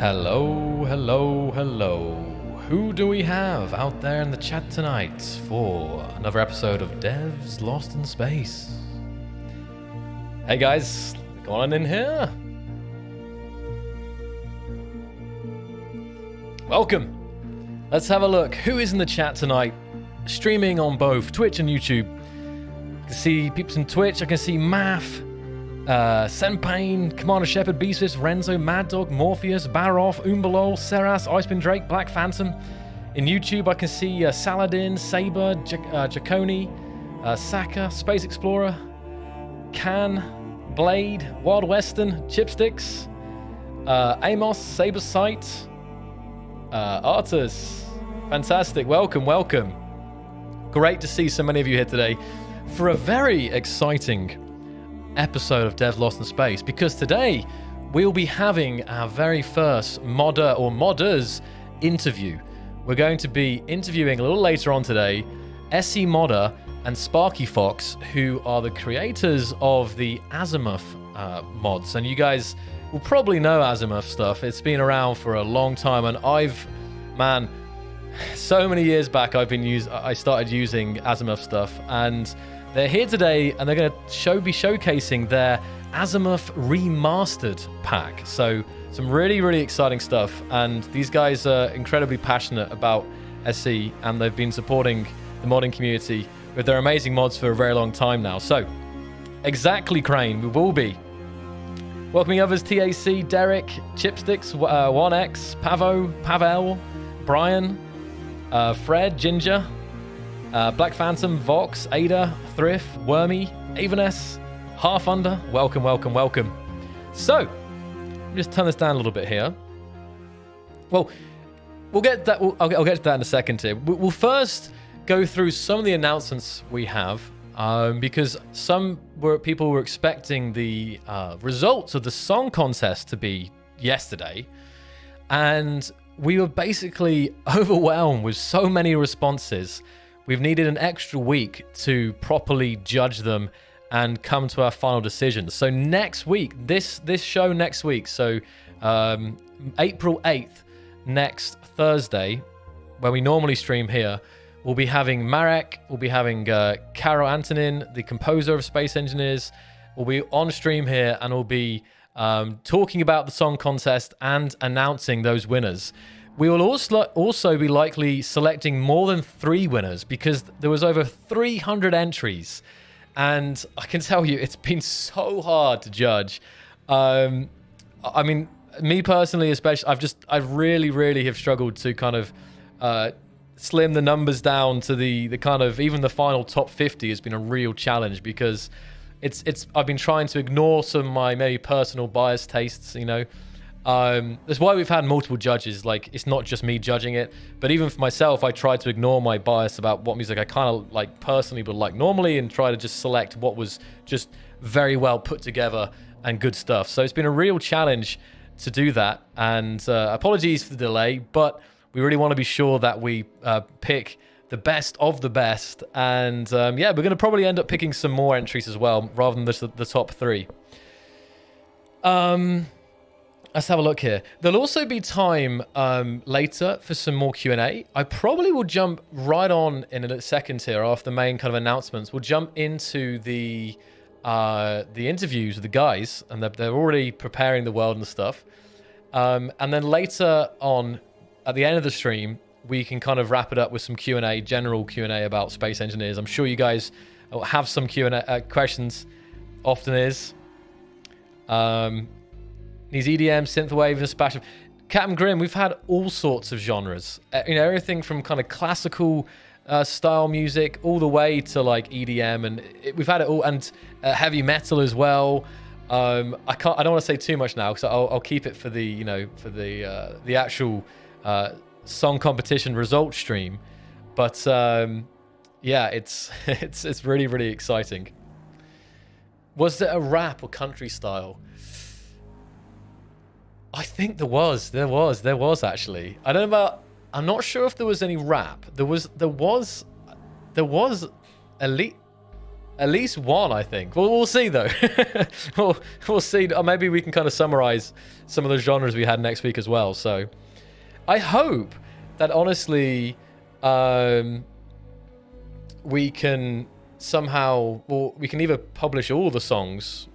Hello, hello, hello. Who do we have out there in the chat tonight for another episode of Devs Lost in Space? Hey guys, come on in here. Welcome. Let's have a look. Who is in the chat tonight? Streaming on both Twitch and YouTube. I can see peeps in Twitch. I can see Math, Senpain, Commander Shepard, Beastfist, Renzo, Mad Dog, Morpheus, Baroff, Umbalol, Seras, Iceman Drake, Black Phantom. In YouTube, I can see Saladin, Saber, Jaconi, Saka, Space Explorer, Can, Blade, Wild Western, Chipsticks, Amos, Saber Sight, Artus. Fantastic. Welcome, welcome. Great to see so many of you here today for a very exciting episode of Dev Lost in Space, because today we'll be having our very first modder or modders interview. We're going to be interviewing a little later on today SEModder and SparkyFox, who are the creators of the Azimuth mods. And you guys will probably know Azimuth stuff. It's been around for a long time, and so many years back I started using Azimuth stuff, and they're here today, and they're going to be showcasing their Azimuth Remastered pack. So some really, really exciting stuff. And these guys are incredibly passionate about SE, and they've been supporting the modding community with their amazing mods for a very long time now. So, exactly, Crane, we will be welcoming others: TAC, Derek, Chipsticks, 1X, Pavel, Brian, Fred, Ginger, Black Phantom, Vox, Ada, Thrift, Wormy, Aveness, Half Under. Welcome, welcome, welcome. So, let me just turn this down a little bit here. Well, we'll get that. I'll get to that in a second here. We'll first go through some of the announcements we have, because people were expecting the results of the song contest to be yesterday, and we were basically overwhelmed with so many responses. We've needed an extra week to properly judge them and come to our final decision. So next week, this show next week, so April 8th, next Thursday, where we normally stream here, we'll be having Marek, we'll be having Caro Antonin, the composer of Space Engineers, will be on stream here, and we'll be talking about the song contest and announcing those winners. We will also be likely selecting more than 3 winners, because there was over 300 entries, and I can tell you it's been so hard to judge. I mean, me personally, especially, I've really have struggled to kind of slim the numbers down to the kind of, even the final top 50 has been a real challenge, because I've been trying to ignore some of my maybe personal bias tastes, you know. That's why we've had multiple judges. Like, it's not just me judging it, but even for myself, I tried to ignore my bias about what music I kind of like personally would like normally, and try to just select what was just very well put together and good stuff. So it's been a real challenge to do that, and apologies for the delay, but we really want to be sure that we pick the best of the best. And yeah, we're going to probably end up picking some more entries as well, rather than just the top 3. Let's have a look here. There'll also be time later for some more Q&A. I probably will jump right on in a second here after the main kind of announcements. We'll jump into the interviews with the guys, and they're already preparing the world and stuff. And then later on, at the end of the stream, we can kind of wrap it up with some Q&A, general Q&A about Space Engineers. I'm sure you guys will have some Q&A questions. Often is. These EDM, synthwave, and splash. Captain Grim, we've had all sorts of genres. You know, everything from kind of classical style music all the way to like EDM, and we've had it all, and heavy metal as well. I don't want to say too much now, because I'll keep it for the actual song competition result stream. But yeah, it's really exciting. Was there a rap or country style? I think there was actually. I don't know about. I'm not sure if there was any rap. There was At least one, I think. Well, we'll see, though. we'll see. Or maybe we can kind of summarize some of the genres we had next week as well. So I hope that, honestly, we can somehow... Or we can either publish all the songs,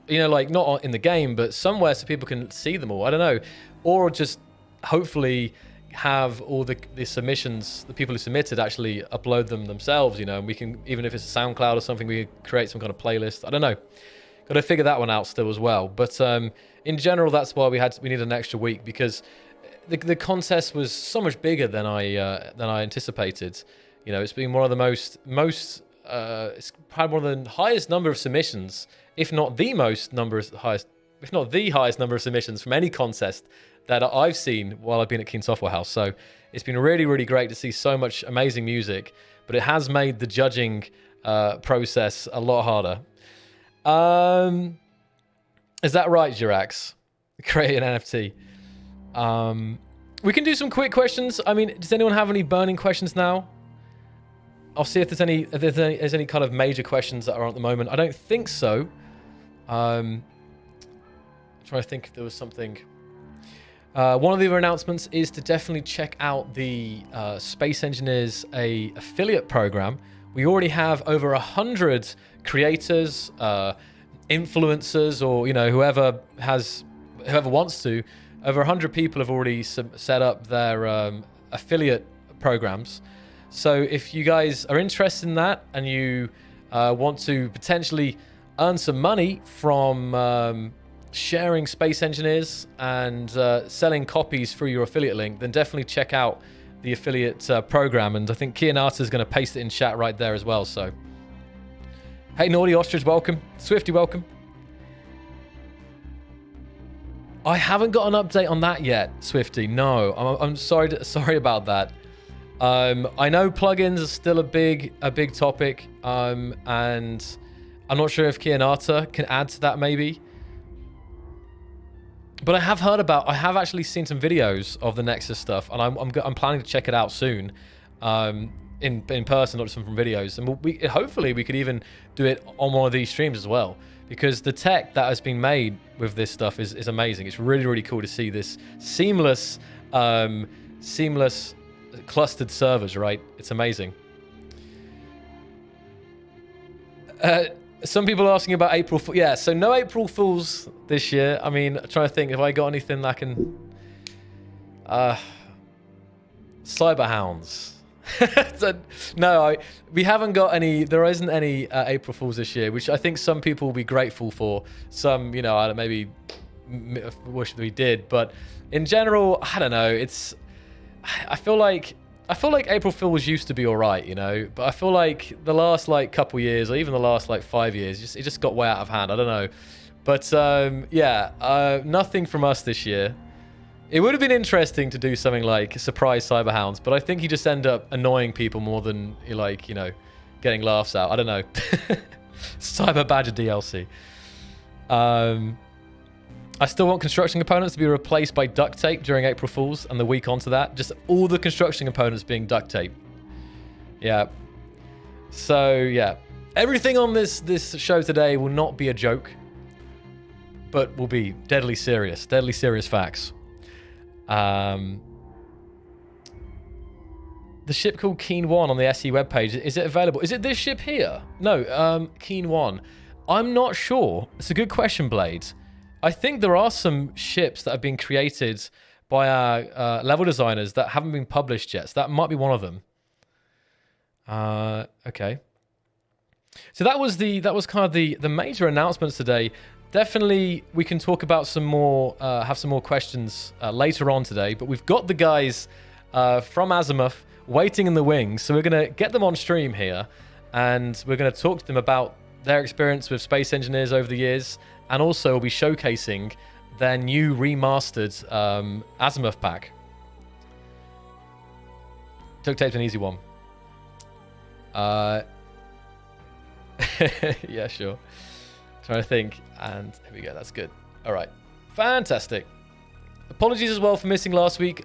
you know, like not in the game, but somewhere so people can see them all. I don't know. Or just hopefully have all the submissions, the people who submitted actually upload them themselves, you know, and we can, even if it's a SoundCloud or something, we can create some kind of playlist. I don't know. Got to figure that one out still as well. But in general, that's why we need an extra week, because the contest was so much bigger than I anticipated. You know, it's been one of the most it's had one of the highest number of submissions, if not the highest number of submissions from any contest that I've seen while I've been at Keen Software House. So it's been really, really great to see so much amazing music, but it has made the judging process a lot harder. Is that right, Jirax? Create an NFT. We can do some quick questions. I mean, does anyone have any burning questions now? I'll see if there's any kind of major questions that are on at the moment. I don't think so. I'm trying to think if there was something. One of the other announcements is to definitely check out the Space Engineers affiliate program. We already have over 100 creators, influencers, or you know, whoever wants to. Over 100 people have already set up their affiliate programs. So if you guys are interested in that and you want to potentially earn some money from sharing Space Engineers and selling copies through your affiliate link, then definitely check out the affiliate program. And I think Kianata is going to paste it in chat right there as well. So, hey, Naughty Ostrich, welcome. Swifty, welcome. I haven't got an update on that yet, Swifty. No, I'm sorry about that. I know plugins are still a big topic, and I'm not sure if Kianata can add to that maybe. But I have actually seen some videos of the Nexus stuff, and I'm planning to check it out soon, in person, not just from videos. And hopefully we could even do it on one of these streams as well, because the tech that has been made with this stuff is amazing. It's really, really cool to see this seamless clustered servers, right? It's amazing. Some people are asking about April Fool. Yeah, so no April Fools this year. I mean, I'm trying to think if I got anything that I can... Cyberhounds. So, no, we haven't got any... There isn't any April Fools this year, which I think some people will be grateful for. Some, you know, I maybe wish we did. But in general, I don't know. It's... I feel like April Fools used to be all right, you know, but I feel like the last like couple years, or even the last like 5 years, it just got way out of hand. I don't know, but yeah, nothing from us this year. It would have been interesting to do something like surprise Cyberhounds, but I think you just end up annoying people more than you like, you know, getting laughs out. I don't know. Cyber Badger DLC. I still want construction components to be replaced by duct tape during April Fools and the week onto that. Just all the construction components being duct tape. Yeah. So, yeah. Everything on this show today will not be a joke, but will be deadly serious facts. The ship called Keen 1 on the SE webpage, is it available? Is it this ship here? No, Keen 1. I'm not sure. It's a good question, Blades. I think there are some ships that have been created by our level designers that haven't been published yet. So that might be one of them. Okay. So that was kind of the major announcements today. Definitely, we can talk about some more, have some more questions later on today. But we've got the guys from Azimuth waiting in the wings. So we're going to get them on stream here. And we're going to talk to them about their experience with Space Engineers over the years. And also, we'll be showcasing their new remastered Azimuth pack. Duct tape's an easy one. Yeah, sure. Trying to think. And here we go. That's good. All right. Fantastic. Apologies as well for missing last week.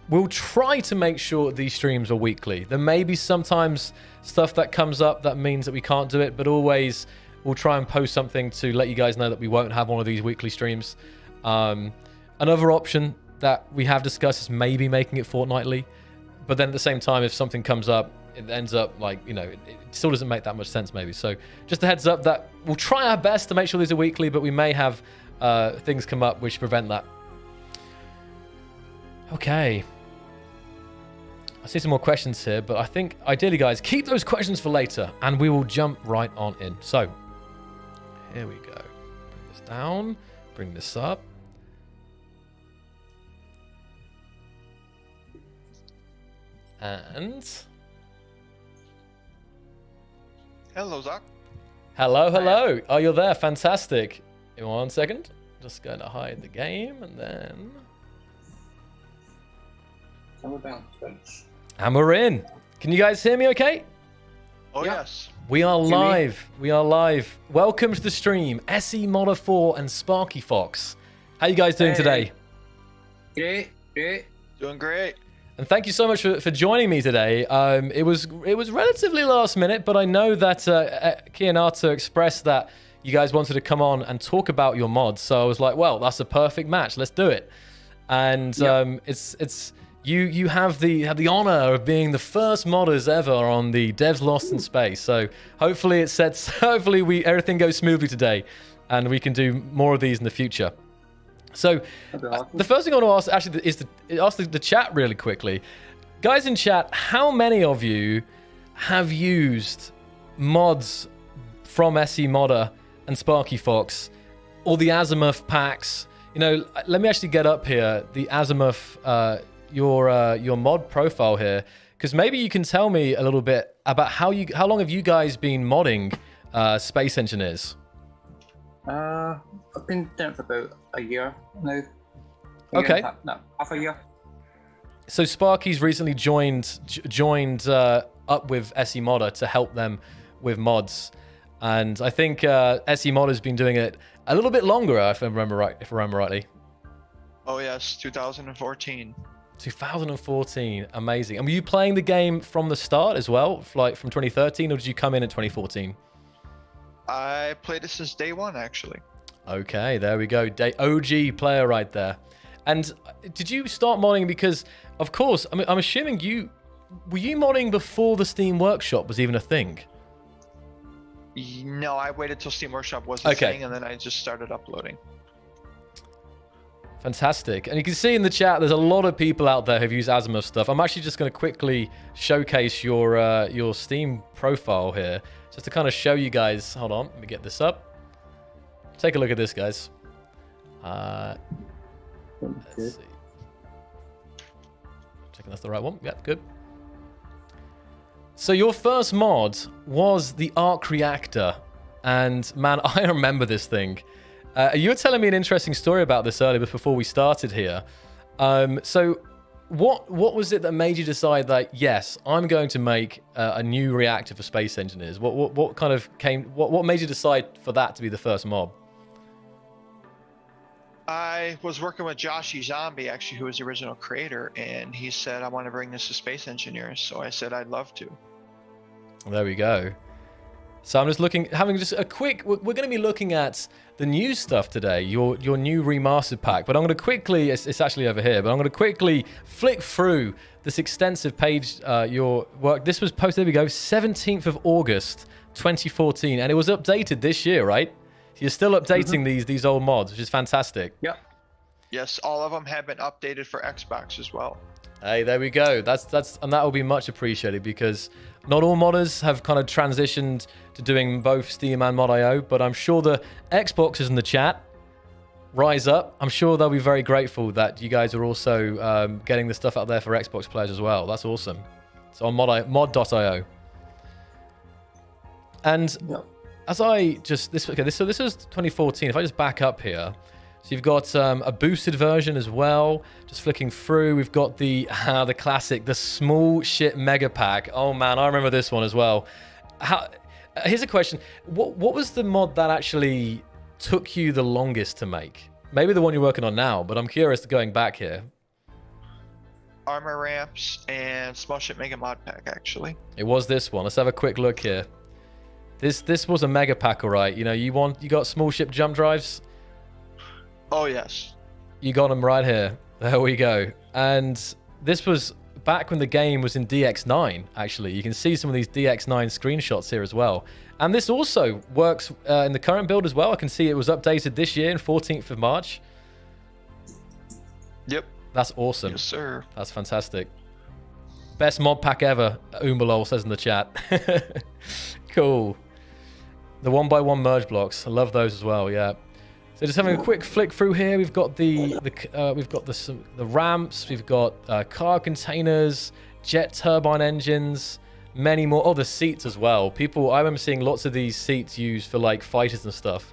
we'll try to make sure these streams are weekly. There may be sometimes stuff that comes up that means that we can't do it, but always we'll try and post something to let you guys know that we won't have one of these weekly streams. Another option that we have discussed is maybe making it fortnightly, but then at the same time, if something comes up, it ends up like, you know, it still doesn't make that much sense maybe. So just a heads up that we'll try our best to make sure these are weekly, but we may have things come up which prevent that. Okay. I see some more questions here, but I think ideally, guys, keep those questions for later and we will jump right on in. So here we go. Bring this down, bring this up. And hello, Zoc. Hello, hello. Oh, you're there. Fantastic. In 1 second. Just going to hide the game and then. And we're in. Can you guys hear me okay? Oh, yes. We are live. We are live. Welcome to the stream. SEModder4 and SparkyFox. How you guys doing today? Great. Doing great. And thank you so much for joining me today. It was relatively last minute, but I know that Kianata expressed that you guys wanted to come on and talk about your mods. So I was like, well, that's a perfect match. Let's do it. And it's you have the honor of being the first modders ever on the Devs Lost in Space. So hopefully everything goes smoothly today, and we can do more of these in the future. So the first thing I want to ask actually is to ask the chat really quickly. Guys in chat, how many of you have used mods from SEModder and SparkyFox or the Azimuth packs? You know, let me actually get up here the Azimuth, your mod profile here, because maybe you can tell me a little bit about how long have you guys been modding Space Engineers? I've been doing it for about a year now. Okay. No, half a year. So Sparky's recently joined up with SEModder to help them with mods, and I think SEModder's been doing it a little bit longer, if I remember rightly. Oh yes, 2014. 2014, amazing. And were you playing the game from the start as well, like from 2013, or did you come in 2014? I played it since day one, actually. Okay, there we go. OG player right there. And did you start modding because, of course, I'm assuming were you modding before the Steam Workshop was even a thing? No, I waited till Steam Workshop was a thing, and then I just started uploading. Fantastic. And you can see in the chat, there's a lot of people out there who've used Azimuth stuff. I'm actually just going to quickly showcase your Steam profile here, just to kind of show you guys. Hold on, let me get this up. Take a look at this, guys. Let's see. Checking that's the right one. Yeah, good. So your first mod was the Reactor. And man, I remember this thing. You were telling me an interesting story about this earlier before we started here. So what was it that made you decide that, yes, I'm going to make a new reactor for Space Engineers? What kind of what made you decide for that to be the first mob? I was working with Joshy Zombie, actually, who was the original creator, and he said, I want to bring this to Space Engineers. So I said, I'd love to. There we go. So I'm just having just a quick, we're going to be looking at the new stuff today, your new remastered pack. But I'm going to quickly, it's actually over here, but I'm going to quickly flick through this extensive page, your work. This was posted, there we go, 17th of August, 2014. And it was updated this year, right? You're still updating these old mods, which is fantastic. Yeah. Yes, all of them have been updated for Xbox as well. Hey, there we go. And that will be much appreciated because not all modders have kind of transitioned to doing both Steam and Mod.io, but I'm sure the Xboxers in the chat rise up. I'm sure they'll be very grateful that you guys are also getting the stuff out there for Xbox players as well. That's awesome. So on mod.io. And as I just so this is 2014. If I just back up here, so you've got a boosted version as well. Just flicking through, we've got the classic, the small shit mega pack. Oh man, I remember this one as well. Here's a question: what was the mod that actually took you the longest to make? Maybe the one you're working on now, but I'm curious going back here. armor ramps, and small ship mega mod pack actually. It was this one. Let's have a quick look here. This was a mega pack, all right. You know, you got small ship jump drives. Oh yes. You got them right here. There we go. And this was back when the game was in DX9, actually. You can see some of these DX9 screenshots here as well. And this also works in the current build as well. I can see it was updated this year, on 14th of March. Yep. That's awesome. Yes, sir. That's fantastic. Best mod pack ever, Umbalol says in the chat. Cool. The 1x1 merge blocks. I love those as well, yeah. So just having a quick flick through here, we've got the ramps, we've got car containers, jet turbine engines, many more. Oh, the seats as well. I remember seeing lots of these seats used for like fighters and stuff.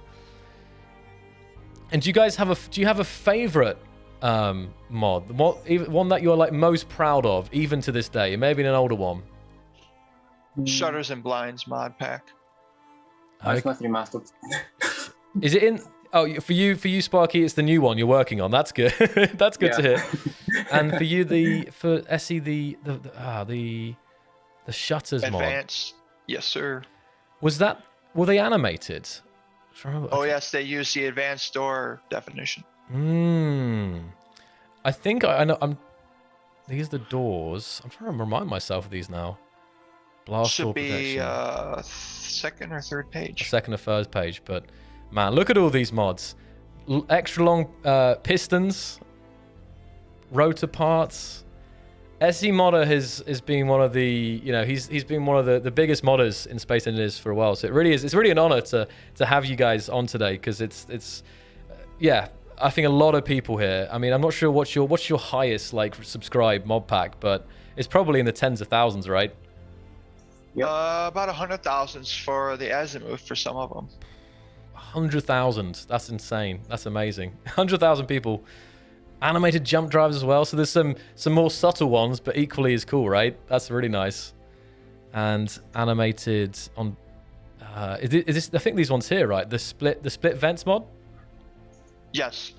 And do you guys have a favorite mod? One that you're like most proud of, even to this day? Maybe an older one. Shutters and blinds mod pack. Azimuth Remastered. Is it in? Oh, for you, Sparky, it's the new one you're working on. That's good. That's good to hear. And for you, for SE, the shutters Advanced. mod. Yes, sir. Were they animated? Oh yes, they use the advanced door definition. I think I know. These are the doors. I'm trying to remind myself of these now. Blast door Should be protection. second or third page. Second or third page, but man, look at all these mods. Extra long pistons, rotor parts. SEModder has been one of the, he's been one of the biggest modders in Space Engineers for a while. So it's really an honor to have you guys on today, because it's I think a lot of people here. I mean, I'm not sure what's your highest like subscribed mod pack, but it's probably in the tens of thousands, right? Yep. About 100,000 for the Azimuth for some of them. 100,000. That's insane. That's amazing. 100,000 people. Animated jump drives as well. So there's some more subtle ones, but equally as cool, right? That's really nice. And animated on. Is this? I think these ones here, right? The split vents mod. Yes.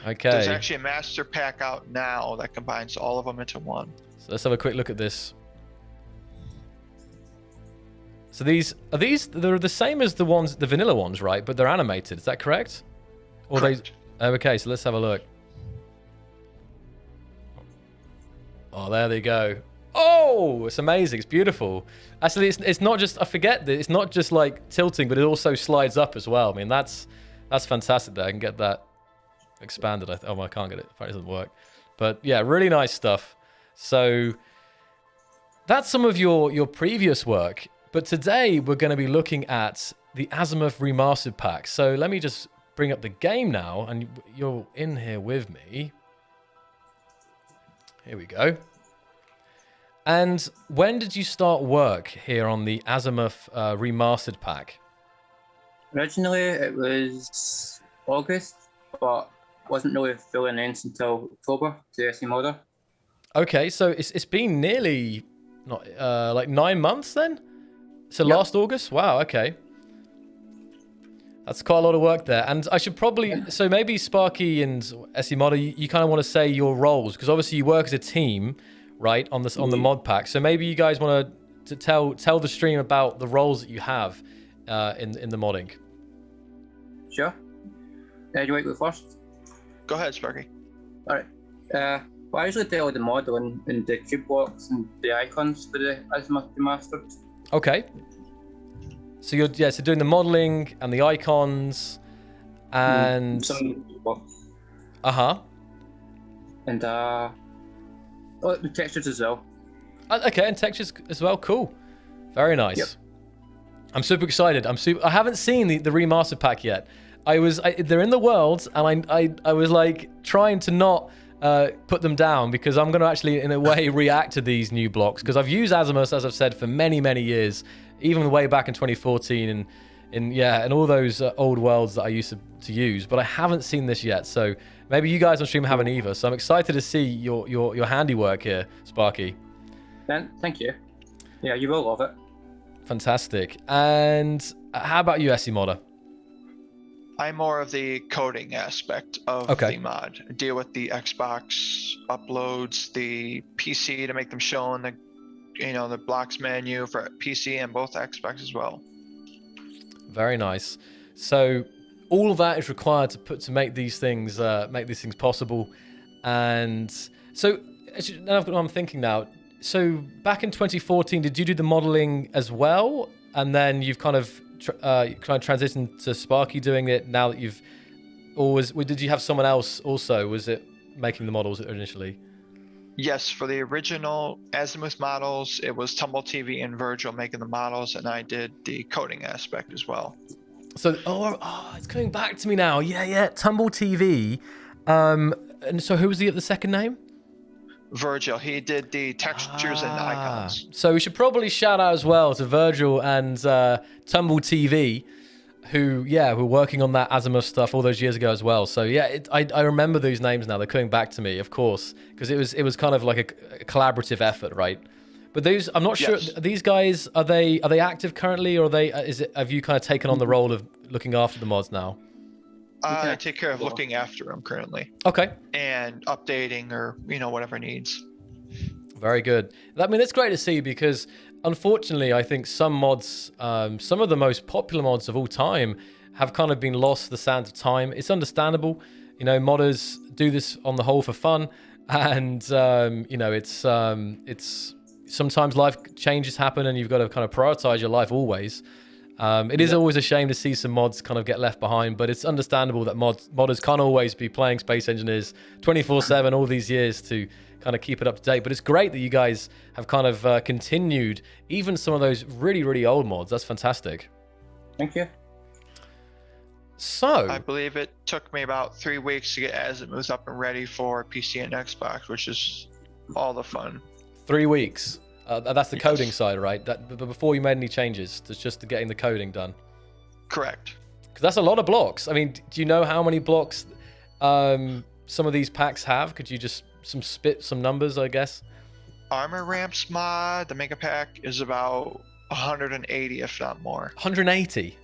Okay. There's actually a master pack out now that combines all of them into one. So let's have a quick look at this. So they're the same as the vanilla ones, right? But they're animated. Is that correct? Or Correct. Okay, so let's have a look. Oh, there they go. Oh, it's amazing. It's beautiful. Actually, it's not just, I forget that it's not just like tilting, but it also slides up as well. I mean, that's fantastic there. I can get that expanded. I can't get it. It doesn't work. But yeah, really nice stuff. So that's some of your previous work. But today we're going to be looking at the Azimuth Remastered pack. So let me just bring up the game now, and you're in here with me. Here we go. And when did you start work here on the Azimuth Remastered pack? Originally it was August, but wasn't really fully announced until October to SEModder. Okay, so it's been nearly like 9 months then? So Yep. last August? Wow, okay. That's quite a lot of work there. And I should probably, so maybe Sparky and SEModder, you kind of want to say your roles, because obviously you work as a team, right, on the mod pack. So maybe you guys want to tell the stream about the roles that you have in the modding. Sure. Do you want to go first? Go ahead, Sparky. Alright. Well, I usually do all the modeling and the cube blocks and the icons for the Azimuth Remastered. Okay. So you're doing the modeling and the icons and Some and the textures as well. Okay, and textures as well. Cool. Very nice. Yep. I'm super excited. I haven't seen the remastered pack yet. They're in the world, and I was like trying to not put them down, because I'm going to actually, in a way, react to these new blocks, because I've used Azimuth, as I've said, for many, many years, even way back in 2014 and all those old worlds that I used to use, but I haven't seen this yet. So maybe you guys on stream haven't either. So I'm excited to see your handiwork here, Sparky. Thank you. Yeah, you will love it. Fantastic. And how about you, SEModder? I'm more of the coding aspect of Okay. the mod. I deal with the Xbox uploads, the PC to make them show in the, the blocks menu for PC and both Xbox as well. Very nice. So all of that is required to make these things possible. And so actually, now I'm thinking now. So back in 2014, did you do the modeling as well? And then you've kind of transitioned to Sparky doing it now that you've always. Did you have someone else also? Was it making the models initially? Yes, for the original Azimuth models, it was Tumble TV and Virgil making the models, and I did the coding aspect as well. So, it's coming back to me now. Yeah, Tumble TV. And so who was the second name? Virgil, he did the textures and icons. So we should probably shout out as well to Virgil and Tumble TV, who were working on that Azimuth stuff all those years ago as well. So yeah, I remember those names now. They're coming back to me, of course, because it was kind of like a collaborative effort, right? But those, I'm not sure. These guys, are they active currently, or have you kind of taken on the role of looking after the mods now? I take care of looking after them currently. Okay. And updating or whatever needs. Very good. I mean, that's great to see because unfortunately, I think some mods, some of the most popular mods of all time, have kind of been lost to the sands of time. It's understandable. Modders do this on the whole for fun, and it's sometimes life changes happen, and you've got to kind of prioritize your life always. It is always a shame to see some mods kind of get left behind, but it's understandable that modders can't always be playing Space Engineers 24/7 all these years to kind of keep it up to date. But it's great that you guys have kind of continued even some of those really, really old mods. That's fantastic. Thank you. So I believe it took me about 3 weeks to get Azimuth up and ready for PC and Xbox, which is all the fun. 3 weeks. That's the coding side, right? But before you made any changes, it's just getting the coding done. Correct. Because that's a lot of blocks. I mean, do you know how many blocks some of these packs have? Could you just spit some numbers, I guess? Armor Ramps mod, the Mega Pack, is about 180, if not more. 180?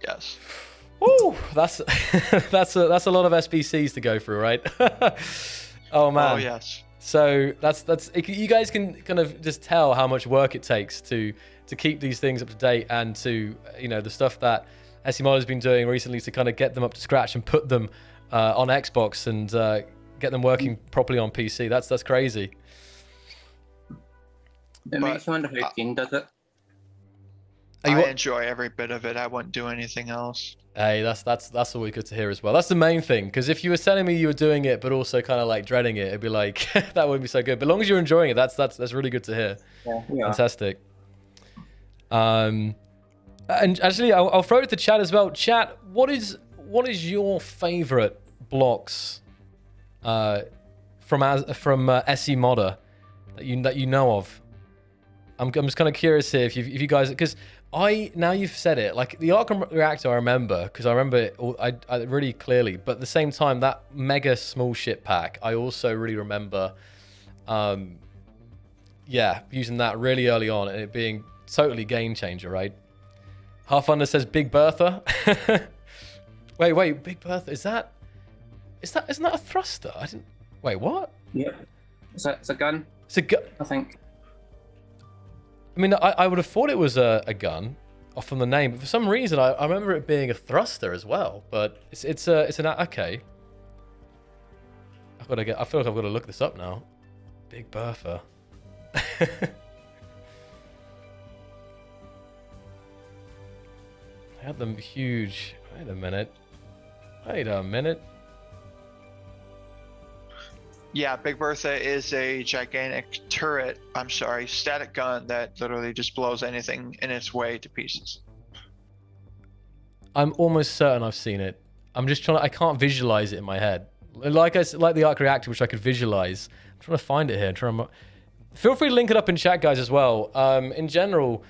Yes. Woo! That's that's a lot of SBCs to go through, right? Oh man. Oh yes. So that's you guys can kind of just tell how much work it takes to keep these things up to date, and to the stuff that SEModder has been doing recently to kind of get them up to scratch and put them on Xbox and get them working properly on PC. That's crazy. It makes you wonder how Dean does it. I enjoy every bit of it. I wouldn't do anything else. Hey, that's always good to hear as well. That's the main thing, because if you were telling me you were doing it but also kind of like dreading it, it'd be like that wouldn't be so good. But as long as you're enjoying it, that's really good to hear. Yeah. Fantastic. And actually, I'll throw it to chat as well. Chat, what is your favorite blocks from SEModder that you know of? I'm just kind of curious here if you guys, because now you've said it, like the Arc Reactor I remember, because I remember it I really clearly, but at the same time, that mega small ship pack, I also really remember using that really early on and it being totally game changer, right? Half Under says Big Bertha. wait, Big Bertha, isn't that a thruster? Wait, what? Yeah. It's a gun. It's a gun, I think. I mean, I would have thought it was a gun off from the name, but for some reason I remember it being a thruster as well. But it's an okay. I feel like I've got to look this up now. Big Bertha. I had them huge. Wait a minute. Yeah, Big Bertha is a gigantic static gun that literally just blows anything in its way to pieces. I'm almost certain I've seen it. I'm just I can't visualize it in my head. Like the Arc Reactor, which I could visualize. I'm trying to find it here. Feel free to link it up in chat, guys, as well. In general,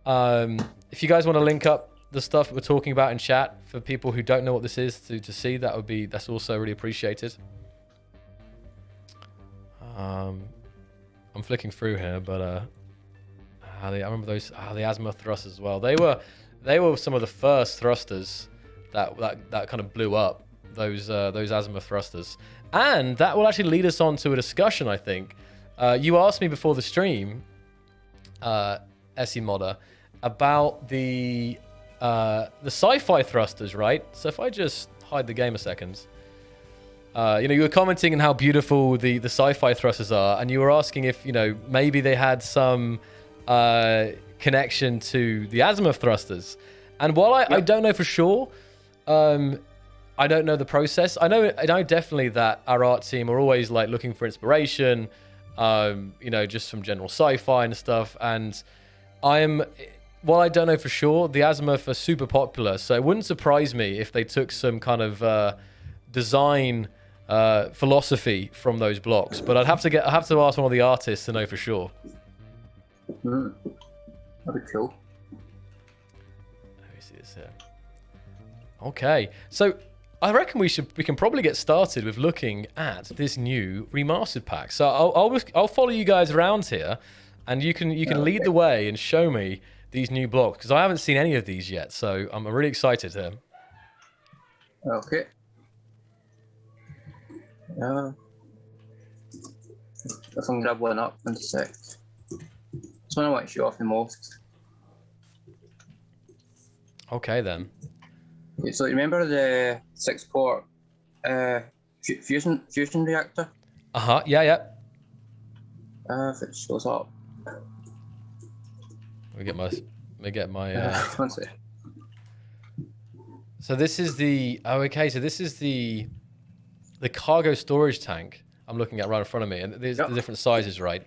if you guys want to link up the stuff that we're talking about in chat for people who don't know what this is to see, that's also really appreciated. I'm flicking through here, but I remember those the Azimuth thrusters as well. They were some of the first thrusters that kind of blew up those azimuth thrusters. And that will actually lead us on to a discussion, I think. You asked me before the stream, SEModder, about the sci-fi thrusters, right? So if I just hide the game a second. You were commenting on how beautiful the sci-fi thrusters are, and you were asking if, maybe they had some connection to the azimuth thrusters. And while I don't know for sure, I don't know the process. I know definitely that our art team are always like looking for inspiration, just from general sci-fi and stuff. And while I don't know for sure, the azimuth are super popular, so it wouldn't surprise me if they took some kind of design philosophy from those blocks. But I have to ask one of the artists to know for sure. That'd be cool. Let me see this here. Okay, so I reckon we can probably get started with looking at this new remastered pack. So I'll follow you guys around here, and you can lead the way and show me these new blocks, because I haven't seen any of these yet. So I'm really excited here. Okay. I can grab one up in a sec. This one I want to show off the most. Okay then. Okay, so remember the 6-port fusion reactor? Yeah. If it shows up. Let me get my. One sec. So this is the. Oh, okay. So this is the cargo storage tank I'm looking at right in front of me, and there's the different sizes, right?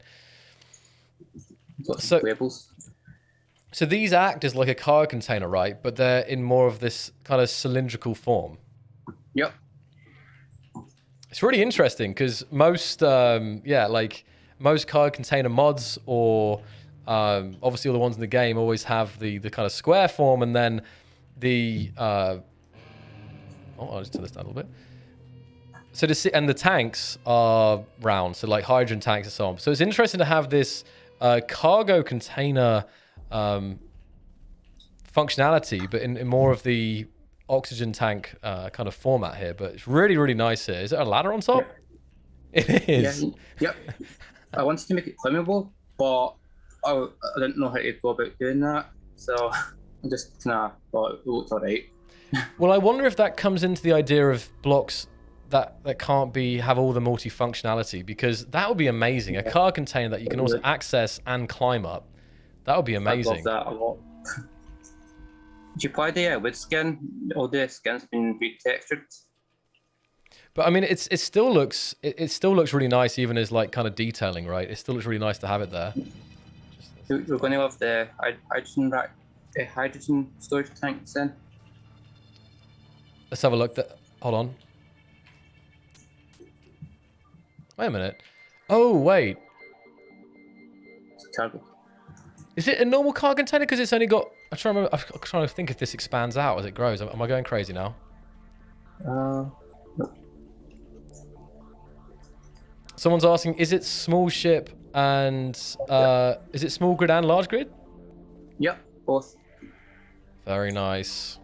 So these act as like a cargo container, right? But they're in more of this kind of cylindrical form. Yep. It's really interesting because most, most cargo container mods, or obviously all the ones in the game, always have the kind of square form, and then the. I'll just turn this down a little bit. So the tanks are round, so like hydrogen tanks and so on. So it's interesting to have this cargo container functionality, but in more of the oxygen tank kind of format here. But it's really, really nice here. Is there a ladder on top? It is. Yeah, yep. I wanted to make it climbable, but I didn't know how to go about doing that. So I just kind of thought it looked alright. Well, I wonder if that comes into the idea of blocks that can't have all the multi-functionality, because that would be amazing. A car container that you can also access and climb up. That would be amazing. I love that a lot. Did you play the wood skin? All the skin's been retextured. But I mean, it still looks really nice, even as like kind of detailing, right? It still looks really nice to have it there. We're going to have the hydrogen storage tanks in. Let's have a look. Hold on. Wait a minute. Oh, wait. It's a cargo. Is it a normal car container? Because it's only got... I'm trying to think if this expands out as it grows. Am I going crazy now? No. Someone's asking, is it small ship and... Is it small grid and large grid? Yep, both. Very nice.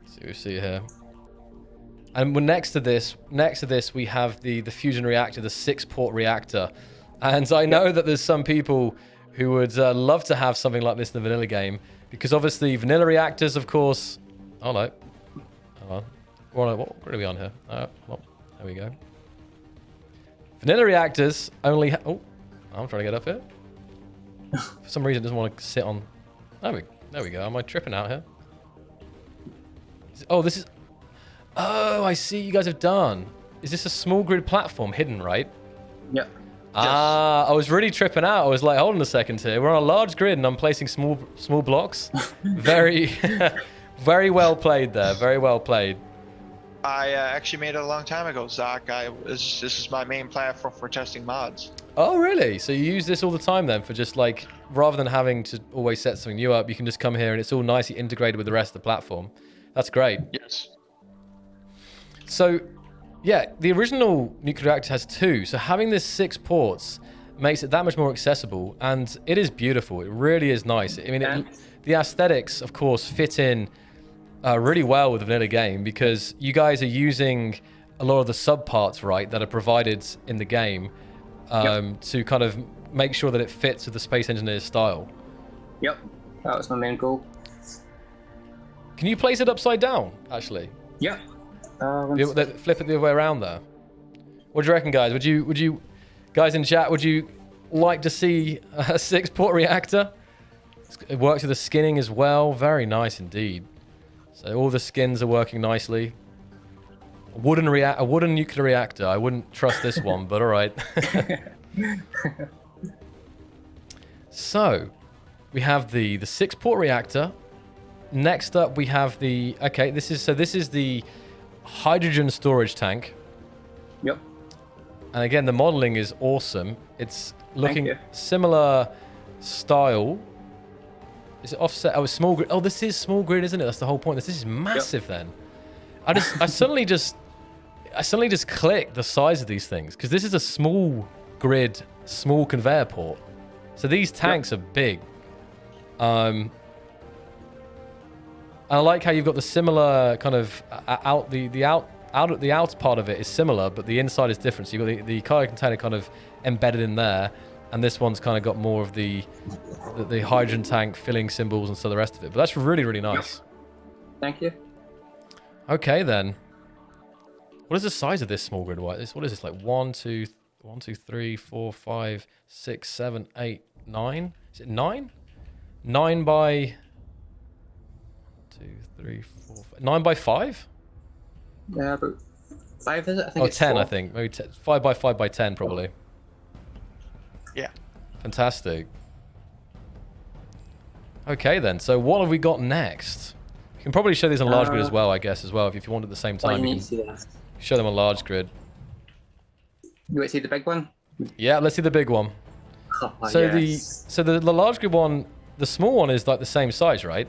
See what we see here. And next to this, we have the fusion reactor, the 6-port reactor. And I know that there's some people who would love to have something like this in the vanilla game, because obviously vanilla reactors, of course. Oh no, hold on. What are we on here? Well, there we go. Vanilla reactors only. Oh, I'm trying to get up here. For some reason, it doesn't want to sit on. There we go. Am I tripping out here? Oh, this is. Oh, I see. You guys have done. Is this a small grid platform hidden, right? Yep. I was really tripping out. I was like, hold on a second here. We're on a large grid and I'm placing small blocks. Very, very well played there. Very well played. I actually made it a long time ago, Zach. This is my main platform for testing mods. Oh, really? So you use this all the time then for just like, rather than having to always set something new up, you can just come here and it's all nicely integrated with the rest of the platform. That's great. Yes. So, yeah, the original nuclear reactor has 2. So having this 6 ports makes it that much more accessible, and it is beautiful. It really is nice. I mean, the aesthetics, of course, fit in really well with the vanilla game because you guys are using a lot of the subparts, right, that are provided in the game to kind of make sure that it fits with the Space Engineer's style. Yep, that was my main goal. Can you place it upside down, actually? Yep. Flip it the other way around there. What do you reckon, guys? Would you guys in chat, would you like to see a 6-port reactor? It works with the skinning as well. Very nice indeed. So all the skins are working nicely. A wooden nuclear reactor. I wouldn't trust this one, but all right. So we have the 6-port reactor. Next up, we have the this is the hydrogen storage tank. Yep. And again, the modeling is awesome. It's looking similar style. Is it offset? Oh, it's small grid. Oh, this is small grid, isn't it? That's the whole point. This is massive then. I suddenly just clicked the size of these things because this is a small grid, small conveyor port. So these tanks are big. And I like how you've got the similar kind of the out part of it is similar, but the inside is different. So you've got the cargo container kind of embedded in there, and this one's kind of got more of the hydrogen tank filling symbols and so the rest of it. But that's really, really nice. Thank you. Okay then. What is the size of this small grid? What is this, like 1, 2, 3, 4, 5, 6, 7, 8, 9? Is it 9? 9 by 2, 3, 4, 5. 9 by 5? Yeah, about 5 is it? I think it's 10, 4. I think. Maybe 5 by 5 by 10, probably. Yeah. Fantastic. Okay, then. So what have we got next? You can probably show these on large grid as well, I guess, as well. If you want at the same time, you can show them on large grid. You want to see the big one? Yeah, let's see the big one. Oh, So yes. the large grid one, the small one is like the same size, right?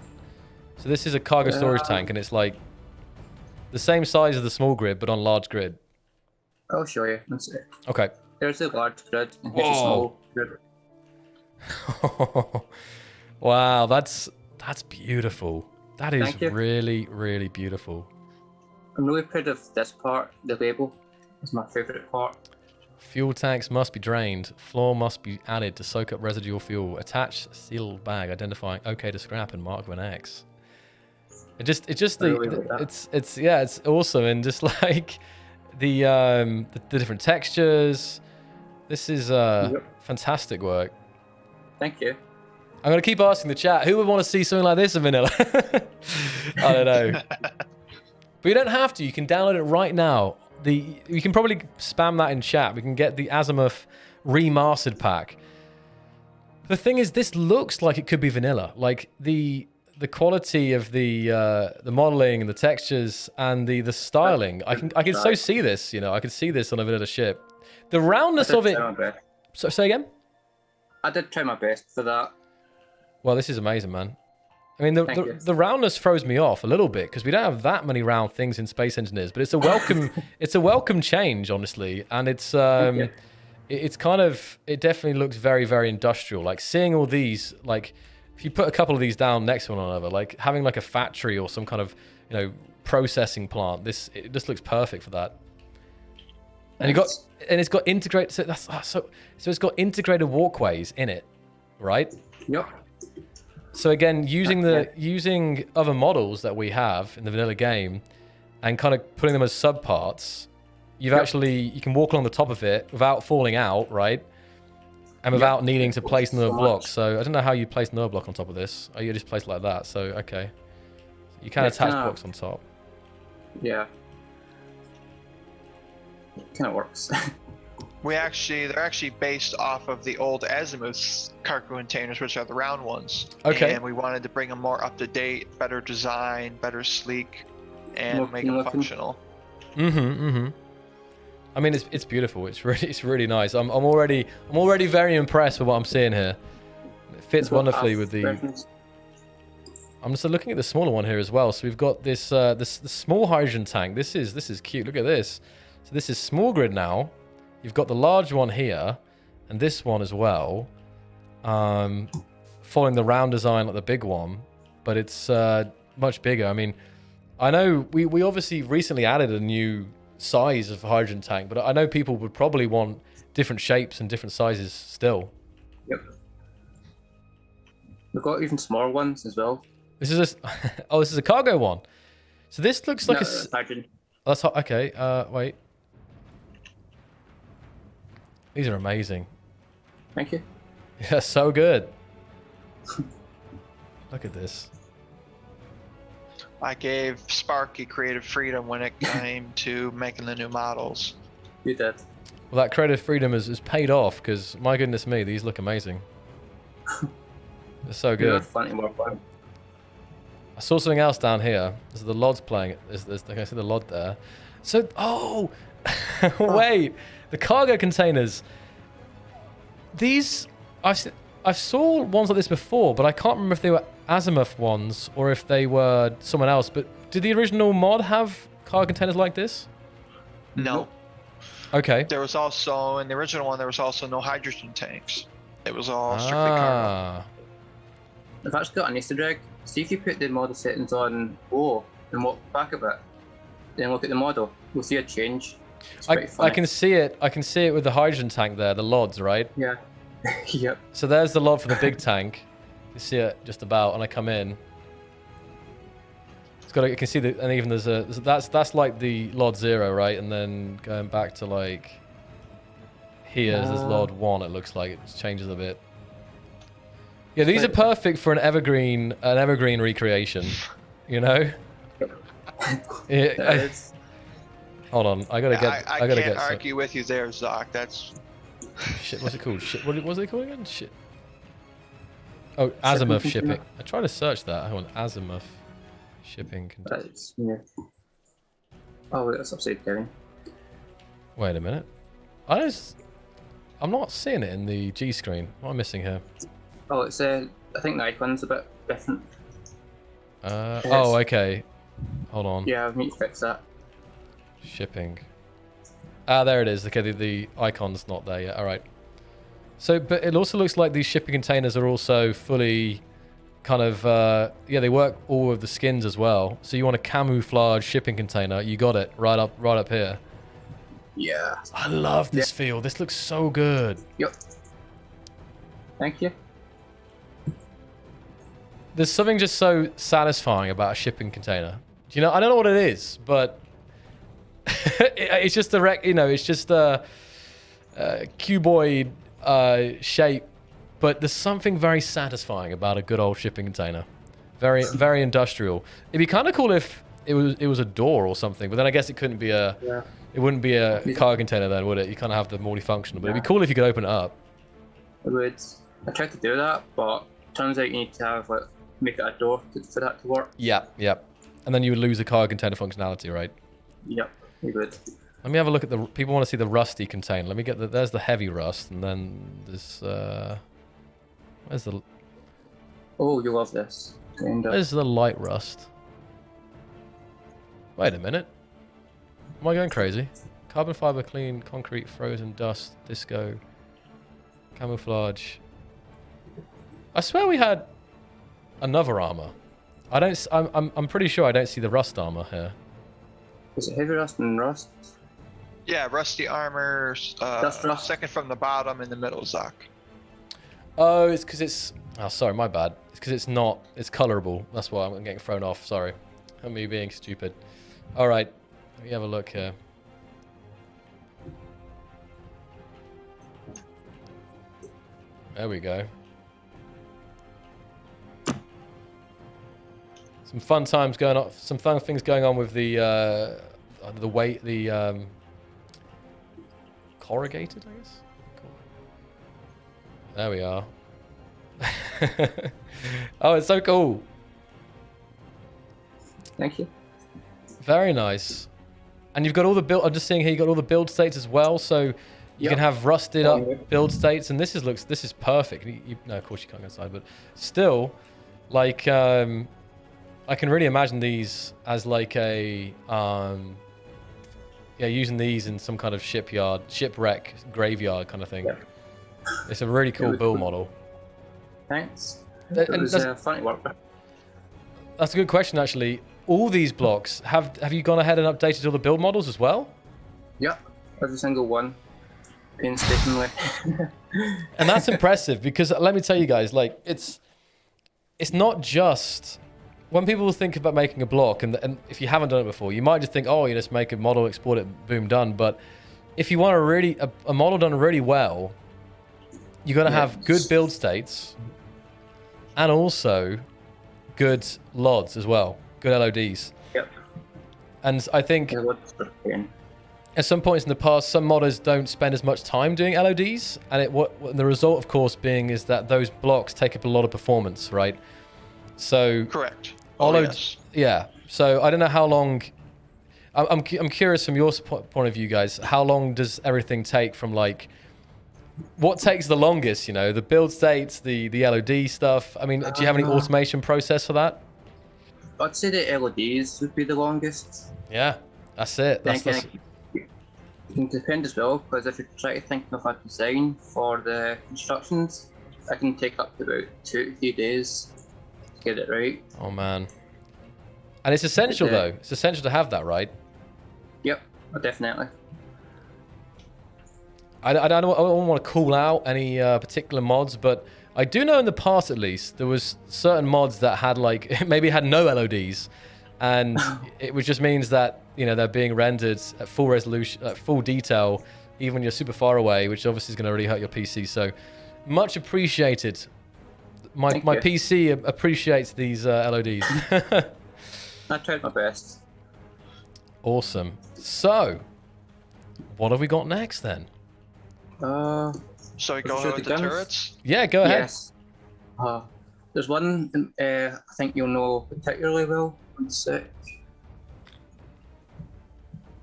So this is a cargo storage tank, and it's like the same size as the small grid, but on large grid. I'll show you. Let's see. Okay. There's the large grid and here's the small grid. Wow, that's beautiful. That is Thank you. really, really beautiful. I'm really proud of this part. The label is my favorite part. Fuel tanks must be drained. Floor must be added to soak up residual fuel. Attach sealed bag identifying OK to scrap and mark with an X. It's awesome, and just like the different textures. This is fantastic work. Thank you. I'm gonna keep asking the chat, who would want to see something like this in vanilla? I don't know. But you don't have to. You can download it right now. You can probably spam that in chat. We can get the Azimuth Remastered pack. The thing is, this looks like it could be vanilla. Like the quality of the modeling and the textures and the styling. I can so see this. You know, I could see this on a vanilla ship. The roundness of it. So say again. I did try my best for that. Well, this is amazing, man. I mean, the roundness throws me off a little bit because we don't have that many round things in Space Engineers, but it's a welcome it's a welcome change, honestly, and it's it definitely looks very, very industrial. Like seeing all these, like if you put a couple of these down next to one another, like having like a factory or some kind of processing plant, it just looks perfect for that. And it's got integrated. So it's got integrated walkways in it, right? Yep. So again, using other models that we have in the vanilla game, and kind of putting them as subparts, you can walk along the top of it without falling out, right? And without needing to place another block. So I don't know how you place another block on top of this. Oh, you just place it like that. So okay, you can attach blocks on top. Yeah. It kind of works. They're actually based off of the old Azimuth cargo containers, which are the round ones. Okay. And we wanted to bring them more up to date, better design, better sleek, and make them functional. I mean, it's beautiful. It's really nice. I'm already very impressed with what I'm seeing here. It fits wonderfully with the. I'm just looking at the smaller one here as well. So we've got this the small hydrogen tank. This is cute. Look at this. So this is small grid now. You've got the large one here, and this one as well, following the round design like the big one, but it's much bigger. I mean, I know we obviously recently added a new size of hydrogen tank, but I know people would probably want different shapes and different sizes still. Yep. We've got even smaller ones as well. This is oh, this is a cargo one. So this looks like hydrogen. That's okay. Wait. These are amazing. Thank you. Yeah, so good. Look at this. I gave Sparky creative freedom when it came to making the new models. You did. Well, that creative freedom has paid off because, my goodness me, these look amazing. They're so good. Funny more fun. I saw something else down here. There's the LODs playing. I can see the LOD there. So, oh, wait. The cargo containers. These, I saw ones like this before, but I can't remember if they were Azimuth ones or if they were someone else. But did the original mod have cargo containers like this? No. Okay. There was also, in the original one, there was also no hydrogen tanks. It was all strictly cargo. I've actually got an Easter egg. See if you put the model settings on O and walk back a bit, then look at the model. We'll see a change. I can see it. I can see it with the hydrogen tank there, the LODs, right? Yeah. Yep. So there's the LOD for the big tank. You see it just about, and I come in. It's got. You can see that, and even that's like the LOD 0, right? And then going back to like here, there's LOD 1. It looks like it changes a bit. Yeah, these are perfect for an evergreen recreation. You know. Yeah. Hold on, I gotta get. I can't argue with you there, Zoc. That's shit. What's it called? Shit. What was it called again? Shit. Oh, Azimuth shipping. I tried to search that. I want Azimuth shipping. That's, yeah. Oh, that's upside down. Wait a minute. I'm not seeing it in the G screen. What am I missing here? Oh, it's I think the icon's a bit different. Oh, okay. Hold on. Yeah, I need to fix that. Shipping. Ah, there it is. Okay, the icon's not there yet. All right. So, but it also looks like these shipping containers are also fully kind of, yeah, they work all with the skins as well. So you want a camouflage shipping container, you got it right up here. Yeah. I love this feel. This looks so good. Yep. Thank you. There's something just so satisfying about a shipping container. You know, I don't know what it is, but it's just it's just a cuboid shape, but there's something very satisfying about a good old shipping container. Very, very industrial. It'd be kind of cool if it was a door or something, but then I guess it couldn't be a. Yeah. It wouldn't be a cargo container then, would it? You kind of have the multifunctional, but it'd be cool if you could open it up. It would. I tried to do that, but turns out you need to have make it a door for that to work. Yeah, yeah. And then you would lose the cargo container functionality, right? Yep, you would. Let me have a look at the. People want to see the rusty container. Let me get there's the heavy rust, and then this. Where's the? Oh, you love this. Where's the light rust? Wait a minute. Am I going crazy? Carbon fiber, clean, concrete, frozen, dust, disco, camouflage. I swear we had another armor. I don't. I'm pretty sure I don't see the rust armor here. Is it heavy rust and rust? Yeah, rusty armor. Rust. Second from the bottom in the middle, Zoc. Oh, it's because it's. Oh, sorry, my bad. It's because it's not. It's colorable. That's why I'm getting thrown off. Sorry, me being stupid. All right, let me have a look here. There we go. Some fun times going on. Some fun things going on with the weight, the corrugated, I guess. There we are. Oh, it's so cool. Thank you. Very nice. And you've got all the build. I'm just seeing here. You got all the build states as well, so you can have rusted up build states. And this is perfect. No, of course you can't go inside, but still, like. I can really imagine these as like a, yeah, using these in some kind of shipyard, shipwreck, graveyard kind of thing. Yeah. It's a really cool build model. Thanks. And It was fun to work with. That's a good question, actually. All these blocks, have you gone ahead and updated all the build models as well? Yep, every single one, painstakingly. And that's impressive because let me tell you guys, like it's not just when people think about making a block, and if you haven't done it before, you might just think, oh, you just make a model, export it, boom, done. But if you want a model done really well, you're gonna have good build states and also good LODs as well, good LODs. Yep. And I think at some points in the past, some modders don't spend as much time doing LODs, and the result, of course, being is that those blocks take up a lot of performance, right? So correct. Yes. Yeah. So I don't know how long. I'm curious from your point of view, guys. How long does everything take from like? What takes the longest? You know, the build states, the LOD stuff. I mean, do you have any automation process for that? I'd say the LODs would be the longest. Yeah, that's it. It can depend as well, because if you try to think of a design for the constructions, that can take up to about 2 to 3 days to get it right. Oh man. And it's essential though. It's essential to have that, right? Yep, definitely. I don't want to call out any particular mods, but I do know in the past at least there was certain mods that had like maybe had no LODs, and it just means that they're being rendered at full resolution, at full detail, even when you're super far away, which obviously is going to really hurt your PC. So much appreciated. My PC appreciates these LODs. I tried my best. Awesome. So, what have we got next then? So we go ahead with the turrets? Yeah, go ahead. Yes. There's one I think you'll know particularly well. One sec.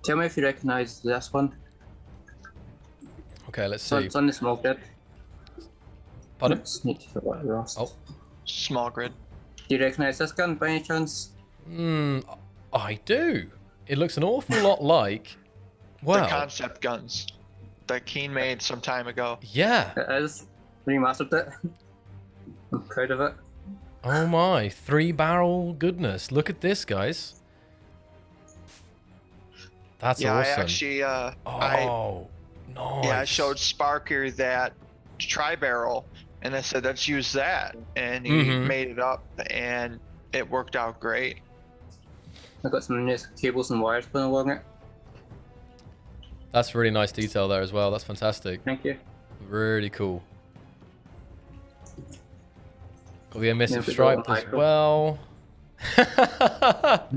Tell me if you recognise this one. Okay, let's So see. it's on the small grid. Pardon? Oh. Small grid. Do you recognise this gun by any chance? I do. It looks an awful lot like... Wow. The concept guns that Keen made some time ago. Yeah. It is. Remastered it. I'm proud of it. Oh my, 3-barrel goodness. Look at this, guys. That's awesome. I actually, nice. Yeah, I showed Sparky that tri-barrel, and I said, let's use that. And he made it up, and it worked out great. I've got some nice cables and wires going along it. That's really nice detail there as well. That's fantastic. Thank you. Really cool. Got the emissive stripe as well. Oh,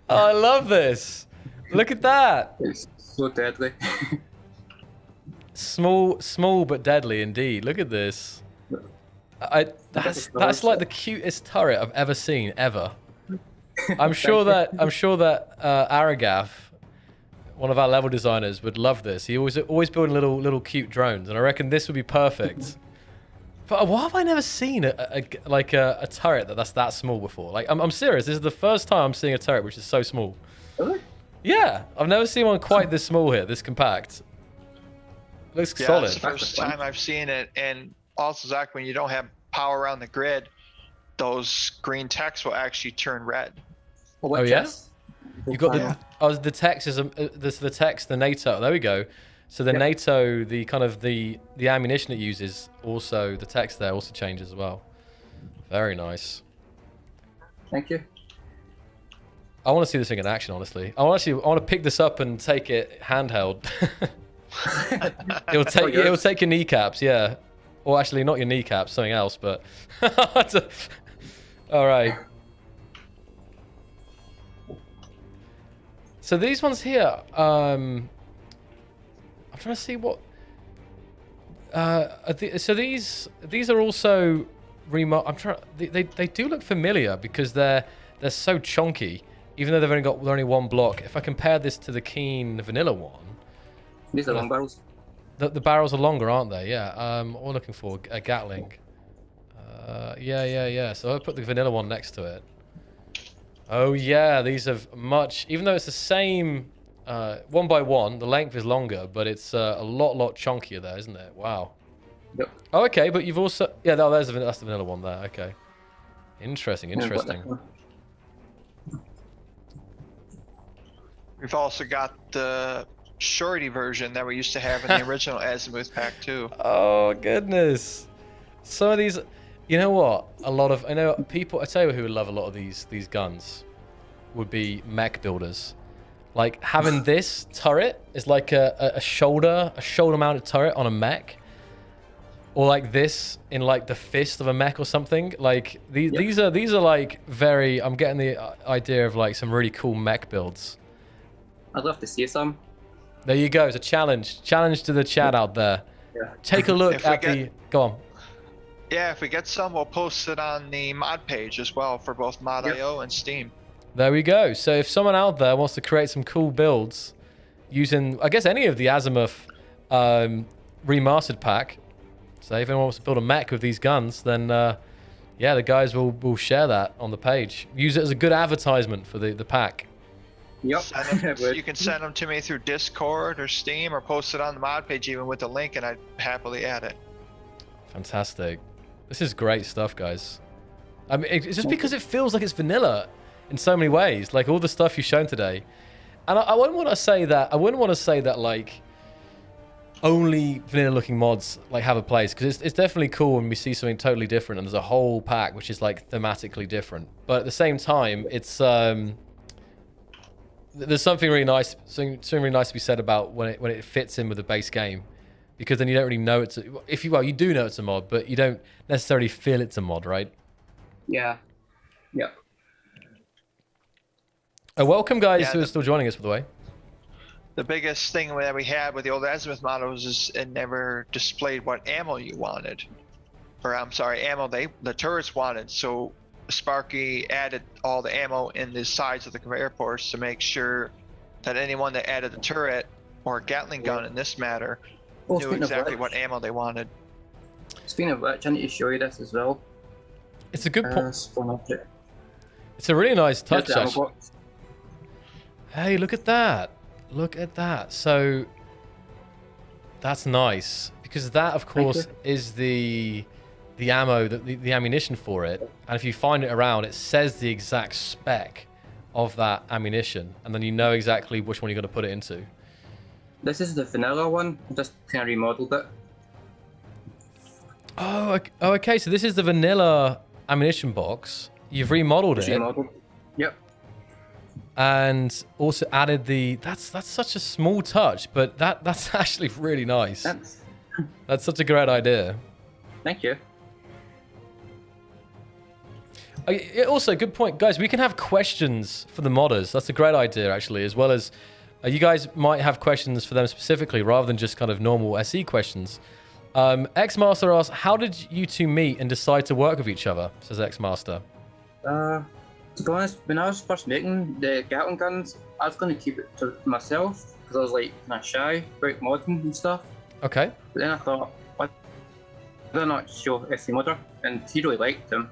I love this. Look at that. It's so deadly. Small but deadly indeed. Look at this. That's like the cutest turret I've ever seen ever. I'm sure that Aragath, one of our level designers, would love this. He always building little cute drones, and I reckon this would be perfect. But why have I never seen a turret that's that small before? Like I'm serious. This is the first time I'm seeing a turret which is so small. Really? Yeah, I've never seen one quite this small here, this compact. Looks solid. That's the first time I've seen it, and also Zach, when you don't have power around the grid, those green text will actually turn red. Well, oh yeah, you got the text is the text, the NATO. There we go. So the NATO, the kind of the ammunition it uses, also the text there also changes as well. Very nice. Thank you. I want to see this thing in action, honestly. I want to pick this up and take it handheld. It'll take your kneecaps, yeah. Or actually, not your kneecaps, something else. But all right. So these ones here, I'm trying to see what. So these are also They do look familiar because they're so chunky, even though they've only one block. If I compare this to the Keen vanilla one, these are long barrels. The barrels are longer, aren't they? Yeah. What we're looking for a Gatling. Yeah. So I'll put the vanilla one next to it. Oh yeah, these are much. Even though it's the same 1x1, the length is longer, but it's a lot chunkier there, isn't it? Wow. Yep. Oh, okay, but you've also that's the vanilla one there. Okay, interesting. Yeah, I've got that one. We've also got the shorty version that we used to have in the original Azimuth pack too. Oh goodness, some of these, you know what? I know people. I tell you who would love a lot of these guns would be mech builders. Like having this turret is like a shoulder mounted turret on a mech, or like this in like the fist of a mech or something. Like these are like very. I'm getting the idea of like some really cool mech builds. I'd love to see some. There you go. It's a challenge. Challenge to the chat out there. Yeah. Take a look at the. Go on. Yeah, if we get some, we'll post it on the mod page as well for both Mod.io and Steam. There we go. So if someone out there wants to create some cool builds using, I guess, any of the Azimuth remastered pack, so if anyone wants to build a mech with these guns, then yeah, the guys will share that on the page. Use it as a good advertisement for the pack. Yep. You can send them to me through Discord or Steam, or post it on the mod page even with the link, and I'd happily add it. Fantastic. This is great stuff, guys. I mean, it's just because it feels like it's vanilla in so many ways, like all the stuff you've shown today. And I wouldn't want to say that like only vanilla looking mods like have a place, because it's definitely cool when we see something totally different and there's a whole pack which is like thematically different. But at the same time, it's there's something really nice to be said about when it fits in with the base game, because then you don't really know you do know it's a mod, but you don't necessarily feel it's a mod, right? Yeah. Yep. Welcome, guys, who are still joining us, by the way. The biggest thing that we had with the old Azimuth models is it never displayed what ammo you wanted. Or, I'm sorry, ammo the turrets wanted. So Sparky added all the ammo in the sides of the conveyor ports to make sure that anyone that added the turret or Gatling gun in this matter knew exactly what ammo they wanted. Speaking of which, I need to show you this as well. It's a good point. It's a really nice touch, actually. Hey, look at that. Look at that. So that's nice, because that, of course, is the ammo, the ammunition for it. And if you find it around, it says the exact spec of that ammunition, and then you know exactly which one you're going to put it into. This is the vanilla one. I just kind of remodeled it. Oh, okay. So this is the vanilla ammunition box. You've remodeled it. Yep. And also added that's such a small touch, but that's actually really nice. That's such a great idea. Thank you. Also, good point, guys. We can have questions for the modders. That's a great idea, actually, as well as you guys might have questions for them specifically, rather than just kind of normal SE questions. Xmaster asks, how did you two meet and decide to work with each other? Says Xmaster. To be honest, when I was first making the Gatling guns, I was going to keep it to myself, because I was like kind of shy about modding and stuff. Okay. But then I thought, why did I not show SEModder? And he really liked them.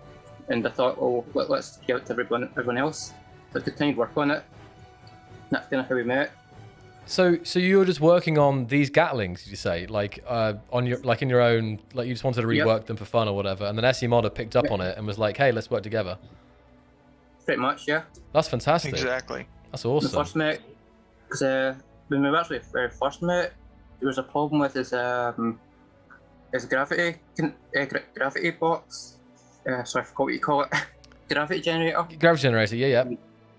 And I thought, oh, let's give it to everyone else. So I continued work on it. And that's kind of how we met. So you were just working on these Gatlings, did you say? Like in your own, like you just wanted to rework them for fun or whatever, and then SEModder picked up on it and was like, hey, let's work together. Pretty much, yeah. That's fantastic. Exactly. That's awesome. We first met, because when we actually first met, there was a problem with his gravity box. Sorry, I forgot what you call it. Gravity generator. Gravity generator, yeah.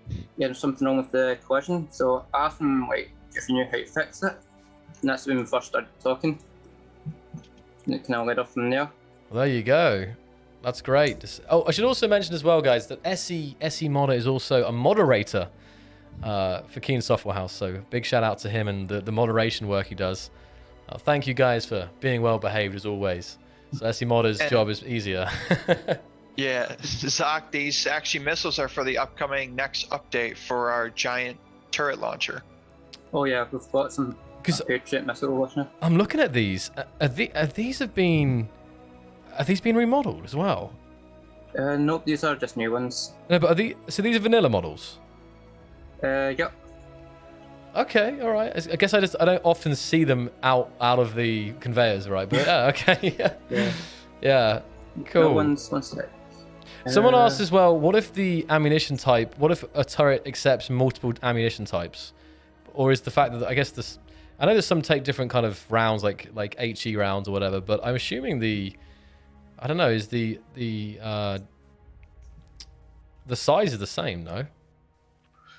Yeah, there's something wrong with the collision, so I asked him like if he knew how to fix it, and that's when we first started talking. And it kind of led off from there. Well, there you go. That's great. Oh, I should also mention as well, guys, that SEModder is also a moderator for Keen Software House. So big shout out to him and the moderation work he does. Thank you guys for being well behaved as always. So SEModder's job is easier. Yeah, Zoc, these actually missiles are for the upcoming next update for our giant turret launcher. Oh yeah, we've got some Patriot missile launcher. I'm looking at these. These been remodeled as well? Nope, these are just new ones. No, but so these are vanilla models? Yep. Okay, all right. I guess I don't often see them out of the conveyors, right? But yeah, okay. Yeah. Yeah. Cool. No one's one sec. Someone asked as well, what if the ammunition type, what if a turret accepts multiple ammunition types? Or is the fact that, I guess this, I know there's some take different kind of rounds, like HE rounds or whatever, but I'm assuming I don't know, is the size is the same, no?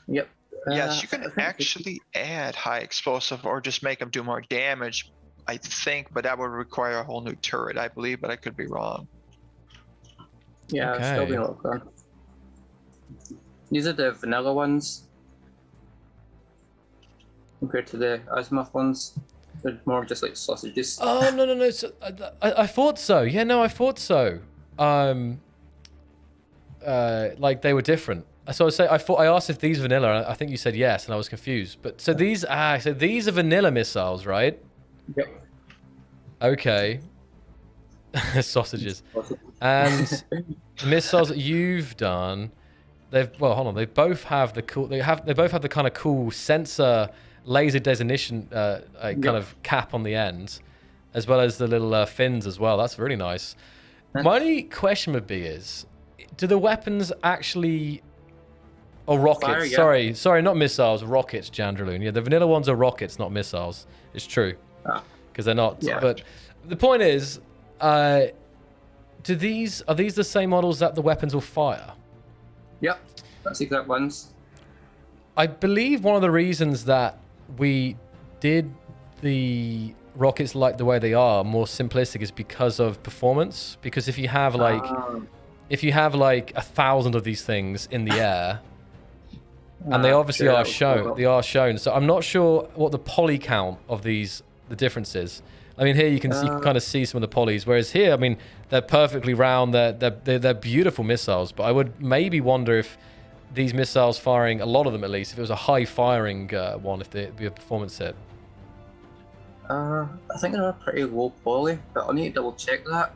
Yep. Yes, you can actually add high explosive or just make them do more damage, I think, but that would require a whole new turret, I believe, but I could be wrong. Yeah, Okay. still being a lot gone. These are the vanilla ones compared to the Azimuth ones. They're more just like sausages. Oh, no. So, I thought so. Yeah, no, I thought so. Like they were different. So I asked if these are vanilla, and I think you said yes, and I was confused. But so these are vanilla missiles, right? Yep. Okay. Sausages. And the missiles that you've done, hold on. They both have the cool. They both have the kind of cool sensor laser designation kind of cap on the end, as well as the little fins as well. That's really nice. My only question would be do the weapons actually, or rockets? Fire, yeah. Sorry, not missiles. Rockets, Jandraloon. Yeah, the vanilla ones are rockets, not missiles. It's true, because they're not. Yeah. But the point is, are these the same models that the weapons will fire? Yep, that's the exact ones. I believe one of the reasons that we did the rockets like the way they are more simplistic is because of performance. Because if you have like 1,000 of these things in the air, and they obviously are shown. So I'm not sure what the poly count of the difference is. I mean, here you can kind of see some of the polys, whereas here, I mean, they're perfectly round. They're beautiful missiles. But I would maybe wonder if these missiles firing, a lot of them at least, if it was a high firing one, if it'd be a performance hit. I think they're pretty low poly, but I'll need to double check that.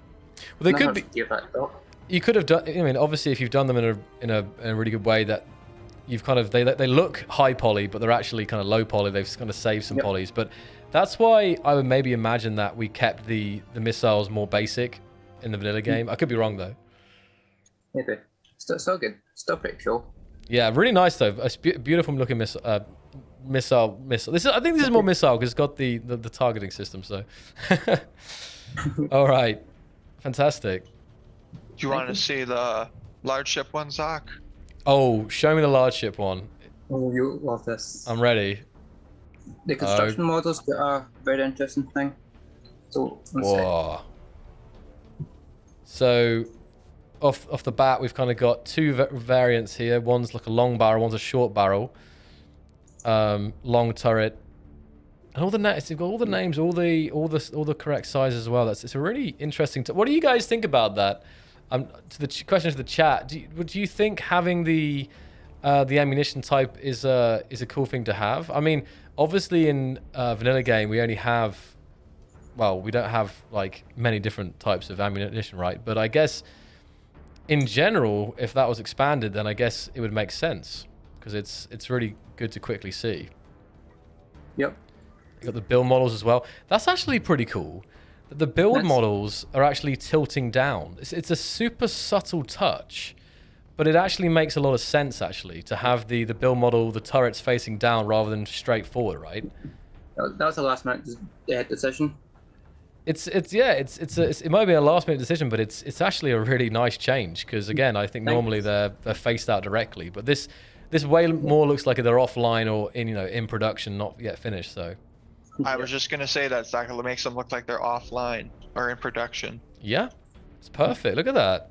Well, they could be. Give that thought. You could have done. I mean, obviously, if you've done them in a really good way, that you've kind of they look high poly, but they're actually kind of low poly. They've kind of saved some polys, but that's why I would maybe imagine that we kept the missiles more basic in the vanilla game. I could be wrong though. Maybe. Still good. Still pretty cool. Yeah, really nice though. A beautiful looking missile. I think this is more missile because it's got the targeting system. So, all right, fantastic. Do you want to see the large ship one, Zoc? Oh, show me the large ship one. Oh, you love this. I'm ready. The construction models that are a very interesting thing. So, whoa. So, off the bat, we've kind of got two variants here. One's like a long barrel, one's a short barrel. Long turret, and all the names. You've got all the names, all the correct sizes as well. It's a really interesting. What do you guys think about that? To the question to the chat, do you think having the ammunition type is a cool thing to have? I mean, obviously in vanilla game we only have, we don't have like many different types of ammunition, right? But I guess in general, if that was expanded, then I guess it would make sense because it's really good to quickly see. Yep. You got the build models as well. That's actually pretty cool. The build models are actually tilting down. It's a super subtle touch, but it actually makes a lot of sense actually to have the build model, the turrets facing down rather than straight forward, right? That was a last minute decision. It might be a last minute decision, but it's actually a really nice change because again, I think normally they're faced out directly, but this way more looks like they're offline or in production, not yet finished. So I was just gonna say that Zach makes them look like they're offline or in production. Yeah, it's perfect. Look at that.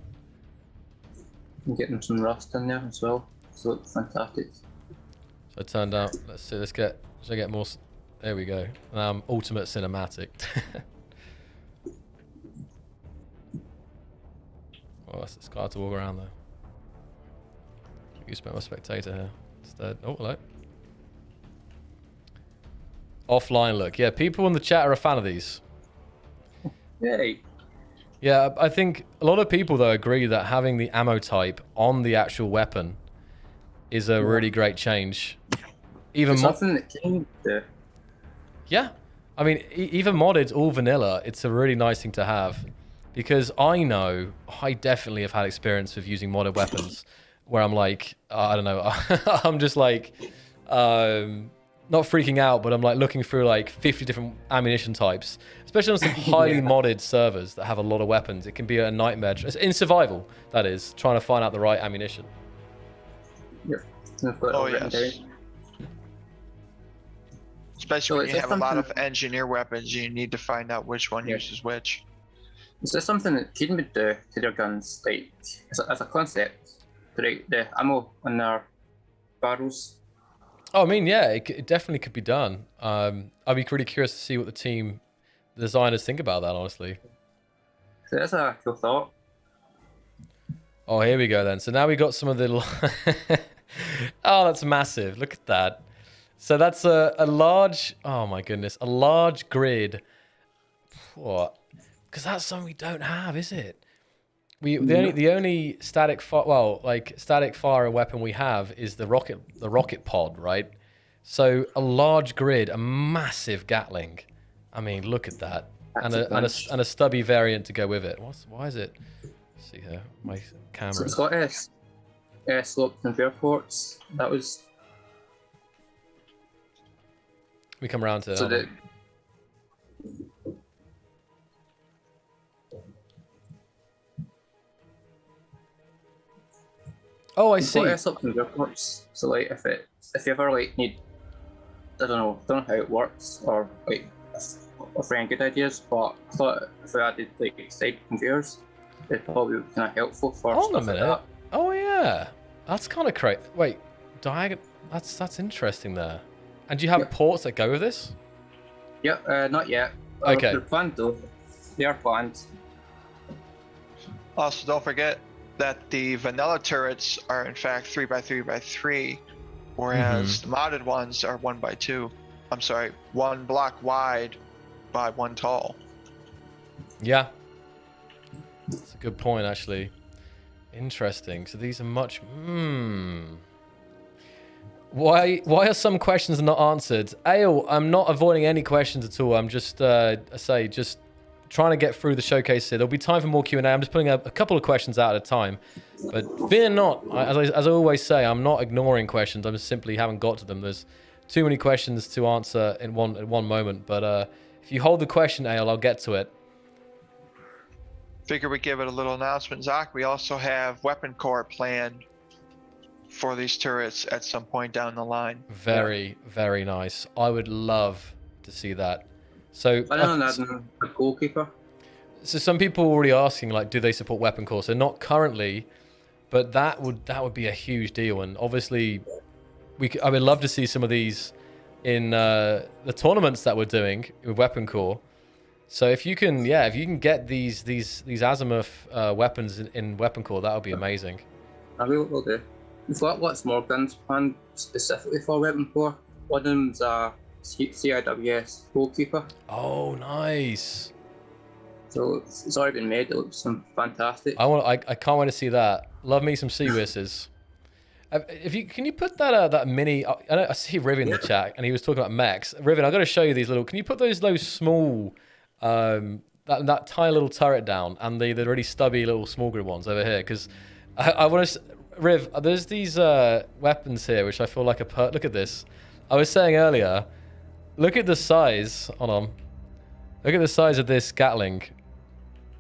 I'm getting some rust in there as well. So it's fantastic. So it turned out. Let's see. Should I get more? There we go. Ultimate cinematic. Oh, it's hard to walk around though. You spent my spectator here instead. Oh, hello. Offline look. Yeah, people in the chat are a fan of these. Yay. Yeah, I think a lot of people though agree that having the ammo type on the actual weapon is a really great change even It's something that came to. Yeah, I mean, even modded all vanilla, it's a really nice thing to have, because I know I definitely have had experience with using modded weapons where I'm like, I don't know, I'm just like, not freaking out, but I'm like looking through like 50 different ammunition types, especially on some highly modded servers that have a lot of weapons. It can be a nightmare in survival. That is trying to find out the right ammunition. Yeah. Oh yes. Especially when you have a lot of engineer weapons, you need to find out which one uses which. Is there something that Keen would do to their guns, like as a concept, to write the ammo on their barrels? Oh, I mean, yeah, it definitely could be done. I'd be really curious to see what the designers think about that, honestly. So that's a cool thought. Oh, here we go then. So now we got some of the... Oh, that's massive. Look at that. So that's a large... Oh, my goodness. A large grid. What? Because that's something we don't have, is it? The only static fire weapon we have is the rocket pod, right? So a large grid, a massive Gatling. I mean, look at that, and a stubby variant to go with it. Why is it? Let's see here, my camera. So it's got slope conveyor ports. That was. We come around to. So oh, I see. Slope conveyor ports. So like if you ever like need, I don't know how it works, or like if any good ideas, but I thought if we added like side conveyors, it'd probably be kind of helpful for Hold on a stuff minute. like that. Oh yeah, that's kind of crazy. Wait, diagonal. That's interesting there. And do you have ports that go with this? Yeah, not yet. Okay. They're planned though. They are planned. Also, don't forget that the vanilla turrets are in fact 3x3x3, whereas the modded ones are 1x2. I'm sorry, 1 block wide by 1 tall. Yeah, that's a good point actually. Interesting. So these are much. Why are some questions not answered? Ale, I'm not avoiding any questions at all. I'm just just trying to get through the showcase here. There'll be time for more Q&A. I'm just putting a couple of questions out at a time. But fear not. As I always say, I'm not ignoring questions. I just simply haven't got to them. There's too many questions to answer in one moment. But if you hold the question, Ale, I'll get to it. Figure we give it a little announcement, Zoc. We also have weapon core planned for these turrets at some point down the line. Very, very nice. I would love to see that. So I don't know, a goalkeeper. So some people are already asking, like, do they support weapon core? So not currently, but that would be a huge deal. And obviously, I would love to see some of these in the tournaments that we're doing with weapon core. So if you can get these Azimuth weapons in weapon core, that would be amazing. I will do. We've got lots more guns planned specifically for weapon core. One of them's a CIWS goalkeeper. Oh, nice. So it's already been made. It looks fantastic. I can't wait to see that. Love me some Seawisses. Can you put that mini? I see Riv in the chat, and he was talking about mechs. Riven, I got to show you these little. Can you put those small, that tiny little turret down, and the really stubby little small grid ones over here? Because I want to. Riv, there's these weapons here, which I feel like look at this. I was saying earlier, look at the size. Hold on. Look at the size of this Gatling,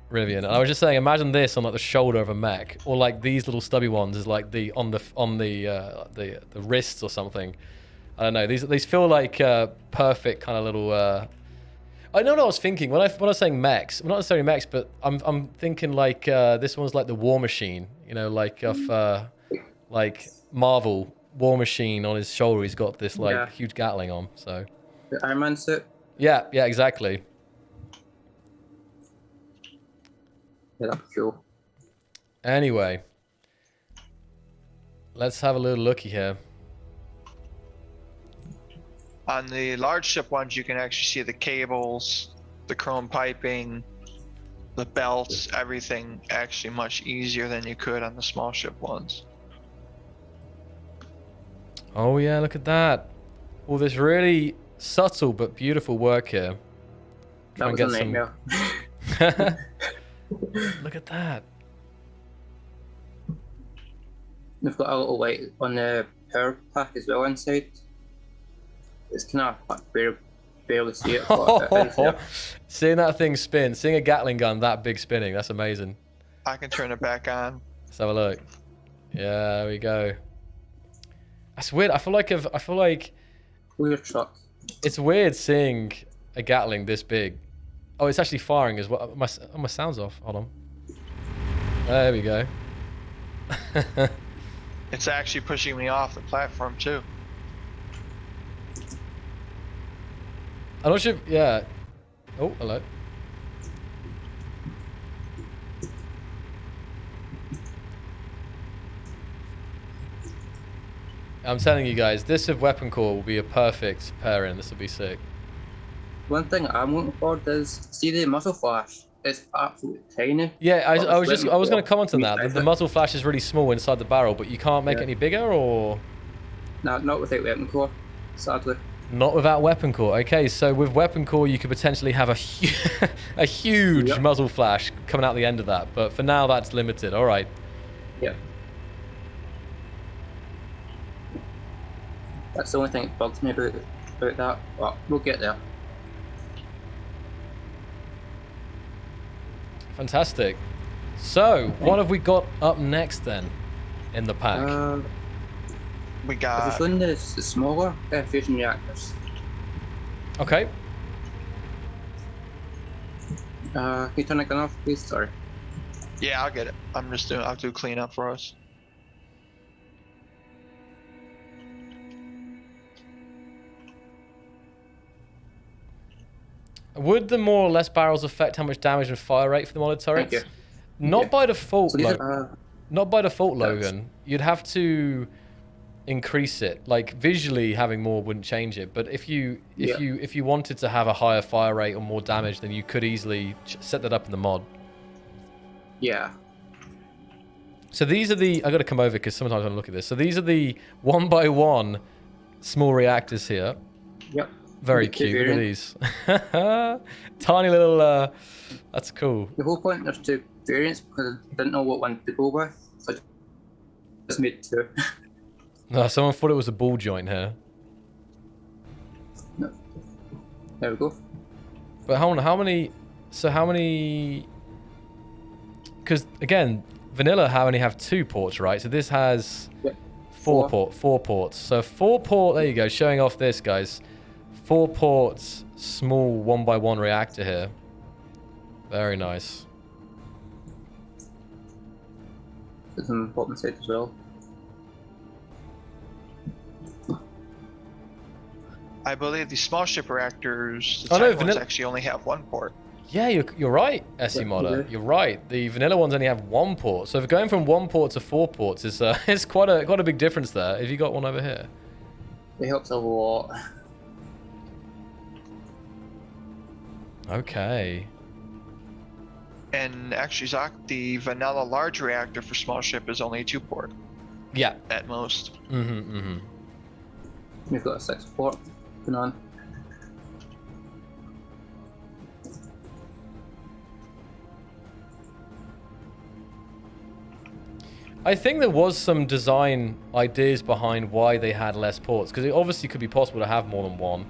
Rivian. And I was just saying, imagine this on like the shoulder of a mech, or like these little stubby ones is like on the wrists or something. I don't know. These feel like perfect kind of little. I know what I was thinking when I was saying mechs. Well, not necessarily mechs, but I'm thinking like this one's like the War Machine. You know, like of like Marvel War Machine on his shoulder. He's got this like huge Gatling on. So the Iron Man suit. Yeah, exactly. Yeah, that's cool. Anyway, let's have a little looky here. On the large ship ones, you can actually see the cables, the chrome piping, the belts, everything actually much easier than you could on the small ship ones. Oh yeah, look at that. all this really subtle but beautiful work here. That was a nightmare. Look at that. We've got a little light on the power pack as well inside. It's kind of barely see it. But it is there. Seeing that thing spin, seeing a Gatling gun that big spinning, that's amazing. I can turn it back on. Let's have a look. Yeah, there we go. That's weird. I feel like Weird truck. it's weird seeing a Gatling this big. Oh, it's actually firing as well. My sound's off. Hold on. There we go. It's actually pushing me off the platform too. I'm not sure. Yeah. Oh, hello. I'm telling you guys, this of Weapon Core will be a perfect pairing. This will be sick. One thing I'm looking for is see the muzzle flash. It's absolutely tiny. Yeah, I was Weapon going to Core, comment on that. The muzzle flash is really small inside the barrel, but you can't make it any bigger, or No, not without weapon core, sadly. not without Weapon Core. Okay, so with Weapon Core, you could potentially have a huge Yep. muzzle flash coming out the end of that, but for now that's limited. All right. Yeah. That's the only thing that bugs me about that, but we'll get there. Fantastic. So, what have we got up next then in the pack? We If got. it's on the smaller fusion reactors, Okay. can you turn that gun off, please? Sorry. Yeah, I'll get it. I'll do cleanup for us. Would the more or less barrels affect how much damage and fire rate for the modded turrets? Thank you. Not Yeah. by default, So these Lo- are, not by default, that's- Logan. You'd have to increase it. Like visually, having more wouldn't change it. But if you wanted to have a higher fire rate or more damage, then you could easily set that up in the mod. yeah. So these are the. I got to come over because sometimes I want to look at this. So these are the 1x1 small reactors here. Yep. Very The cute. Look at variant. these. Tiny little. That's cool. The whole point there's two variants because I didn't know what one to go with, so I just made two. No, someone thought it was a ball joint here. No. There we go. But hold on, how many? So how many? Because again, vanilla only have 2 ports, right? So this has Yep. 4 Four. ports. So 4 port. There you go. Showing off this, guys. 4 ports, small 1x1 reactor here. Very nice. There's some bottom side as well. I believe the small ship reactors, the Oh, no, tiny ones vanilla- actually only have 1 port. Yeah, you're right, SEModder. Yeah. You're right. The vanilla ones only have 1 port. So if going from 1 port to 4 ports is it's quite a big difference there. Have you got one over here? It helps a lot. Okay. And actually, Zoc, the vanilla large reactor for small ship is only a 2 port Yeah. at most. We've got a 6 port going on. I think there was some design ideas behind why they had less ports, because it obviously could be possible to have more than 1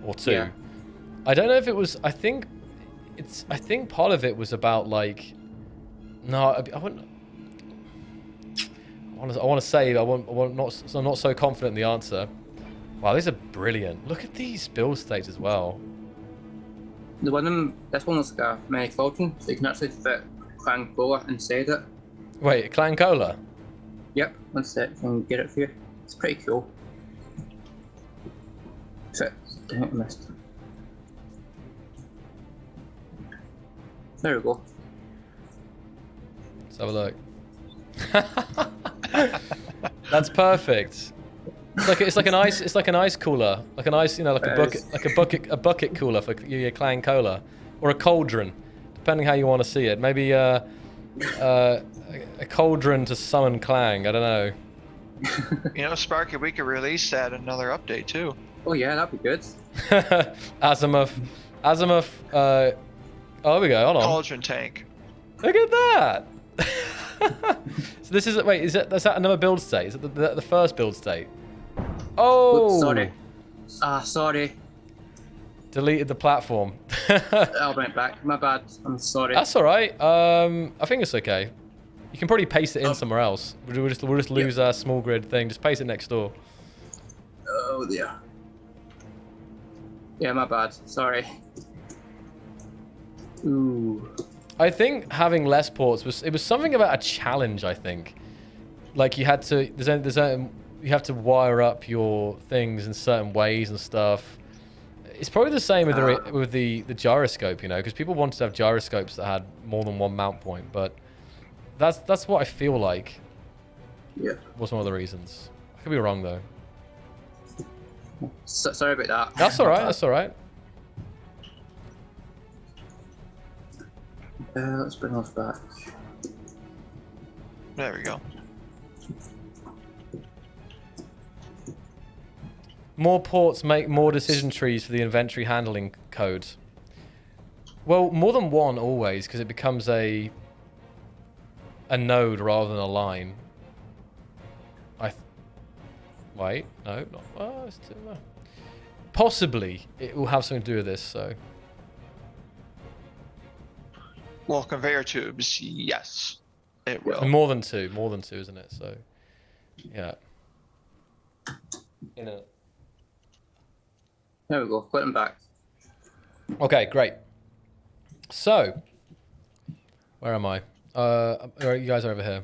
or 2. Yeah. I don't know if it was. I think part of it was about like. No, I wouldn't. I want to say I'm not so confident in the answer. Wow, these are brilliant. Look at these build states as well. The one, this one looks like a mini cauldron, so you can actually fit clan cola inside it. Wait, Clan Cola? Yep, one sec, I can get it for you. It's pretty cool. Fit, dang it, I missed. There we go. Let's have a look. That's perfect. It's like an ice cooler, like an ice, like a bucket cooler for your Clan Cola, or a cauldron, depending how you want to see it. Maybe a cauldron to summon Clang. I don't know. You know, Sparky, we could release that in another update too. Oh yeah, that'd be good. Azimuth. Oh, there we go. Hold on. Cauldron tank. Look at that. So this is wait. Is that another build state? Is it the first build state? Oh. Oops, sorry. Sorry. Deleted the platform. I'll bring it back. My bad. I'm sorry. That's all right. I think it's okay. You can probably paste it in somewhere else. We'll just lose our small grid thing. Just paste it next door. Oh dear. Yeah, my bad. Sorry. Ooh. I think having less ports was something about a challenge. I think, like you had to you have to wire up your things in certain ways and stuff. It's probably the same with the gyroscope, you know, because people wanted to have gyroscopes that had more than one mount point, but that's what I feel like. Yeah. Was one of the reasons. I could be wrong though. Sorry about that. That's all right. That's all right. Let's bring us back. There we go. More ports make more decision trees for the inventory handling code. Well, more than one always, because it becomes a node rather than a line. Wait, no, not. Oh, it's too low. Possibly it will have something to do with this. So. Well, conveyor tubes, yes, it will. And more than two, isn't it? So, yeah. There we go. Put them back. Okay, great. So, where am I? You guys are over here.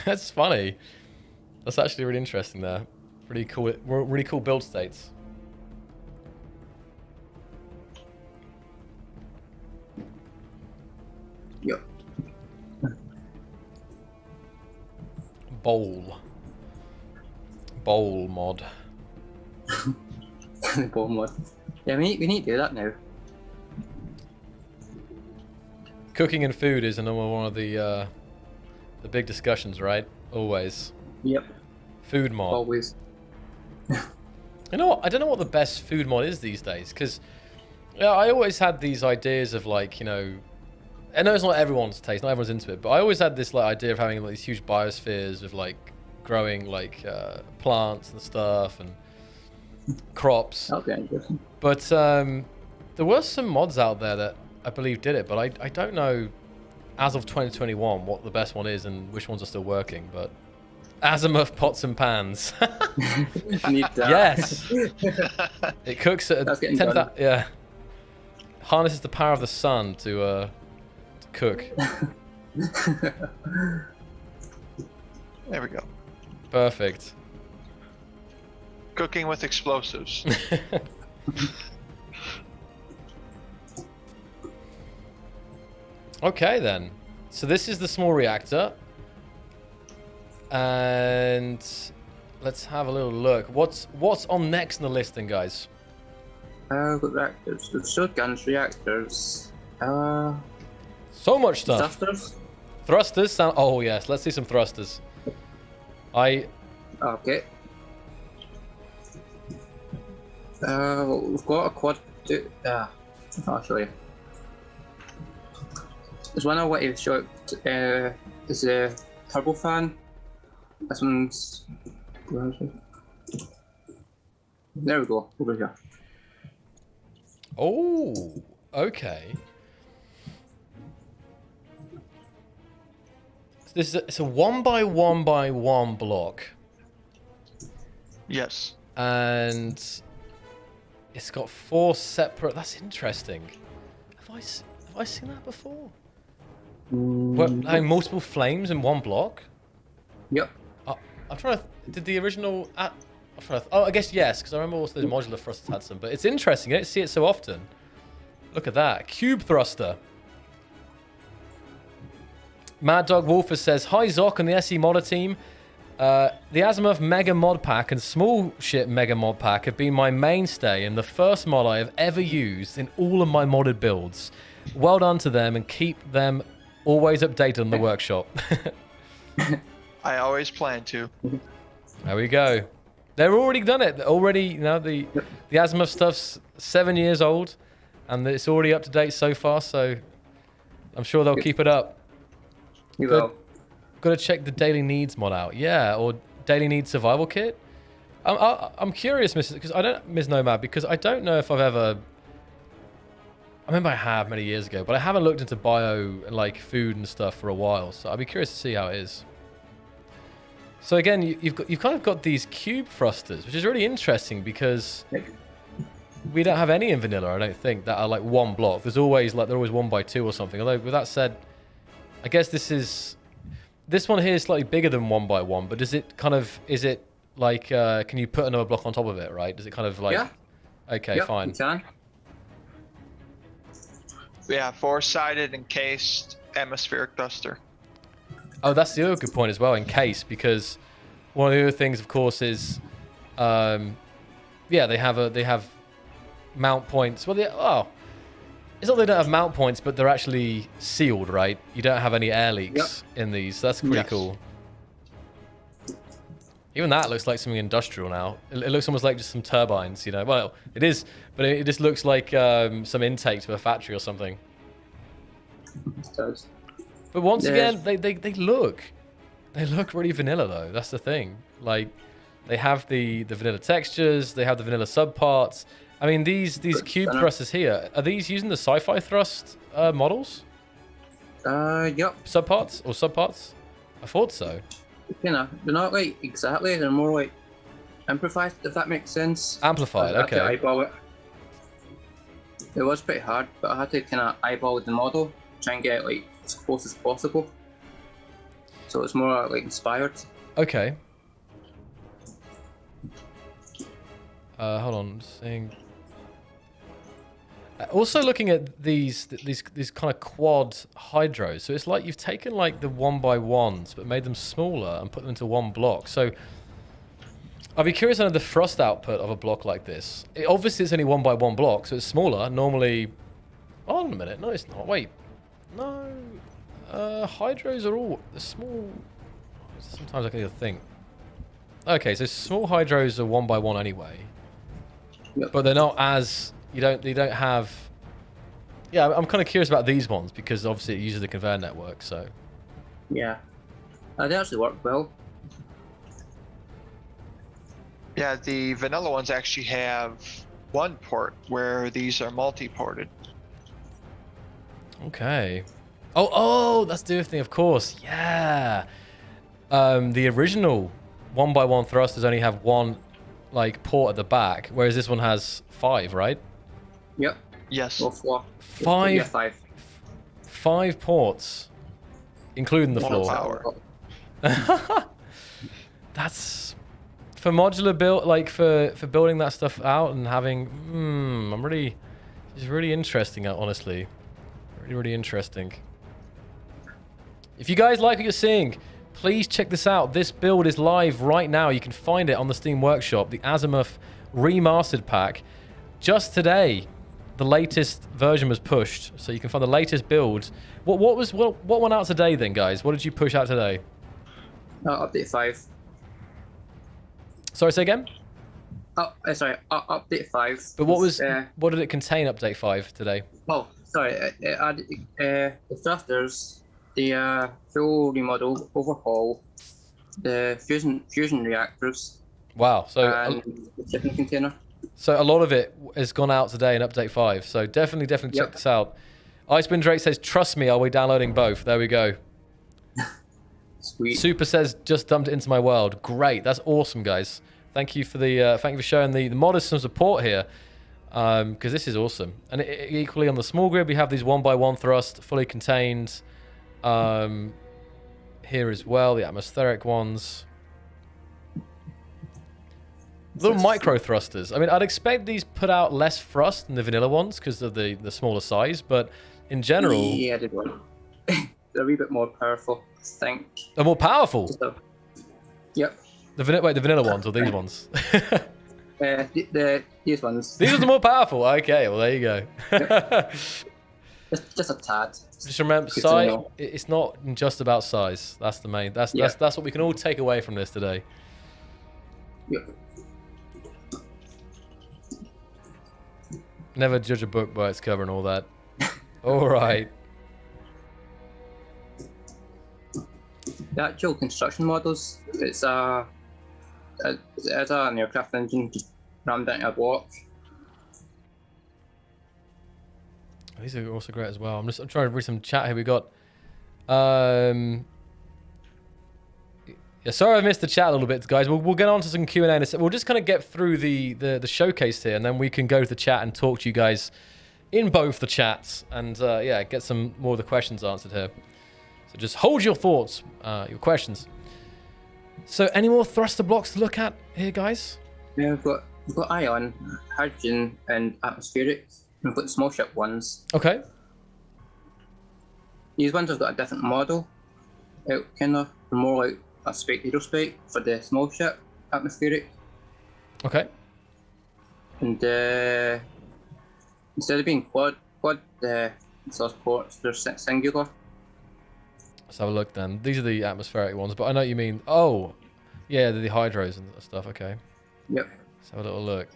That's funny. That's actually really interesting there. Really cool build states. Yep. Bowl mod. Bowl mod. Yeah, we need to do that now. Cooking and food is another one of the big discussions, right? Always. Yep. Food mod. Always. You know what? I don't know what the best food mod is these days, because I always had these ideas of, like, you know, I know it's not everyone's taste, not everyone's into it, but I always had this like idea of having like these huge biospheres with like growing like plants and stuff and crops. Okay, interesting. But there were some mods out there that I believe did it, but I don't know as of 2021 what the best one is and which ones are still working. But Azimuth pots and pans. Need that. Yes. It cooks at 10,000. Yeah. Harnesses the power of the sun to cook. There we go. Perfect. Cooking with explosives. Okay then. So this is the small reactor. And let's have a little look. What's on next in the list then, guys? We've got reactors. We've shotguns, reactors. So much stuff. Thrusters. Thrusters sound. Oh yes, let's see some thrusters. Okay. Oh, We've got a quad. I'll show you. There's one I want to show. Is a turbofan. This one's. Where is it? There we go. Over here. Oh, okay. It's a 1x1x1 block. Yes. And it's got 4 separate. That's interesting. Have I seen that before? What, having multiple flames in one block? Yep. I'm trying to. Did the original? Oh, I guess yes, because I remember also the modular thrusters had some. But it's interesting. You don't see it so often. Look at that cube thruster. Mad Dog Wolfer says, "Hi Zoc and the SEModder team. The Azimuth Mega Mod Pack and Small Ship Mega Mod Pack have been my mainstay and the first mod I have ever used in all of my modded builds. Well done to them and keep them always updated on the workshop." I always plan to. There we go. They're already done it. Already, you know, the Azimuth stuff's 7 years old, and it's already up to date so far. So I'm sure they'll keep it up. You will. Got to check the daily needs mod out. Yeah, or daily needs survival kit. I'm curious, Ms. Nomad, because I don't know if I've ever. I remember I have many years ago, but I haven't looked into bio and like food and stuff for a while. So I'd be curious to see how it is. So again, you've kind of got these cube thrusters, which is really interesting because we don't have any in vanilla, I don't think, that are like one block. They're always 1 by 2 or something. Although with that said, I guess this one here is slightly bigger than 1 by 1. But is it like can you put another block on top of it? Right? Does it kind of like? Yeah. Okay, Yep, fine. you can. Yeah, 4-sided encased atmospheric thruster. Oh, that's the other good point as well, in case, because one of the other things, of course, is, yeah, they have mount points. Well, it's not they don't have mount points, but they're actually sealed, right? You don't have any air leaks in these. So that's pretty cool. Even that looks like something industrial now. It looks almost like just some turbines, you know. Well, it is, but it just looks like some intake to a factory or something. It does. But once again, they look really vanilla though. That's the thing. Like, they have the vanilla textures, they have the vanilla subparts. I mean, these cube thrusters here, are these using the sci-fi thrust models? Yep. Subparts? I thought so. They're not like exactly. They're more like amplified, if that makes sense. Amplified. I had to Okay. eyeball it. It was pretty hard, but I had to kind of eyeball the model, try and get it like as close as possible. So it's more like inspired. Okay. Hold on, I'm just seeing. Also looking at these kind of quad hydros. So it's like you've taken like the 1 by 1s but made them smaller and put them into one block. So I'd be curious to know the thrust output of a block like this. Obviously it's only 1 by 1 block, so it's smaller. Normally, hold on a minute. No, it's not. Wait, no. Hydros are all small. Sometimes I can either think. Okay, so small hydros are 1 by 1 anyway. Yep. But they're not as they don't have. Yeah, I'm kind of curious about these ones because obviously it uses the conveyor network. So Yeah. They actually work well. Yeah, the vanilla ones actually have one port where these are multi-ported. okay. Oh, that's the other thing, of course. Yeah. The original 1 by 1 thrusters only have one like port at the back, whereas this one has 5, right? Yep. Yes. Or 4. 5. Yeah, 5. 5 ports, including the Mono floor. power. That's for modular build, like for building that stuff out and having. It's really interesting, honestly. Really interesting. If you guys like what you're seeing, please check this out. This build is live right now. You can find it on the Steam Workshop, the Azimuth Remastered pack. Just today, the latest version was pushed, so you can find the latest build. What went out today then, guys? What did you push out today? Update 5. Sorry, say again? Update 5. But what did it contain, update 5 today? Oh, sorry. It added the thrusters, the full remodel, overhaul, the fusion reactors, Wow. So and the shipping container. So a lot of it has gone out today in update 5. So definitely check this out. Iceman Drake says, "Trust me, I'll be downloading both." There we go. Sweet. Super says, "Just dumped it into my world." Great, that's awesome, guys. Thank you for showing the modders some support here, because this is awesome. And equally on the small grid, we have these 1 by 1 thrust, fully contained. Here as well, the atmospheric ones. Little micro thrusters. I mean, I'd expect these put out less thrust than the vanilla ones because of the smaller size, but in general, Yeah, they do. They're a wee bit more powerful, I think. they're more powerful. Yep. The vanilla ones or these ones? These ones. These are the more powerful. Okay, well there you go. Just a tad. Just remember, Good to size. know. It's not just about size. That's the main. That's what we can all take away from this today. Yep. Never judge a book by its cover and all that. All right. The actual construction models, it's an aircraft engine just rammed into a block. These are also great as well. I'm trying to read some chat here. We got yeah, sorry I missed the chat a little bit, guys. We'll get on to some Q&A in a sec. We'll just kind of get through the showcase here, and then we can go to the chat and talk to you guys in both the chats, and yeah, get some more of the questions answered here. So just hold your thoughts, your questions. So any more thruster blocks to look at here, guys? Yeah, we've got ion, hydrogen, and atmospheric. We've got small ship ones. Okay. These ones have got a different model. Kind of more like a spectator spike for the small ship atmospheric. Okay. And instead of being quad exhaust ports, they're singular. Let's have a look then. These are the atmospheric ones, but I know what you mean. Oh, yeah, they're the hydros and stuff. Okay. Yep. Let's have a little look.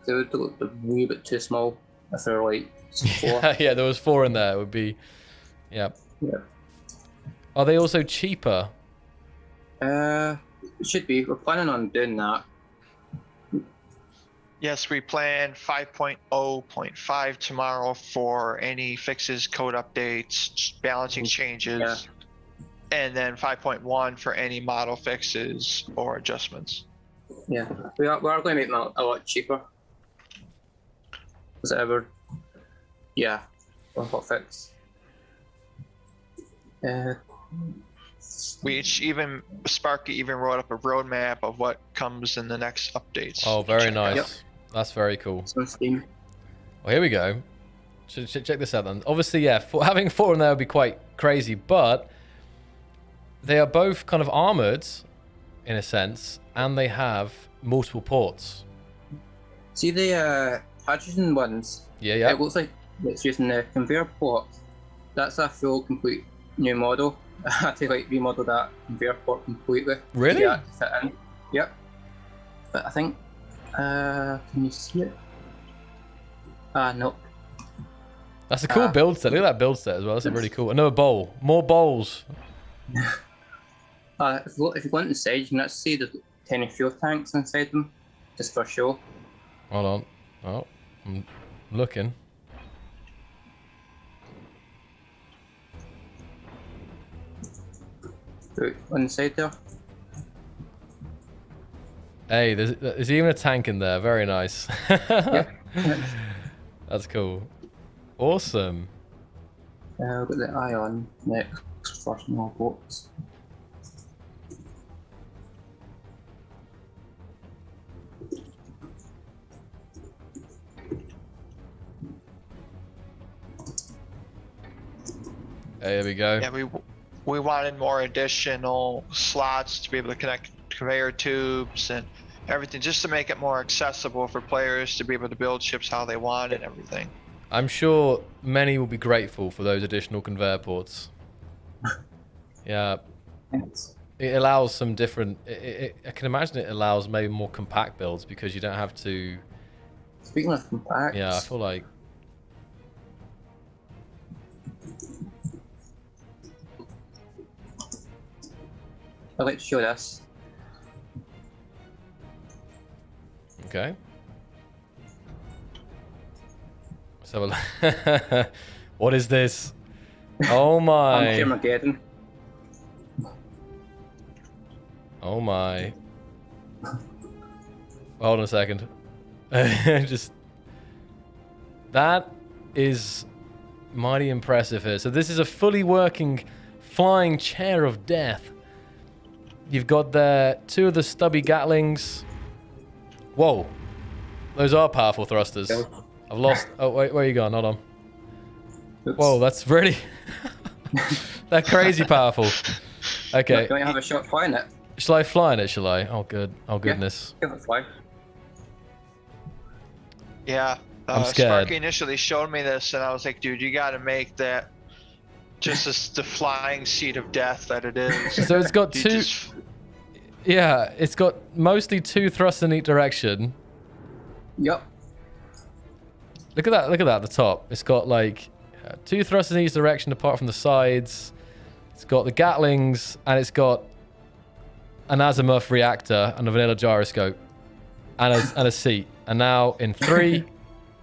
They would look a wee bit too small if they're like 4. Yeah, there was 4 in there. It would be, yeah. Yeah. Are they also cheaper? It should be. We're planning on doing that. Yes, we plan 5.0.5 tomorrow for any fixes, code updates, balancing changes, Yeah. and then 5.1 for any model fixes or adjustments. Yeah, we are going to make them a lot cheaper. Was it ever? Yeah, one hot fix. Sparky even wrote up a roadmap of what comes in the next updates. Oh, very nice. Yep. That's very cool. Some Steam. Well, here we go. Check this out then. Obviously, yeah, having 4 in there would be quite crazy, but they are both kind of armored in a sense, and they have multiple ports. See the hydrogen ones? Yeah, yeah. It looks like it's using the conveyor port. That's a full, complete new model. I had to like remodel that conveyor port completely. Really? Yeah, to fit in. Yep. But I think, can you see it? Nope. That's a cool build set. Look at that build set as well. That's really cool. Another bowl. More bowls. If you go inside, you can actually see the tiny fuel tanks inside them, just for show. Hold on. Oh, I'm looking. Right, on the side there. Hey, there's even a tank in there. Very nice. Yep. That's cool. Awesome. We've got the ion next for small boats. Hey, there we go. Yeah, we wanted more additional slots to be able to connect conveyor tubes and everything, just to make it more accessible for players to be able to build ships how they want and everything. I'm sure many will be grateful for those additional conveyor ports. Yeah. Thanks. It allows some different... I can imagine it allows maybe more compact builds because you don't have to... Speaking of compacts, Yeah, I feel like... I'd like to show this. Okay. Let's have a look. What is this? Oh my. Armageddon. Oh my. Hold on a second. Just... That is mighty impressive here. So this is a fully working flying chair of death. You've got there 2 of the stubby Gatlings. Whoa. Those are powerful thrusters. I've lost... Oh, wait, where are you going? Hold on. Oops. Whoa, that's really... They're crazy powerful. Okay. Don't you have a shot flying it? Shall I fly in it, shall I? Oh, good. Oh, goodness. Yeah, give it a fly. Yeah, I'm scared. Sparky initially showed me this, and I was like, dude, you got to make that just the flying seat of death that it is. So it's got You 2... just- Yeah, it's got mostly 2 thrusts in each direction. Yep. Look at that. Look at that at the top. It's got like 2 thrusters in each direction apart from the sides. It's got the Gatlings, and it's got an Azimuth reactor and a vanilla gyroscope and a seat. And now in 3,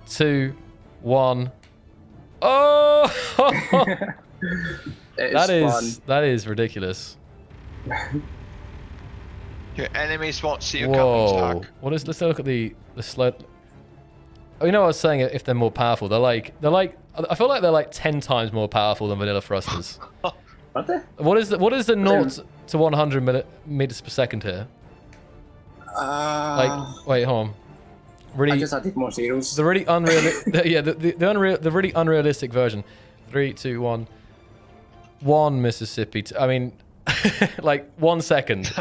2, 1. Oh! That is ridiculous. Your enemies won't see you Whoa. coming, Zoc. Let's look at the slow. Oh, you know what I was saying? If they're more powerful, they're like. I feel like they're like 10 times more powerful than vanilla thrusters. Are they? What is the 0 to 100 meters per second here? Like, wait, hold on. Really, I just added more zeros. the really unrealistic. Yeah, the really unrealistic version. 3, 2, 1. 1 Mississippi. I mean, like 1 second.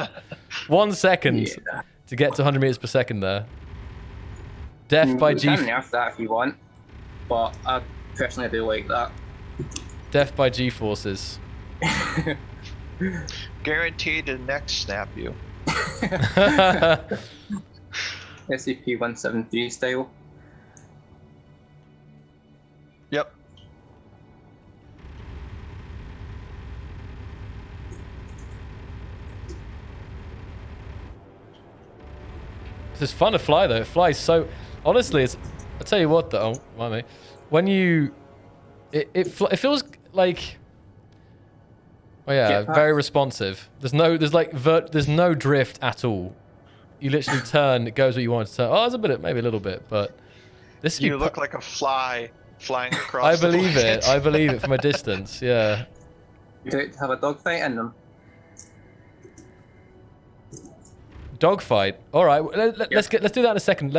1 second to get to 100 meters per second there. Death by G. You can nerf that if you want, but I personally do like that. Death by G forces. Guaranteed to neck snap you. SCP-173 style. Yep. This is fun to fly though. It flies so. Honestly, it's. I tell you what though, mommy, when you, it feels like. Oh yeah, very responsive. There's no drift at all. You literally turn, it goes where you want it to turn. Oh, there's a bit, maybe a little bit, but this. You look like a fly flying across. I believe it. I believe it from a distance. Yeah. Do it have a dogfight in them? Dogfight. All right. Let's do that in a second.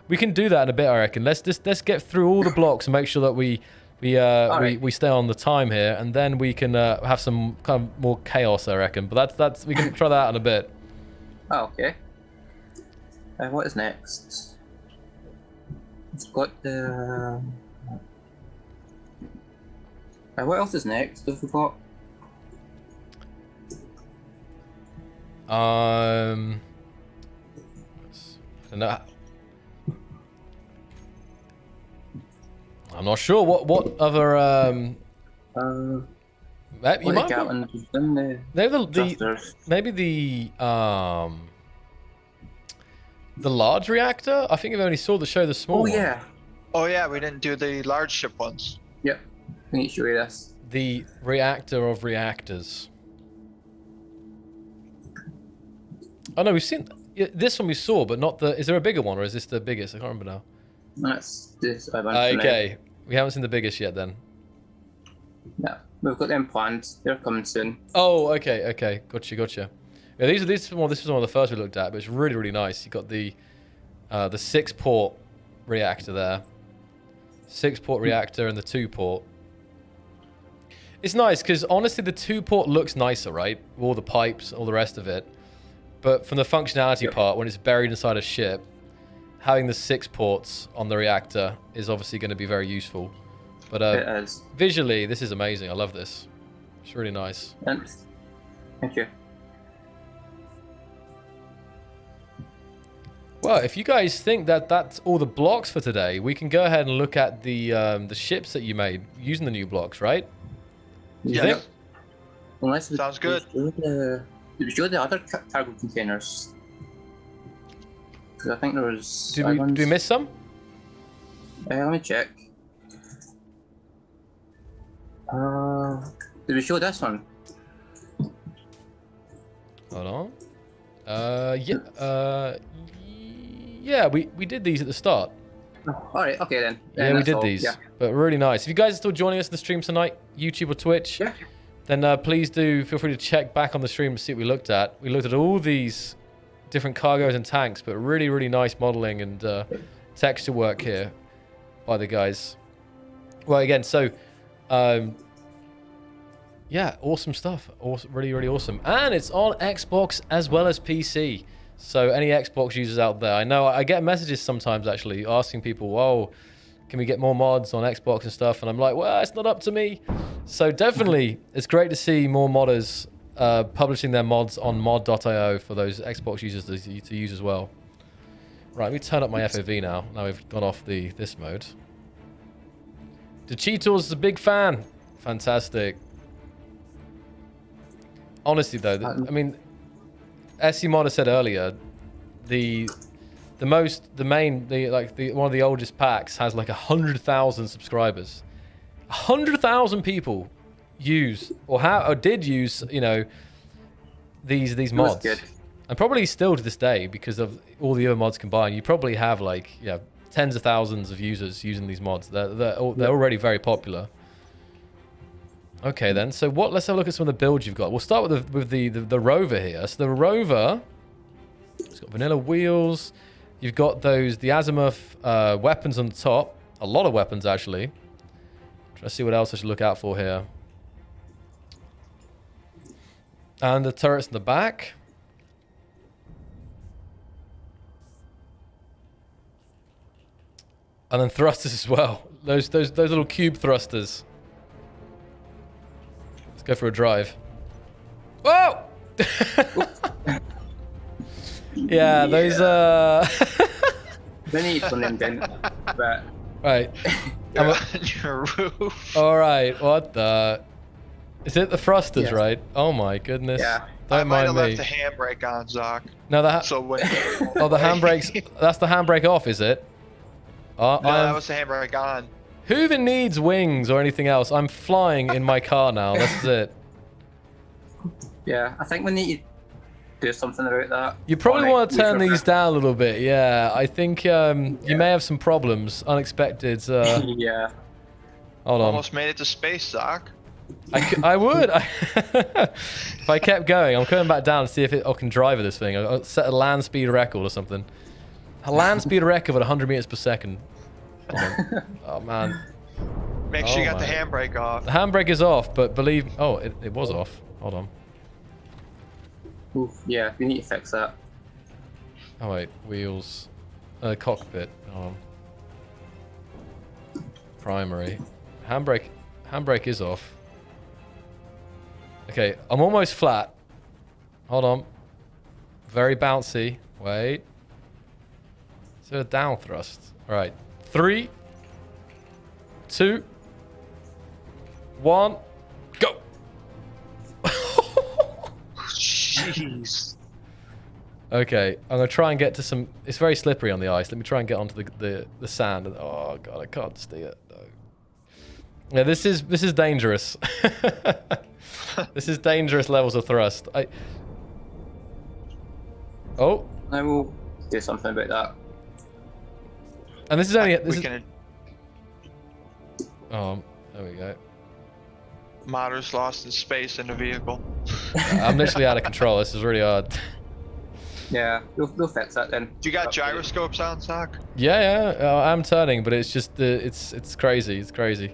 We can do that in a bit, I reckon. Let's get through all the blocks and make sure that we stay on the time here, and then we can have some kind of more chaos, I reckon. But that's we can try that out in a bit. Oh, okay. What is next? It's got the. What else is next? Have we got? I don't know. I'm not sure what other you might maybe the large reactor. I think I've only saw the show the small one. Oh yeah, we didn't do the large ship ones. Yep. I need to show you this. The reactor of reactors. Oh no, we've seen this one. We saw, but not the. Is there a bigger one, or is this the biggest? I can't remember now. That's this. Okay, we haven't seen the biggest yet, then. No, we've got them planned. They're coming soon. Oh, okay, gotcha. Yeah, this was one of the first we looked at, but it's really, really nice. You got the 6-port reactor there, 6-port reactor, and the 2-port. It's nice because honestly, the 2-port looks nicer, right? All the pipes, all the rest of it. But from the functionality part, when it's buried inside a ship, having the 6 ports on the reactor is obviously going to be very useful. But visually, this is amazing. I love this. It's really nice. Thank you. Well, if you guys think that that's all the blocks for today, we can go ahead and look at the ships that you made using the new blocks, right? Yeah. Think? Sounds good. Did we show the other cargo containers? Because I think there was. Did we miss some? Let me check. Did we show this one? Hold on. Yeah, we did these at the start. Oh, all right, okay then. Yeah, we did these. Yeah. But really nice. If you guys are still joining us in the stream tonight, YouTube or Twitch, then please do feel free to check back on the stream to see what we looked at. We looked at all these different cargoes and tanks, but really, really nice modeling and texture work here by the guys. Well, again, so yeah, awesome stuff. Awesome, really, really awesome. And it's on Xbox as well as PC. So any Xbox users out there, I know I get messages sometimes actually asking people, "Whoa, can we get more mods on Xbox and stuff?" And I'm like, "Well, it's not up to me." So definitely, it's great to see more modders publishing their mods on mod.io for those Xbox users to use as well. Right, let me turn up my FOV now. Now we've gone off this mode. The Cheetos is a big fan. Fantastic. Honestly though, I mean, SEModder said earlier, one of the oldest packs has like 100,000 subscribers. 100,000 people use or did use, you know, these mods. And probably still to this day, because of all the other mods combined, you probably have like, yeah, tens of thousands of users using these mods. They're already very popular. Okay then, so let's have a look at some of the builds you've got. We'll start with the rover here. So the rover, it's got vanilla wheels. You've got the Azimuth weapons on the top. A lot of weapons actually. Trying to see what else I should look out for here. And the turrets in the back. And then thrusters as well. Those little cube thrusters. Let's go for a drive. Whoa! Yeah, those They need to them then, but right. You're on your roof. All right, what the? Is it the thrusters, Yeah. right? Oh my goodness. Yeah. Don't I might have mind me. left the handbrake on, Zoc. No, the So when oh, the handbrake's that's the handbrake off, is it? No, that was the handbrake on. Who even needs wings or anything else? I'm flying in my car now. That's it. yeah, I think we need to do something about that. You probably Alright, want to we turn should- these down a little bit. Yeah, I think you may have some problems, unexpected. yeah. Hold on. Almost made it to space, Zoc. I would. If I kept going, I'm coming back down to see if I can drive this thing. I'll set a land speed record or something. A land speed record at 100 meters per second. Oh man. Make sure you got the my. handbrake off. The handbrake is off, but believe... Oh, it was off. Hold on. Oof, yeah, we need to fix that. Oh wait, wheels. Cockpit. Hold on. Primary. Handbrake is off. Okay, I'm almost flat. Hold on. Very bouncy. Wait. Is there a down thrust? Alright. 3, 2, 1, go! Jeez. Okay, I'm gonna try and get to some. It's very slippery on the ice. Let me try and get onto the sand. Oh god, I can't see it. No. Yeah, this is dangerous. This is dangerous levels of thrust. Oh, I will do something about that. and this is only. Oh, there we go. Modder's lost in space in the vehicle. I'm literally out of control. This is really hard. Yeah, we'll fix that then. Do you got gyroscopes on, Zoc? Yeah, I'm turning, but it's just it's crazy. It's crazy.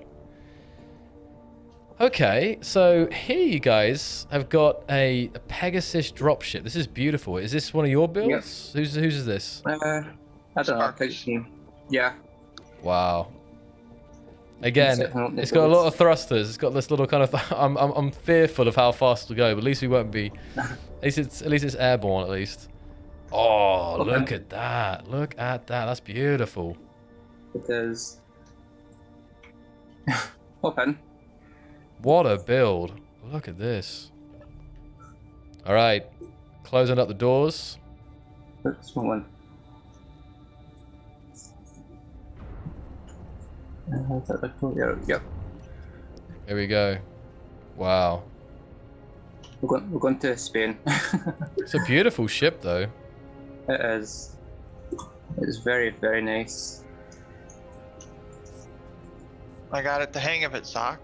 Okay, so here you guys have got a Pegasus dropship. This is beautiful. Is this one of your builds? Yep. Whose is this? I don't know. Sparky's. Yeah. Wow. Again, it's got a lot of thrusters. It's got this little kind of. I'm fearful of how fast it'll go, but at least we won't be. At least it's airborne. At least. Oh, Okay. look at that! Look at that! That's beautiful. It is. Open. What a build! Look at this. All right, closing up the doors. Small one. Yep. Here we go. Wow, We're going to Spain. it's a beautiful ship though. It is. It's very, very nice. I got it the hang of it, Zoc.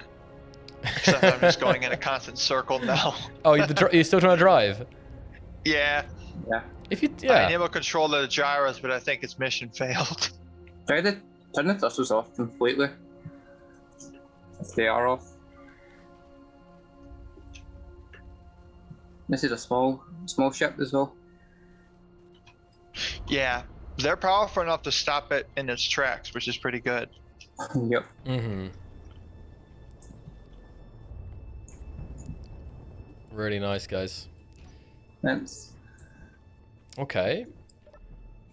Except I'm just going in a constant circle now. Oh, you're still trying to drive? Yeah. Yeah. If you, I yeah. enable control of the gyros, but I think its mission failed. Try to turn the thrusters off completely. If they are off. This is a small ship as well. Yeah. They're powerful enough to stop it in its tracks, which is pretty good. Yep. Mm-hmm. Really nice, guys. Thanks. Okay.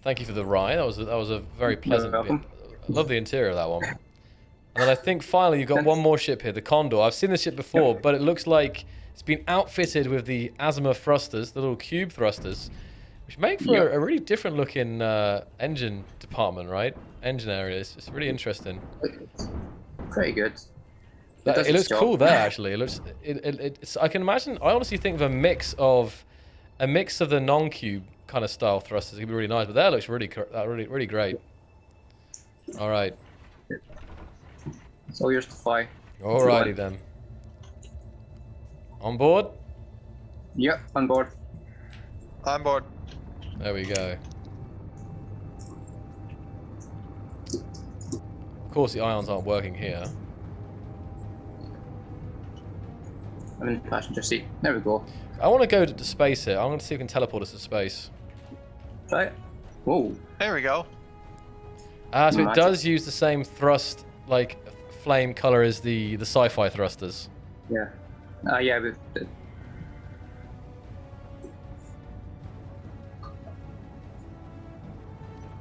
Thank you for the ride. That was a very pleasant bit. welcome. I love the interior of that one. And then I think finally you've got one more ship here, the Condor. I've seen this ship before, but it looks like it's been outfitted with the Azimuth thrusters, the little cube thrusters, which make for a really different looking engine department, right? Engine area. It's really interesting. Pretty good. It looks cool there, actually. It looks. It's. I can imagine. I honestly think of a mix of the non-cube kind of style thrusters. It'd be really nice, but that looks really great. All right. It's all yours to fly. Alrighty then. On board? Yep, on board. On board. There we go. Of course, the ions aren't working here. I'm in the passenger seat. There we go. I want to go to space here. I want to see if we can teleport us to space. Try it. Whoa. There we go. Ah, so it Magic. does use the same thrust, like flame color as the sci-fi thrusters. Yeah. Yeah, but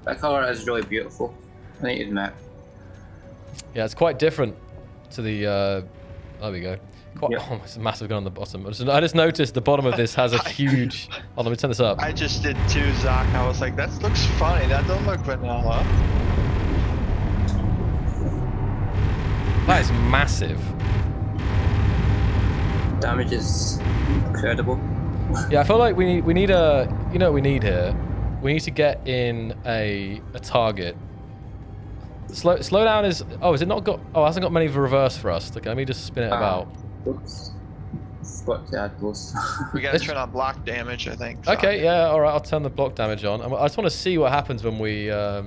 that color is really beautiful. I need to admit. Yeah, it's quite different to the. There we go. Quite, Yeah. Oh, it's a massive gun on the bottom. I just noticed the bottom of this has a huge. Oh, let me turn this up. I just did too, Zoc. I was like, that looks funny. That don't look vanilla. That is massive. Damage is incredible. Yeah, I feel like we need a. You know what we need here? We need to get in a target. Slow down is. Oh, is it not got? Oh, it hasn't got many reverse thrust. Okay, let me just spin it about. Oops. Forgot to add those. We gotta turn on block damage, I think. Zoc. Okay, yeah, all right. I'll turn the block damage on. I just want to see what happens when we. Oh,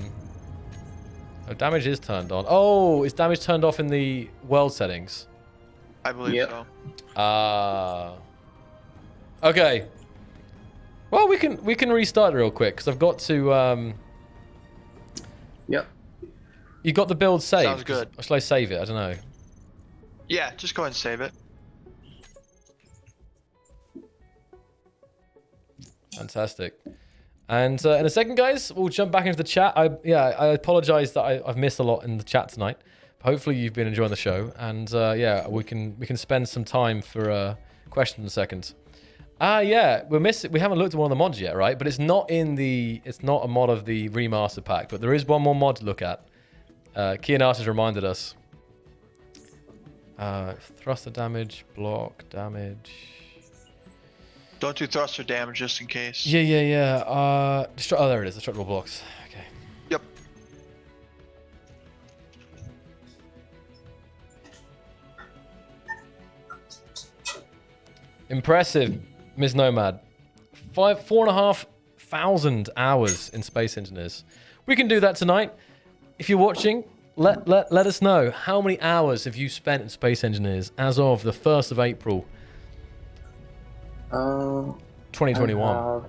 damage is turned on. Oh, is damage turned off in the world settings? I believe Yep. so. Ah. Okay. Well, we can restart real quick because I've got to. Yep. You got the build saved. Sounds good. Or shall I save it? I don't know. Yeah, just go ahead and save it. Fantastic. And in a second, guys, we'll jump back into the chat. I apologize that I've missed a lot in the chat tonight. Hopefully, you've been enjoying the show, and yeah, we can spend some time for questions in a second. Yeah, we haven't looked at one of the mods yet, right? But it's not a mod of the remaster pack, but there is one more mod to look at. Kianat has reminded us. Thruster damage, block damage. Don't do thruster damage just in case. Yeah. Oh, there it is. Destructible blocks. Okay. Yep. Impressive, Ms. Nomad. 4,500 hours in Space Engineers. We can do that tonight. If you're watching, let us know how many hours have you spent in Space Engineers as of the 1st of April, 2021.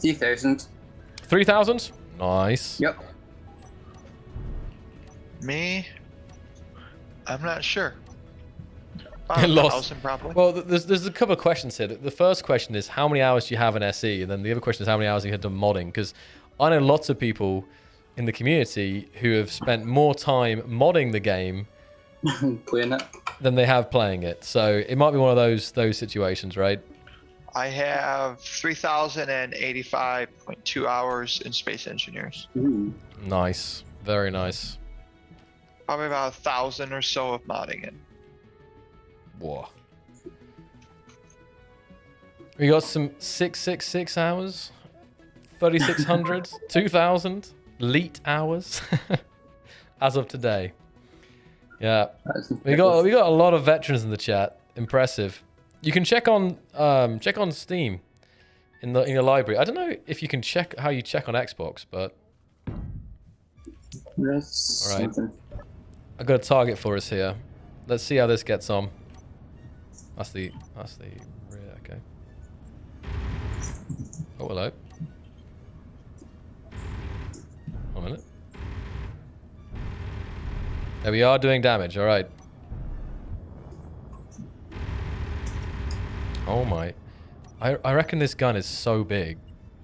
3,000. 3,000? Nice. Yep. Me? I'm not sure. Lost. 1,000 probably. Well, there's a couple of questions here. The first question is how many hours do you have in SE, and then the other question is how many hours you had done modding. Because I know lots of people in the community who have spent more time modding the game Playing it. than they have playing it. So it might be one of those situations, right? I have 3,085.2 hours in Space Engineers. Ooh. Nice, very nice. Probably about 1,000 or so of modding it. Whoa. We got some 666 hours, 3,600, 2,000 elite hours as of today. Yeah, we got a lot of veterans in the chat. Impressive. You can check on Steam in your library. I don't know if you can check how you check on Xbox, but That's all right. something. I got a target for us here. Let's see how this gets on. That's the rear. Okay. Oh, hello. One minute. There we are doing damage. All right. Oh my. I reckon this gun is so big.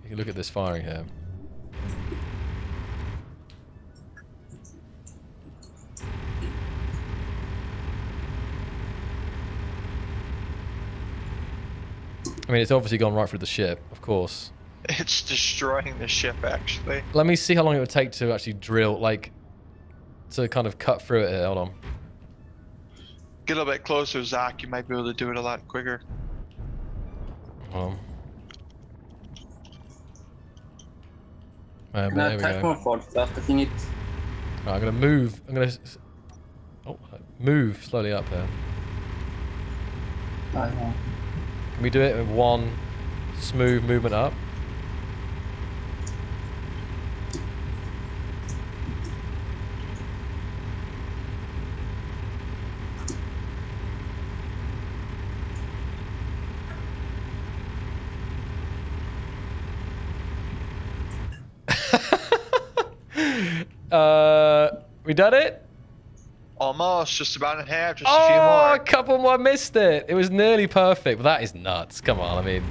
You can look at this firing here. I mean, it's obviously gone right through the ship, of course. It's destroying the ship, actually. Let me see how long it would take to actually drill, like, to kind of cut through it here. Hold on. Get a little bit closer, Zach. You might be able to do it a lot quicker. Hold on. Can There I we touch go. more forward stuff if you need? Right, I'm gonna move. I'm gonna move slowly up here. I know. Can we do it with one smooth movement up? We done it? Almost, just about in half, just a few Oh, more. a couple more. I missed it. It was nearly perfect, but that is nuts. Come on, I mean.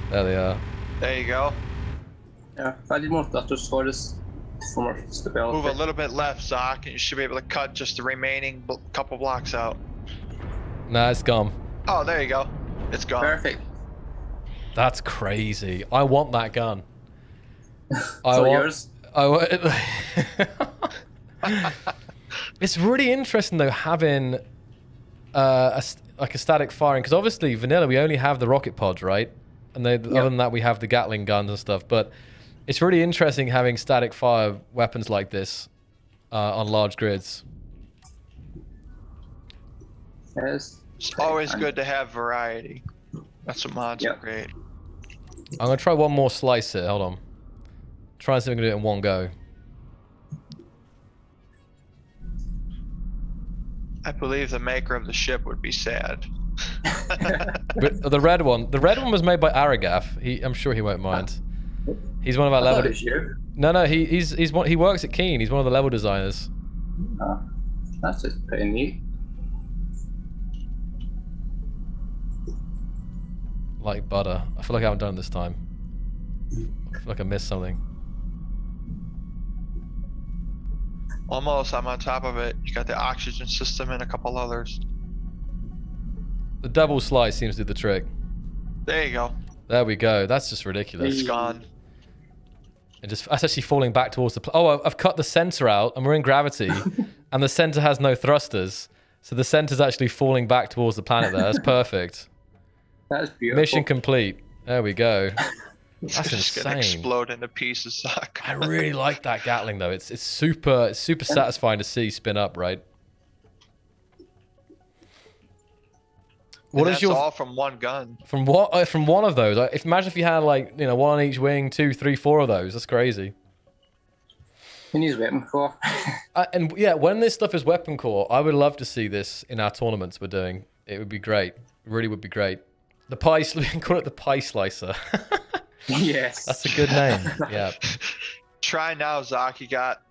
There they are. There you go. Yeah, if I did more thrusters for this, for more stability. Move a little bit left, Zach, and you should be able to cut just the remaining couple blocks out. Nah, it's gone. Oh, there you go. It's gone. Perfect. That's crazy. I want that gun. So yours? It's really interesting though having like a static firing, because obviously vanilla we only have the rocket pods, right? And other than that we have the Gatling guns and stuff. But it's really interesting having static fire weapons like this on large grids. Yes. It's always good to have variety. That's what mods are great. I'm gonna try one more slice here. Hold on. Try and see if I can do it in one go. I believe the maker of the ship would be sad. But the red one was made by Aragath. I'm sure he won't mind. He's one of our I thought level. it was you. No, he works at Keen. He's one of the level designers. That's just pretty neat. Like butter. I feel like I haven't done it this time. I feel like I missed something. Almost, I'm on top of it. You got the oxygen system and a couple others. The double slice seems to do the trick. There you go. There we go. That's just ridiculous. It's gone. That's actually falling back towards the... Oh, I've cut the center out, and we're in gravity, and the center has no thrusters. So the center's actually falling back towards the planet there. That's perfect. That is beautiful. Mission complete. There we go. It's That's just gonna insane. explode into pieces, Zach. I really like that Gatling though. It's super satisfying to see spin up, right? What is that's your all from one gun? from one of those? Imagine if you had like one on each wing, 2, 3, 4 of those. That's crazy. Who needs weapon core? And yeah, when this stuff is weapon core, I would love to see this in our tournaments we're doing. It would be great. It really would be great. The pie, we can call it the pie slicer. Yes. That's a good name. Yeah. Try now, Zach. You got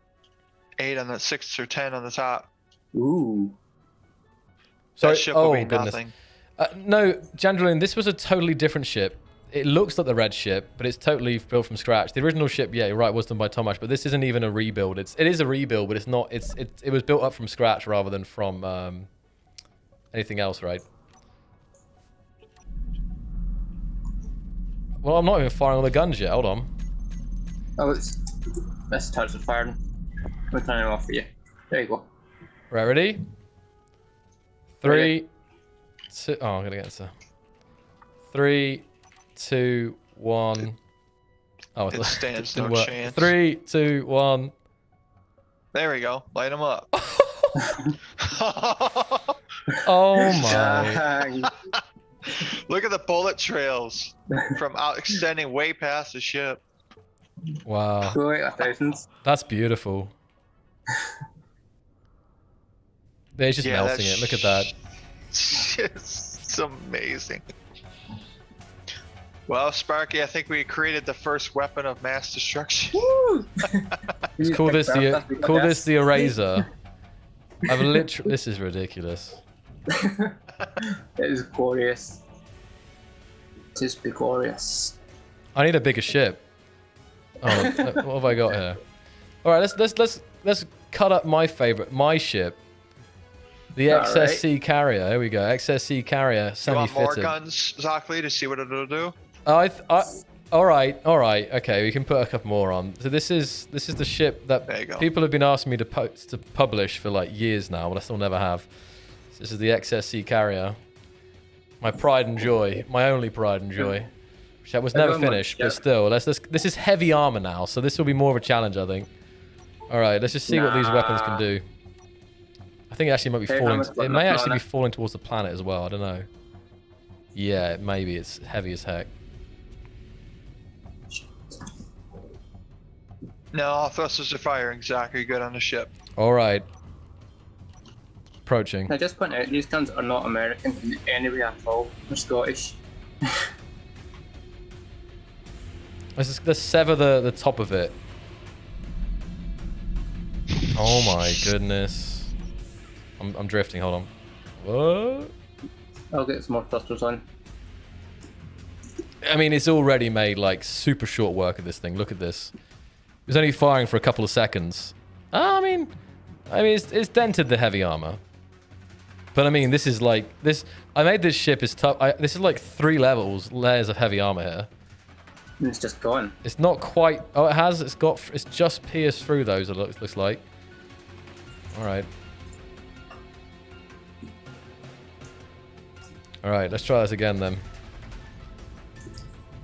8 on the 6 or 10 on the top. Ooh. Sorry. That ship will Oh be goodness. nothing. No, Jandalin, this was a totally different ship. It looks like the red ship, but it's totally built from scratch. The original ship, yeah, you're right, was done by Tomasz, but this isn't even a rebuild. It is a rebuild, but it's not. It was built up from scratch rather than from anything else, right? Well, I'm not even firing all the guns yet. Hold on. Oh, let's touch the firing. We'll turn it off for you. There you go. Right, ready? 3, 2. Oh, I'm gonna get this. 3, 2, 1. Oh, It stands no didn't work. chance. 3, 2, 1. There we go. Light them up. Oh my! Dang. Look at the bullet trails from out extending way past the ship. Wow, Go like 1,000. that's beautiful. They're just melting it. Look at that. It's amazing. Well, Sparky, I think we created the first weapon of mass destruction. Woo! Let's call this the eraser. I've literally. This is ridiculous. It is glorious. It is glorious. I need a bigger ship. Oh, what have I got here? All right, let's cut up my ship. The All XSC carrier. Here we go. XSC carrier You semi-fitted. want more guns, Xocliw, to see what it'll do? All right. Okay, we can put a couple more on. So this is the ship There you that go. people have been asking me to publish for like years now, but I still never have. So this is the XSC carrier. My pride and joy, my only pride and joy. Which was never finished, but still, this is heavy armor now, so this will be more of a challenge, I think. All right, let's just see what these weapons can do. I think it actually might be falling. It may actually be falling towards the planet as well. I don't know. Yeah, maybe it's heavy as heck. No, all thrusters are firing. Zach, are you good on the ship? All right. Approaching. I just point out these guns are not American in any way at all. They're Scottish. Let's sever the top of it. Oh my goodness. I'm drifting, hold on. What? I'll get some more thrusters on. I mean, it's already made like super short work of this thing. Look at this. It was only firing for a couple of seconds. I mean, it's dented the heavy armor. But I mean, this is like this. I made this ship as tough. This is like 3 layers of heavy armor here. And it's just gone. It's not quite. Oh, it has. It's just pierced through those. It looks like. All right. All right. Let's try this again then.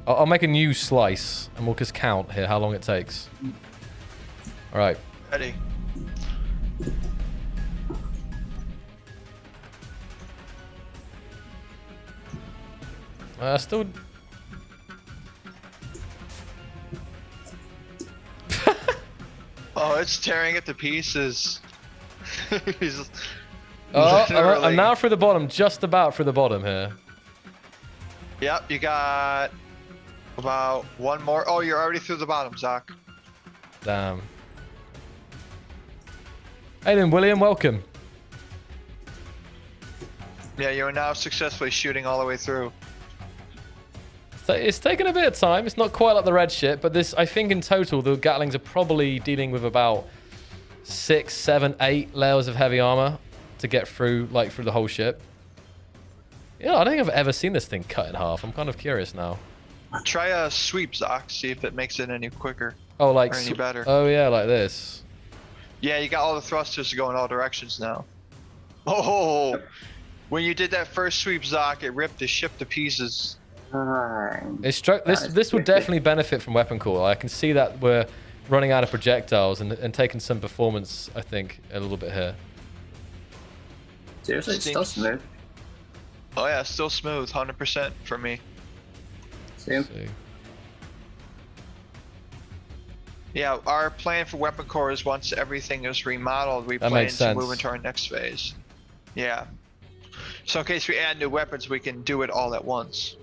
I'll make a new slice and we'll just count here how long it takes. All right. Ready. Still. Oh, it's tearing it to pieces. He's Oh, literally- I'm now through the bottom, just about through the bottom here. Yep, you got about 1 more. Oh, you're already through the bottom, Zach. Damn. Hey then, William, welcome. Yeah, you are now successfully shooting all the way through. So it's taken a bit of time. It's not quite like the red ship, but this, I think in total, the Gatlings are probably dealing with about 6, 7, 8 layers of heavy armor to get through, like, through the whole ship. Yeah, I don't think I've ever seen this thing cut in half. I'm kind of curious now. Try a sweep, Zach, see if it makes it any quicker. Oh, like, Or any better. oh yeah, like this. Yeah, you got all the thrusters to go in all directions now. Oh, when you did that first sweep, Zach, it ripped the ship to pieces. It struck. This would definitely benefit from weapon core. I can see that we're running out of projectiles and taking some performance, I think, a little bit here. Seriously, it's still smooth. Oh yeah, still smooth, 100% for me. Same. So, Yeah, our plan for weapon core is once everything is remodeled, we That plan makes to sense. move into our next phase. Yeah. So in case we add new weapons, we can do it all at once.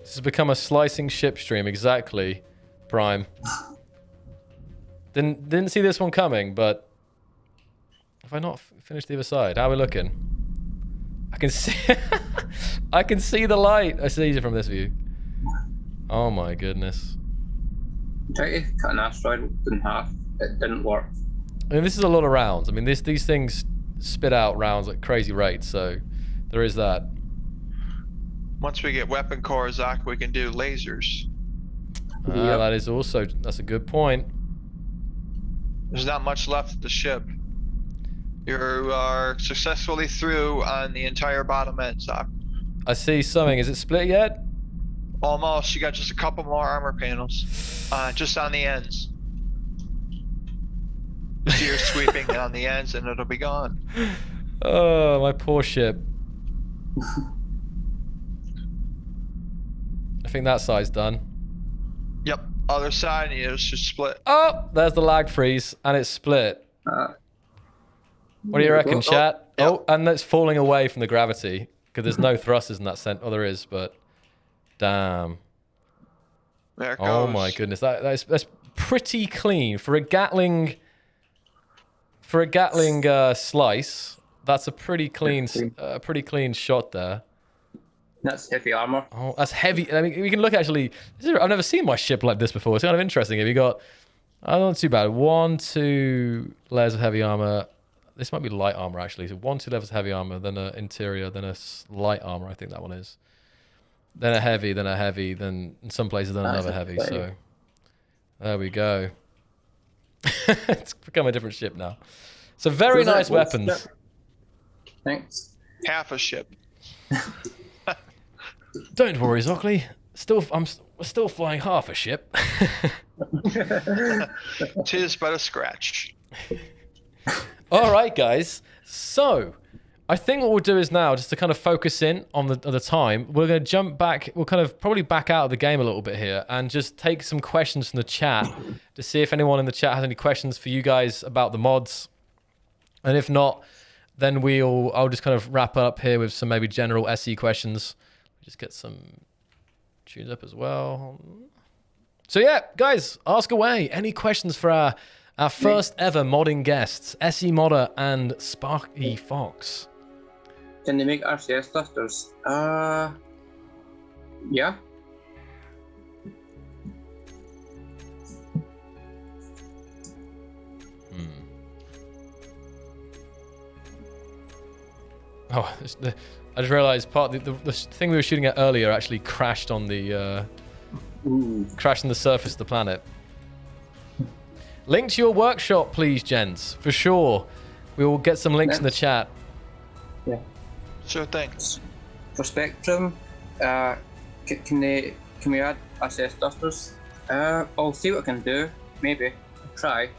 this has become a slicing ship stream, exactly. Prime. Didn't see this one coming, but have I not finished the other side? How are we looking? I can see. I can see the light. I see it from this view. Oh my goodness. Try to cut an asteroid in half. It didn't work. I mean, this is a lot of rounds. I mean, these things spit out rounds at crazy rates, so there is that. Once we get weapon core, Zach, we can do lasers. Yep. That is also, that's a good point. There's not much left of the ship. You are successfully through on the entire bottom end, Zach. I see something. Is it split yet? Almost. You got just a couple more armor panels, just on the ends. So you're sweeping on the ends, and it'll be gone. Oh, my poor ship. I think that side's done. Yep. Other side, and it's just split. Oh, there's the lag freeze, and it's split. What do you reckon, chat? Yep. Oh, and it's falling away from the gravity because there's no thrusters in that sense. Oh, there is, but damn. There it goes. Oh my goodness, that's pretty clean for a Gatling. For a Gatling slice, that's a pretty clean shot there. That's heavy armor. Oh, that's heavy. I mean, we can look actually. I've never seen my ship like this before. It's kind of interesting. Have you got? Oh, not too bad. 1, 2 layers of heavy armor. This might be light armor, actually. So 1, 2 levels of heavy armor, then an interior, then a light armor. I think that one is. Then a heavy, then in some places then another heavy. So there we go. It's become a different ship now. So very nice weapons. Thanks. Half a ship. Don't worry, Xocliw. We're still flying half a ship. Tis but a scratch. All right, guys. So I think what we'll do is now, just to kind of focus in on the time, we're going to jump back. We'll kind of probably back out of the game a little bit here and just take some questions from the chat to see if anyone in the chat has any questions for you guys about the mods. And if not, then I'll just kind of wrap up here with some maybe general SE questions. Just get some tunes up as well. So yeah, guys, ask away. Any questions for our first ever modding guests, SEModder and SparkyFox? Can they make RCS thrusters? Yeah. Oh, I just realized the thing we were shooting at earlier actually crashed on the crashed on the surface of the planet. Link to your workshop, please, gents, for sure. We will get some links in the chat. Yeah. Sure thing. For Spectrum, can we add RCS thrusters? I'll see what I can do. Maybe. I'll try.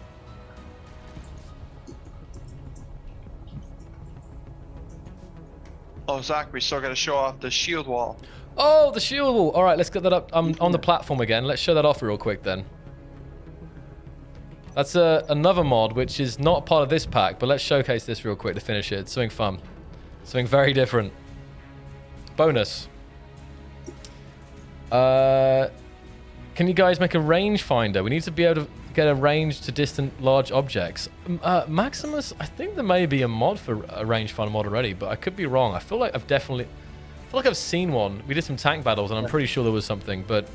Oh, Zach, we still got to show off the shield wall. Oh, the shield wall. All right, let's get that up on the platform again. Let's show that off real quick then. That's another mod, which is not part of this pack, but let's showcase this real quick to finish it. It's something fun. Something very different. Bonus. Can you guys make a rangefinder? We need to be able to get a range to distant large objects. Maximus, I think there may be a mod for a rangefinder mod already, but I could be wrong. I feel like I've seen one. We did some tank battles, and I'm pretty sure there was something, but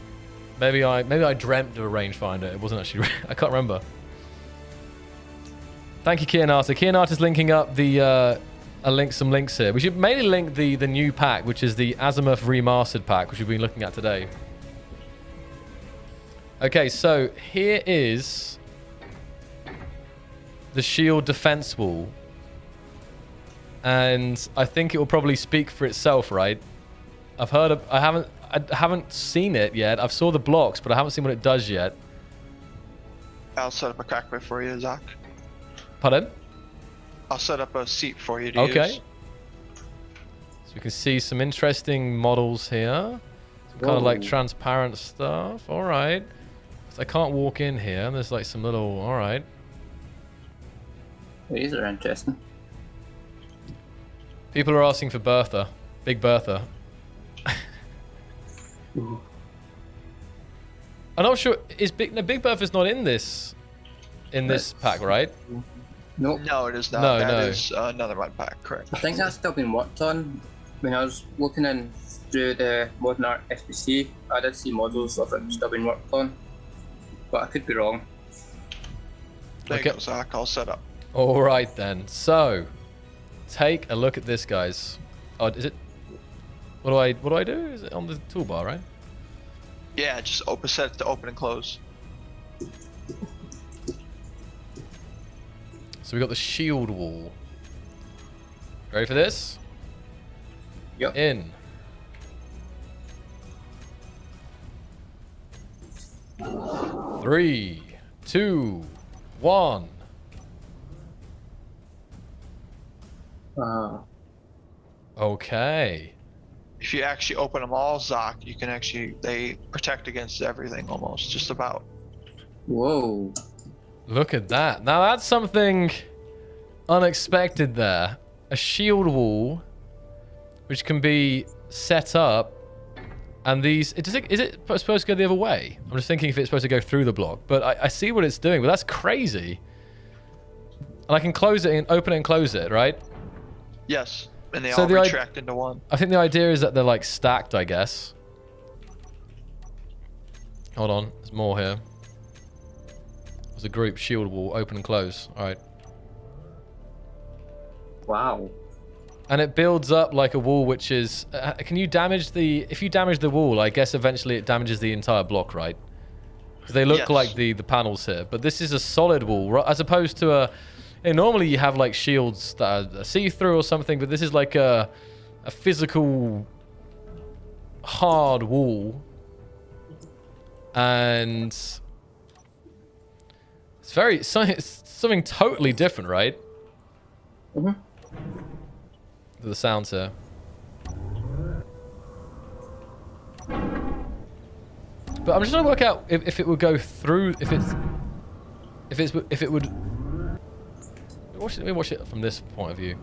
maybe I dreamt of a rangefinder. It wasn't actually. I can't remember. Thank you, Kianata. Kianata's linking up some links here. We should mainly link the new pack, which is the Azimuth Remastered pack, which we've been looking at today. Okay, so here is the shield defense wall. And I think it will probably speak for itself, right? I haven't seen it yet. I've saw the blocks, but I haven't seen what it does yet. I'll set up a cockpit for you, Zach. Pardon? I'll set up a seat for you to use. Okay. So we can see some interesting models here. Some kind of like transparent stuff. All right. So I can't walk in here. And there's like some little... All right. These are interesting. People are asking for Bertha. Big Bertha. I'm not sure. Big Bertha's not in this pack, right? Nope. No, it is not. No, That is another mod pack, correct. I think that's still been worked on. When I was looking in through the Modern Art SPC, I did see models of it still being worked on, but I could be wrong. There you go, Zach. All set up. All right then. So, take a look at this, guys. Oh, is it? What do I do? Is it on the toolbar, right? Yeah, just set it to open and close. So we got the shield wall. Ready for this? Yep. In. Three, 2, 1. Okay. If you actually open them all, Zach, you can they protect against everything almost, just about. Whoa. Look at that. Now that's something unexpected there. A shield wall, which can be set up, and these... Is it supposed to go the other way? I'm just thinking if it's supposed to go through the block, but I see what it's doing, but that's crazy. And I can close it and open it and close it, right? Yes, and they all retract into one. I think the idea is that they're like stacked, I guess. Hold on, there's more here. There's a group shield wall, open and close. All right. Wow. And it builds up like a wall, which is... can you damage the... If you damage the wall, I guess eventually it damages the entire block, right? Because they look Yes. like the panels here. But this is a solid wall, right? As opposed to a... normally you have like shields that are see-through or something, but this is like a physical hard wall. And... It's something totally different, right? Mm-hmm. The sounds here. But I'm just trying to work out if it would go through, if it would. Let me watch it from this point of view.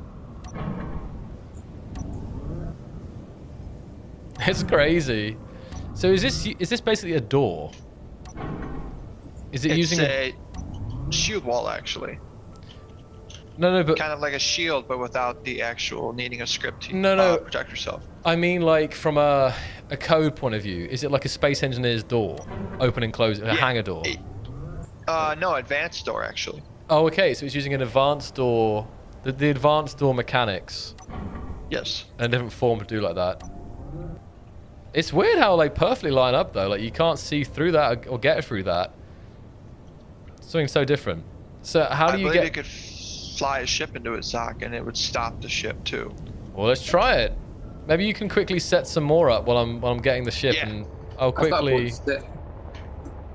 It's crazy. So is this basically a door? Is it using a shield wall actually? No, but Kind of like a shield, but without the actual needing a script to No. protect yourself. I mean, like from a code point of view, is it like a space engineer's door, open and close, a hangar door? No, advanced door actually. Oh, okay. So it's using an advanced door, the advanced door mechanics, Yes. and a different form to do like that. It's weird how like perfectly line up though. Like you can't see through that or get through that. Something so different. So how do you I believe get? you could fly a ship into it, Zoc, and it would stop the ship too. Well, let's try it. Maybe you can quickly set some more up while I'm getting the ship, Yeah. and I'll I've got quickly. boats that-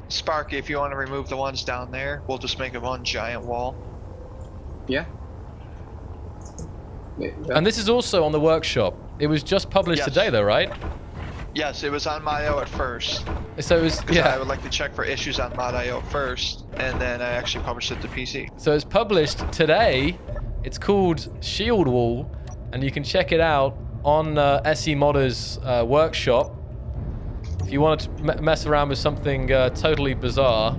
Sparky, if you want to remove the ones down there, we'll just make it one giant wall. Yeah. Wait, And this is also on the workshop. It was just published Yes. today, though, right? Yes, it was on Mod.io at first. So it was, Because I yeah. would like to check for issues on Mod.io first, and then I actually published it to PC. So it's published today. It's called Shield Wall, and you can check it out on SEModder's workshop. If you want to mess around with something totally bizarre,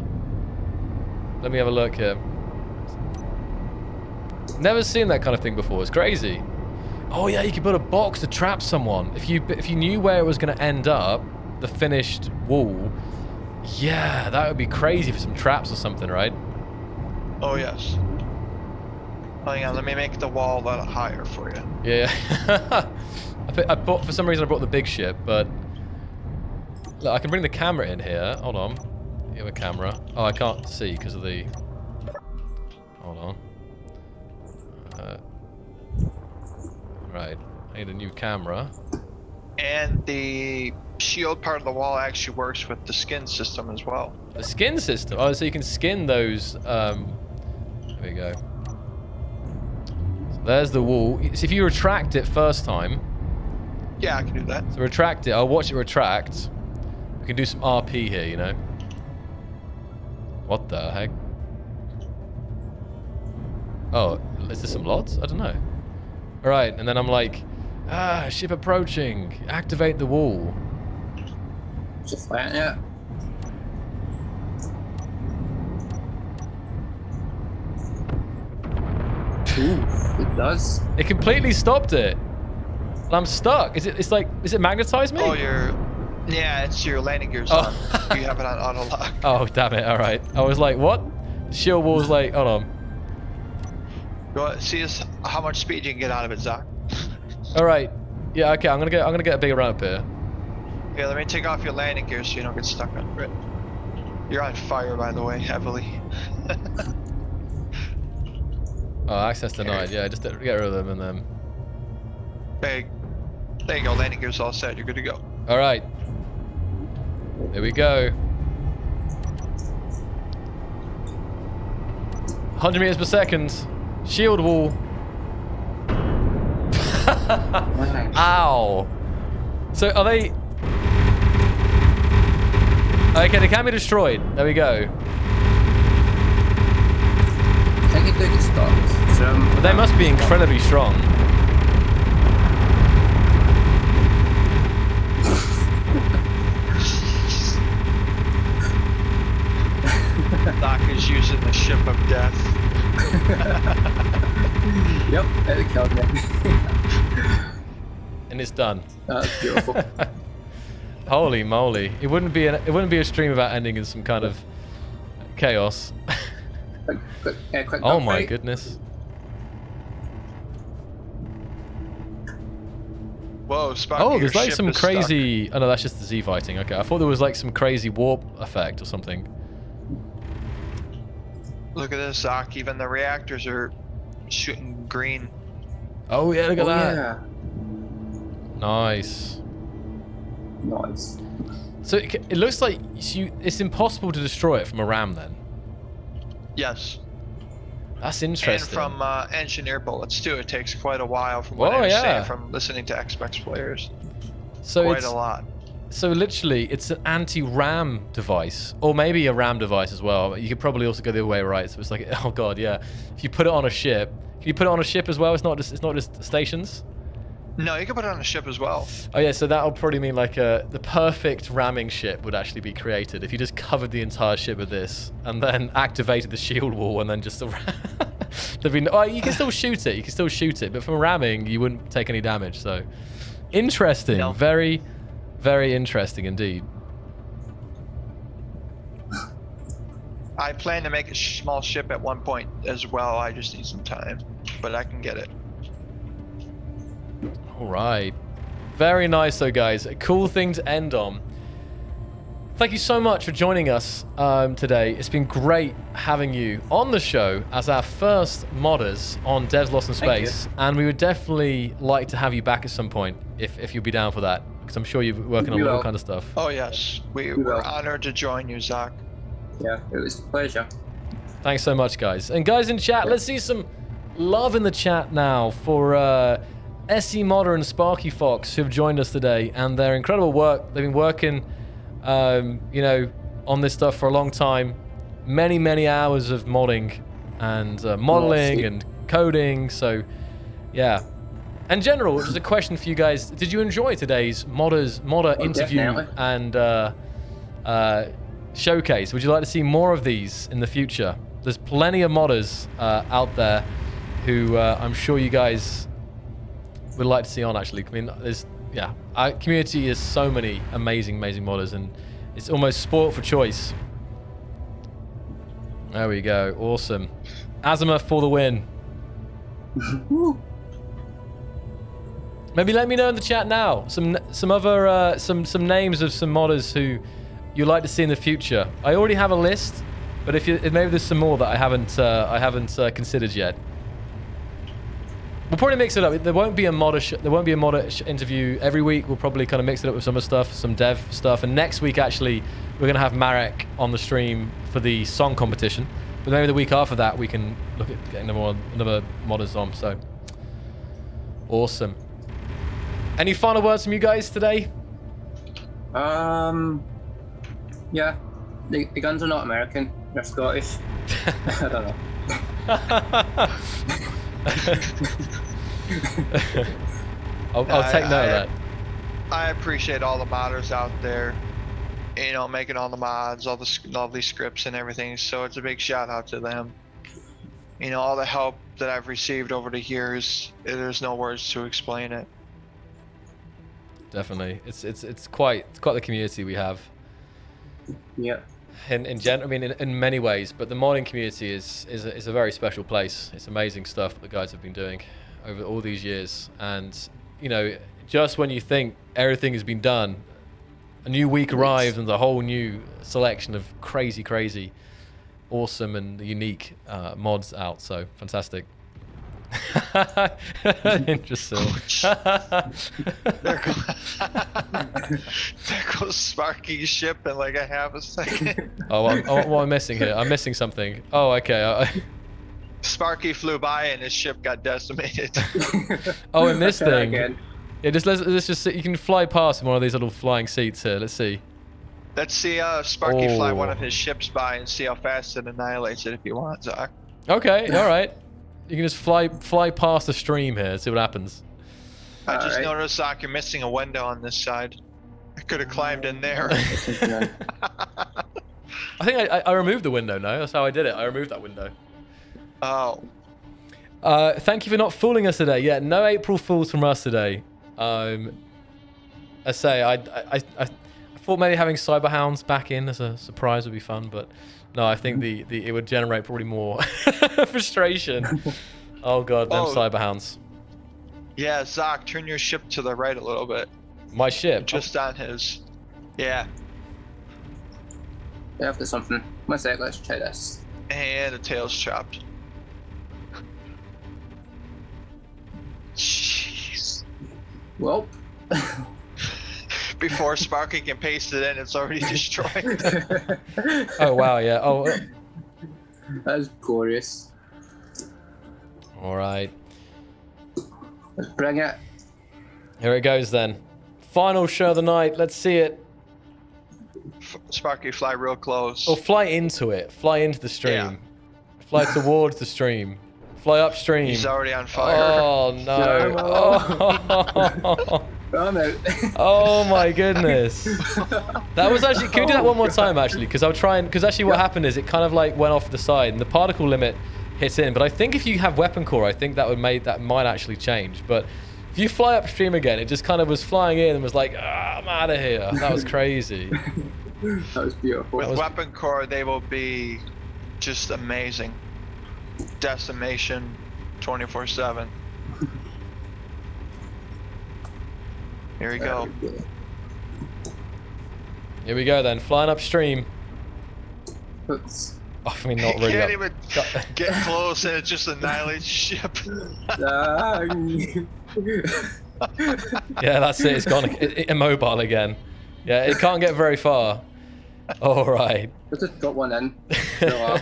let me have a look here. Never seen that kind of thing before. It's crazy. Oh yeah, you could build a box to trap someone. If you knew where it was going to end up, the finished wall. Yeah, that would be crazy for some traps or something, right? Oh yes. Hang on, let me make the wall a little higher for you. Yeah. I bought, for some reason I brought the big ship, but look, I can bring the camera in here. Hold on. You have a camera. Oh, I can't see because of the. Hold on. Right. I need a new camera. And the shield part of the wall actually works with the skin system as well. The skin system. Oh, so you can skin those. There we go. So there's the wall. So if you retract it first time. Yeah, I can do that. So retract it. I'll watch it retract. We can do some RP here, you know. What the heck? Oh, is there some LODs? I don't know. Alright, and then I'm like, ship approaching. Activate the wall. Just like yeah. Ooh, it does. It completely stopped it. And I'm stuck. Is it magnetized me? Oh, yeah, it's your landing gears on. You have it on auto lock. Oh, damn it. Alright. I was like, what? Shield wall was like, hold on. See how much speed you can get out of it, Zoc. Alright. Yeah, okay, I'm gonna get a bigger run up here. Yeah, let me take off your landing gears so you don't get stuck on it. You're on fire, by the way, heavily. Oh, access denied. Yeah, just get rid of them and then. There you go, landing gears all set, you're good to go. Alright. There we go. 100 meters per second. Shield wall. Ow. So are they... Okay, they can be destroyed. There we go. I think it did get stopped. But they must be incredibly strong. Doc is using the ship of death. Yep, it killed me. And it's done. That's beautiful. Holy moly. It wouldn't be a stream without ending in some kind of chaos. quick Oh dog my fight. goodness. Whoa, Sparky, Oh, your there's like ship some is stuck. crazy... Oh, no, that's just the Z fighting. Okay, I thought there was like some crazy warp effect or something. Look at this, Zoc. Even the reactors are shooting green. Oh, yeah, look at that. Yeah. Nice. Nice. So it looks like it's impossible to destroy it from a ram then. Yes. That's And interesting. from engineer bullets too. It takes quite a while from what I understand from listening to Xbox players. So Quite it's a lot. So literally, it's an anti-ram device, or maybe a ram device as well. You could probably also go the other way, right? So it's like, oh god, yeah. If you put it on a ship, can you put it on a ship as well? It's not just stations. No, you can put it on a ship as well. Oh yeah, so that'll probably mean like the perfect ramming ship would actually be created if you just covered the entire ship with this and then activated the shield wall and then just there'd be no, you can still shoot it. You can still shoot it, but from ramming you wouldn't take any damage. So interesting, No. very, very interesting indeed. I plan to make a small ship at one point as well. I just need some time, but I can get it. All right. Very nice, though, guys. A cool thing to end on. Thank you so much for joining us today. It's been great having you on the show as our first modders on Devs Lost in Space. And we would definitely like to have you back at some point if you'd be down for that, because I'm sure you're working on all kind of stuff. Oh, yes. We're honored to join you, Zoc. Yeah, it was a pleasure. Thanks so much, guys. And guys in chat, let's see some love in the chat now for SEModder and SparkyFox who have joined us today, and their incredible work. They've been working, you know, on this stuff for a long time. Many, many hours of modding and modeling and coding. So, yeah. In general, just a question for you guys. Did you enjoy today's modder interview definitely. and showcase? Would you like to see more of these in the future? There's plenty of modders out there who I'm sure you guys would like to see on, actually. I mean, our community is so many amazing modders, and it's almost sport for choice. There we go. Awesome. Azimuth for the win. Maybe let me know in the chat now some other some names of some modders who you'd like to see in the future. I already have a list, but if maybe there's some more that I haven't considered yet. We'll probably mix it up. There won't be a modder interview every week. We'll probably kind of mix it up with some other stuff, some dev stuff. And next week, actually, we're going to have Marek on the stream for the song competition. But maybe the week after that, we can look at getting another modders on. So, awesome. Any final words from you guys today? Yeah. The guns are not American. They're Scottish. I don't know. I'll take note of that. I appreciate all the modders out there, you know, making all the mods, all these scripts and everything. So it's a big shout out to them. You know, all the help that I've received over the years, there's no words to explain it. Definitely, it's quite the community we have. Yeah. In many ways, but the modding community is a very special place. It's amazing stuff that the guys have been doing over all these years, and you know, just when you think everything has been done, a new week arrives and a whole new selection of crazy, awesome and unique mods out. So fantastic. Interesting. There goes Sparky's ship in like a half a second. What am I missing here? I'm missing something. Oh, okay. Sparky flew by and his ship got decimated. Oh, in this thing. Again. Yeah, let's just see. You can fly past one of these little flying seats here. Let's see. Let's see Sparky fly one of his ships by and see how fast it annihilates it if you want, Zoc. Okay, all right. You can just fly past the stream here, see what happens. I just noticed, Zoc, you're missing a window on this side. I could have climbed in there. I think I removed the window, no? That's how I did it. I removed that window. Oh. Thank you for not fooling us today. Yeah, no April Fools from us today. I say, I thought maybe having Cyberhounds back in as a surprise would be fun, but no, I think it would generate probably more frustration. Oh god, them Cyberhounds. Yeah, Zoc, turn your ship to the right a little bit. My ship. Just on his. Yeah. Yeah, I've got something. One sec, let's try this. And the tail's chopped. Jeez. Well. Before Sparky can paste it in, it's already destroyed. Oh wow, yeah. Oh. That's glorious. All right. Let's bring it. Here it goes then. Final show of the night. Let's see it. Sparky, fly real close. Or fly into it. Fly into the stream. Yeah. Fly towards the stream. Fly upstream. He's already on fire. Oh no. Oh. I'm out. Oh my goodness. That was actually, can we do that one more time actually? Because I'll try and, because actually what happened is it kind of like went off the side and the particle limit hit in. But I think if you have weapon core, I think that might actually change. But if you fly upstream again, it just kind of was flying in and was like, I'm out of here. That was crazy. That was beautiful. With weapon core, they will be just amazing. Decimation 24/7. Here we go. Here we go then, flying upstream. Oops. Oh, I mean, not really. Can't Up. even get close and it just annihilates ship. Yeah, that's it. It's gone immobile again. Yeah, it can't get very far. All right. Let's just drop one in. Go up.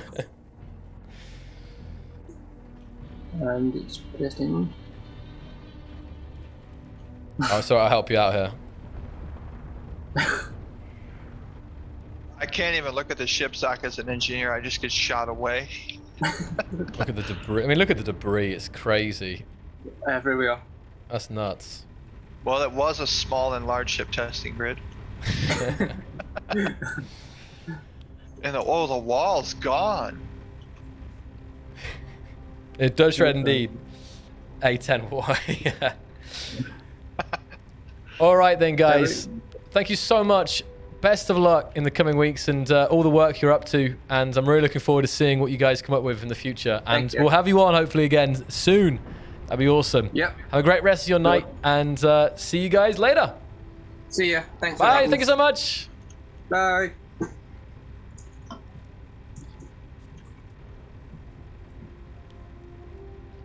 And it's pressing. Oh, sorry, I'll help you out here. I can't even look at the ship stock as an engineer. I just get shot away. Look at the debris. I mean, look at the debris. It's crazy. Everywhere. That's nuts. Well, it was a small and large ship testing grid. And the wall's gone. It does shred indeed. A10Y. Yeah. All right then, guys. Thank you so much. Best of luck in the coming weeks and all the work you're up to. And I'm really looking forward to seeing what you guys come up with in the future. And we'll have you on hopefully again soon. That'd be awesome. Yep. Have a great rest of your night and see you guys later. See ya. Thanks. Bye. Thank you so much. Bye.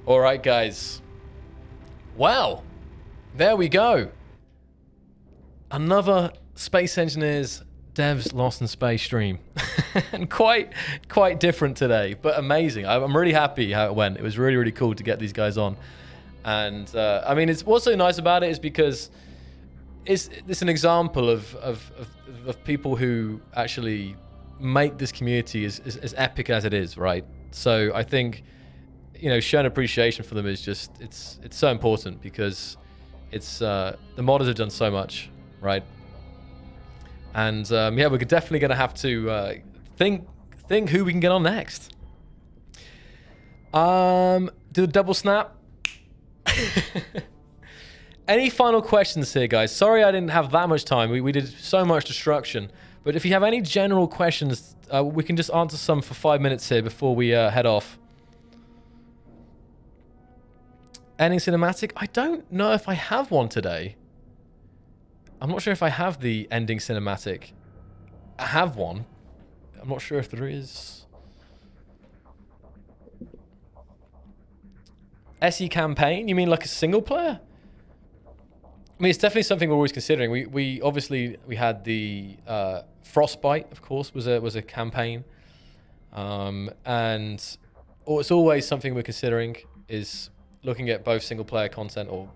All right, guys. Well, there we go. Another Space Engineers Devs Lost in Space stream. And quite different today, but amazing. I'm really happy how it went. It was really, really cool to get these guys on. And I mean, what's so nice about it is because it's an example of people who actually make this community as epic as it is, right? So I think, you know, showing appreciation for them is just, it's so important because it's, the modders have done so much, right? And yeah, we're definitely going to have to think who we can get on next. Do the double snap. Any final questions here, guys? Sorry I didn't have that much time. We did so much destruction. But if you have any general questions, we can just answer some for 5 minutes here before we head off. Ending cinematic? I don't know if I have one today. I'm not sure if I have the ending cinematic. I have one. I'm not sure if there is. SE campaign? You mean like a single player? I mean, it's definitely something we're always considering. We obviously had the Frostbite, of course, was a campaign, and it's always something we're considering is looking at both single player content or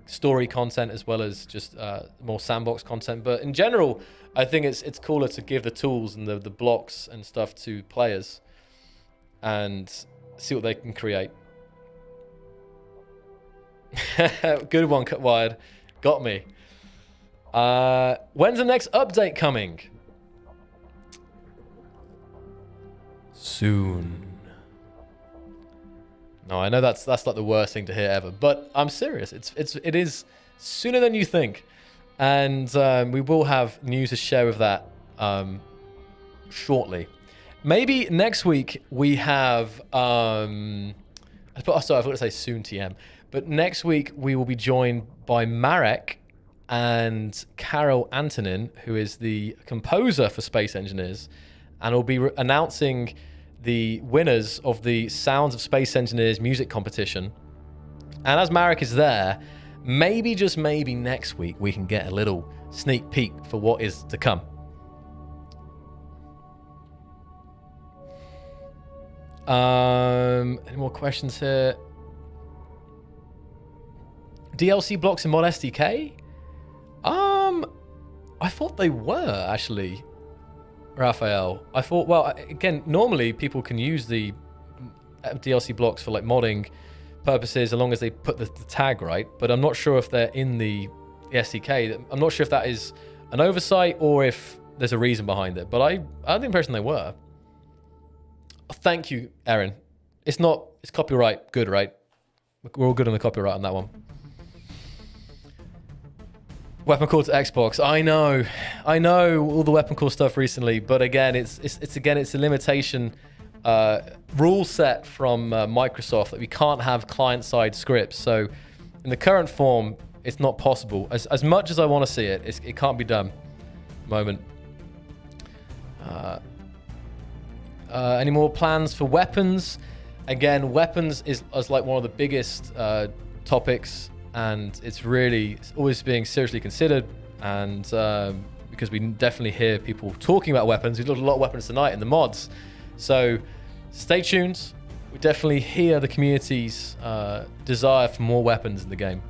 story content as well as just more sandbox content. But in general, I think it's cooler to give the tools and the blocks and stuff to players and see what they can create. Good one, Cut Wired. Got me. When's the next update coming? Soon. No, I know that's like the worst thing to hear ever, but I'm serious. It is sooner than you think, and we will have news to share with that shortly. Maybe next week we have Sorry, I forgot to say soon TM. But next week we will be joined by Marek and Karol Antonin, who is the composer for Space Engineers, and we'll be announcing the winners of the Sounds of Space Engineers music competition. And as Marek is there, maybe, just maybe, next week we can get a little sneak peek for what is to come. Any more questions here? DLC blocks in Mod SDK? I thought they were, actually, Raphael. I thought, well, again, normally people can use the DLC blocks for like modding purposes as long as they put the tag right, but I'm not sure if they're in the SDK. I'm not sure if that is an oversight or if there's a reason behind it, but I had the impression they were. Thank you, Aaron. It's copyright good, right? We're all good on the copyright on that one. Weapon core to Xbox. I know all the weapon core stuff recently, but again, it's a limitation rule set from Microsoft that we can't have client-side scripts. So in the current form, it's not possible. As much as I want to see it, it can't be done. Moment. Any more plans for weapons? Again, weapons is like one of the biggest topics, and it's always being seriously considered. And because we definitely hear people talking about weapons, we looked at a lot of weapons tonight in the mods. So stay tuned. We definitely hear the community's desire for more weapons in the game.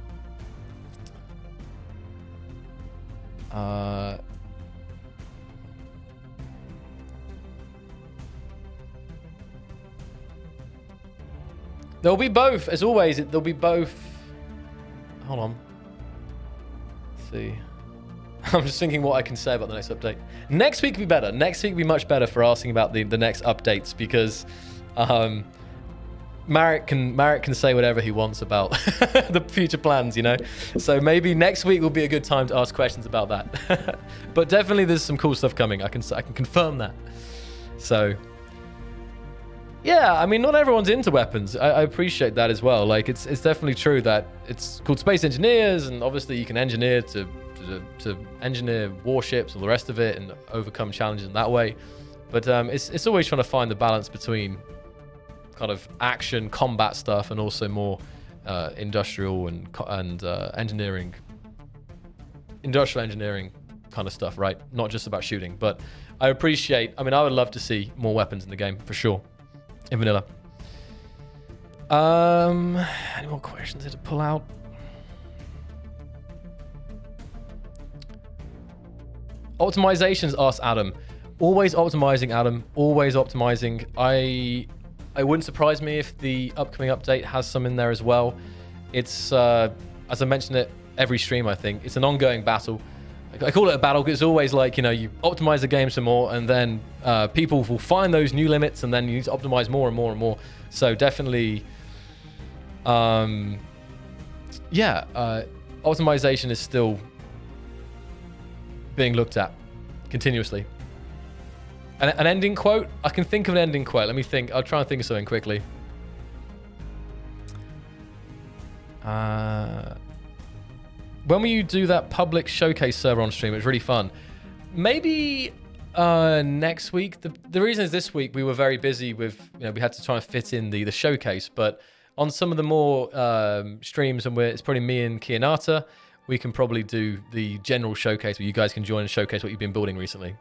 There'll be both, as always. There'll be both. Hold on. Let's see. I'm just thinking what I can say about the next update. Next week will be better. Next week will be much better for asking about the next updates, because Marek can say whatever he wants about the future plans, you know? So maybe next week will be a good time to ask questions about that. But definitely there's some cool stuff coming. I can confirm that. So yeah, I mean, not everyone's into weapons. I appreciate that as well. Like, it's definitely true that it's called Space Engineers, and obviously you can engineer to engineer warships, all the rest of it, and overcome challenges in that way. But it's always trying to find the balance between kind of action, combat stuff, and also more industrial and engineering, industrial engineering kind of stuff, right? Not just about shooting. But I would love to see more weapons in the game, for sure. In vanilla. Any more questions here to pull out? Optimizations, asks Adam. Always optimizing, Adam. Always optimizing. I wouldn't surprise me if the upcoming update has some in there as well. It's as I mentioned it every stream, I think it's an ongoing battle. I call it a battle because it's always like, you know, you optimize the game some more, and then people will find those new limits, and then you need to optimize more and more and more. So definitely, optimization is still being looked at continuously. An ending quote? I can think of an ending quote. Let me think. I'll try and think of something quickly. When will you do that public showcase server on stream? It was really fun. Maybe next week. The reason is this week we were very busy with, you know, we had to try and fit in the showcase. But on some of the more streams, and it's probably me and Kianata, we can probably do the general showcase where you guys can join and showcase what you've been building recently.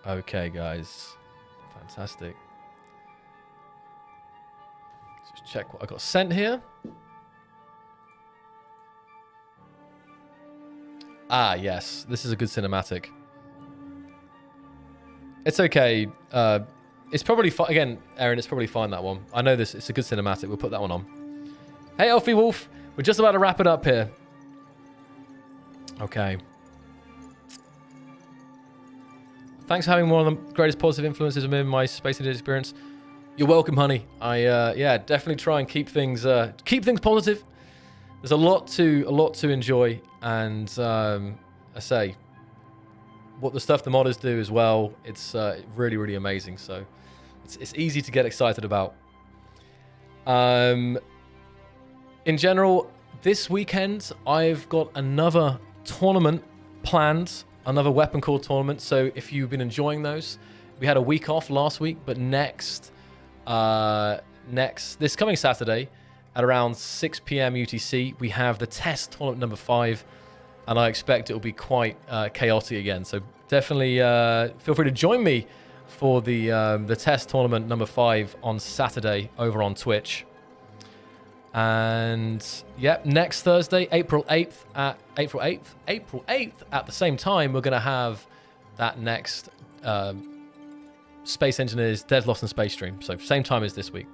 Okay, guys. Fantastic. Let's just check what I got sent here. Ah, yes. This is a good cinematic. It's okay. It's probably fine. Again, Aaron, it's probably fine, that one. I know this. It's a good cinematic. We'll put that one on. Hey, Elfie Wolf. We're just about to wrap it up here. Okay. Thanks for having one of the greatest positive influences in my Space Engineer experience. You're welcome, honey. I definitely try and keep things positive. there's a lot to enjoy, and I say, what the stuff the modders do as well, it's really, really amazing. So it's easy to get excited about. In general, this weekend I've got another tournament planned, another weapon core tournament. So if you've been enjoying those, we had a week off last week, but this coming Saturday at around 6 p.m. UTC, we have the test tournament number 5, and I expect it will be quite chaotic again. So definitely feel free to join me for the test tournament number 5 on Saturday over on Twitch. And yep, next Thursday, April 8th at the same time, we're going to have that next Space Engineers Devs Lost in Space stream. So same time as this week.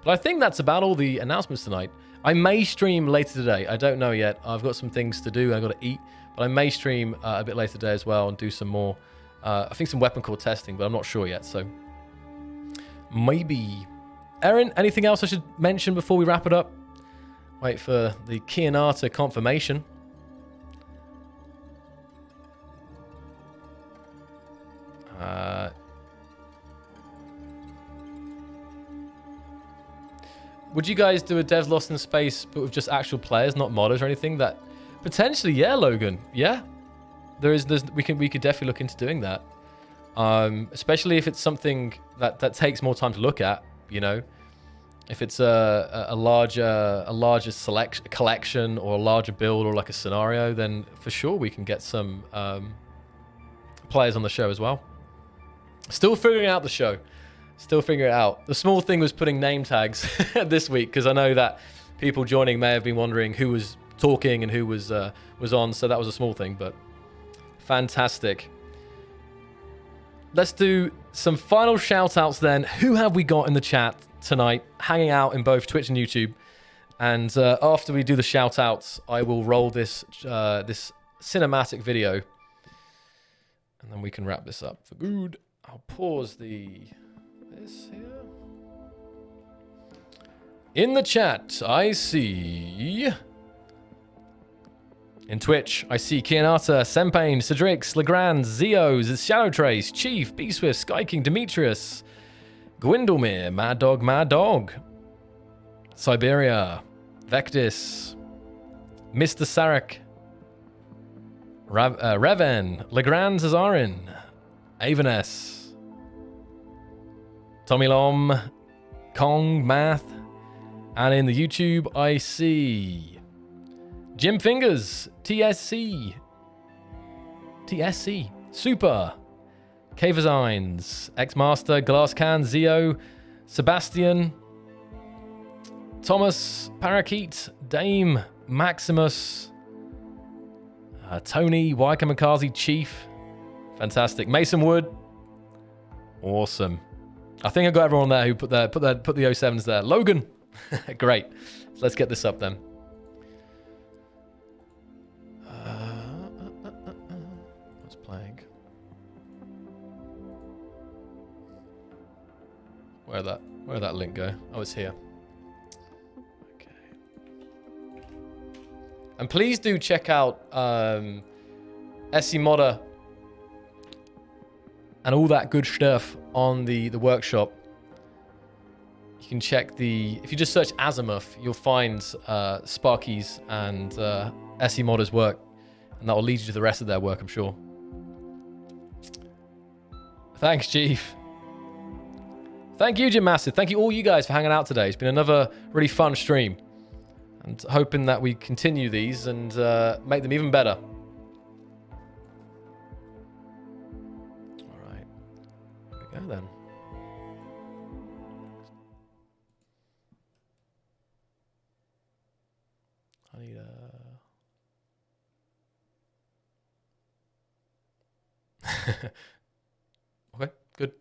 But I think that's about all the announcements tonight. I may stream later today. I don't know yet. I've got some things to do. I've got to eat. But I may stream a bit later today as well and do some more, I think some weapon core testing, but I'm not sure yet. So maybe. Erin, anything else I should mention before we wrap it up? Wait for the Kianata confirmation. Would you guys do a Devs Lost in Space but with just actual players, not modders or anything? That potentially, yeah, Logan. Yeah, we could definitely look into doing that. Especially if it's something that takes more time to look at. You know, if it's a larger collection or a larger build or like a scenario, then for sure we can get some players on the show as well. Still figuring out the show. Still figuring it out. The small thing was putting name tags this week, because I know that people joining may have been wondering who was talking and who was on, so that was a small thing, but fantastic. Let's do some final shout-outs then. Who have we got in the chat tonight, hanging out in both Twitch and YouTube? And after we do the shout-outs, I will roll this cinematic video, and then we can wrap this up for good. I'll pause this here. In the chat, I see... In Twitch, I see Kianata, Sempane, Cedrix, Legrand, Zeos, Shadowtrace, Chief, Beaswift, Skyking, Demetrius, Gwindlemere, Mad Dog, Siberia, Vectis, Mr. Sarek, Reven, Legrand Zazarin, Avanes, Tommy Lom, Kong Math, and in the YouTube I see Jim Fingers, TSC, Super, Cavazines, X-Master, Glasscan, Zio, Sebastian, Thomas, Parakeet, Dame, Maximus, Tony, Y Kamikaze, Chief, fantastic, Mason Wood, awesome. I think I got everyone there who put the 07s there. Logan, great. Let's get this up then. What's playing? Where'd that link go? Oh, it's here. Okay. And please do check out SEModder and all that good stuff on the workshop. You can check if you just search Azimuth, you'll find Sparky's and SEModder's work, and that will lead you to the rest of their work, I'm sure. Thanks, Chief. Thank you, Jim Massive. Thank you all you guys for hanging out today. It's been another really fun stream, and hoping that we continue these and make them even better. Go then. I need Okay, good.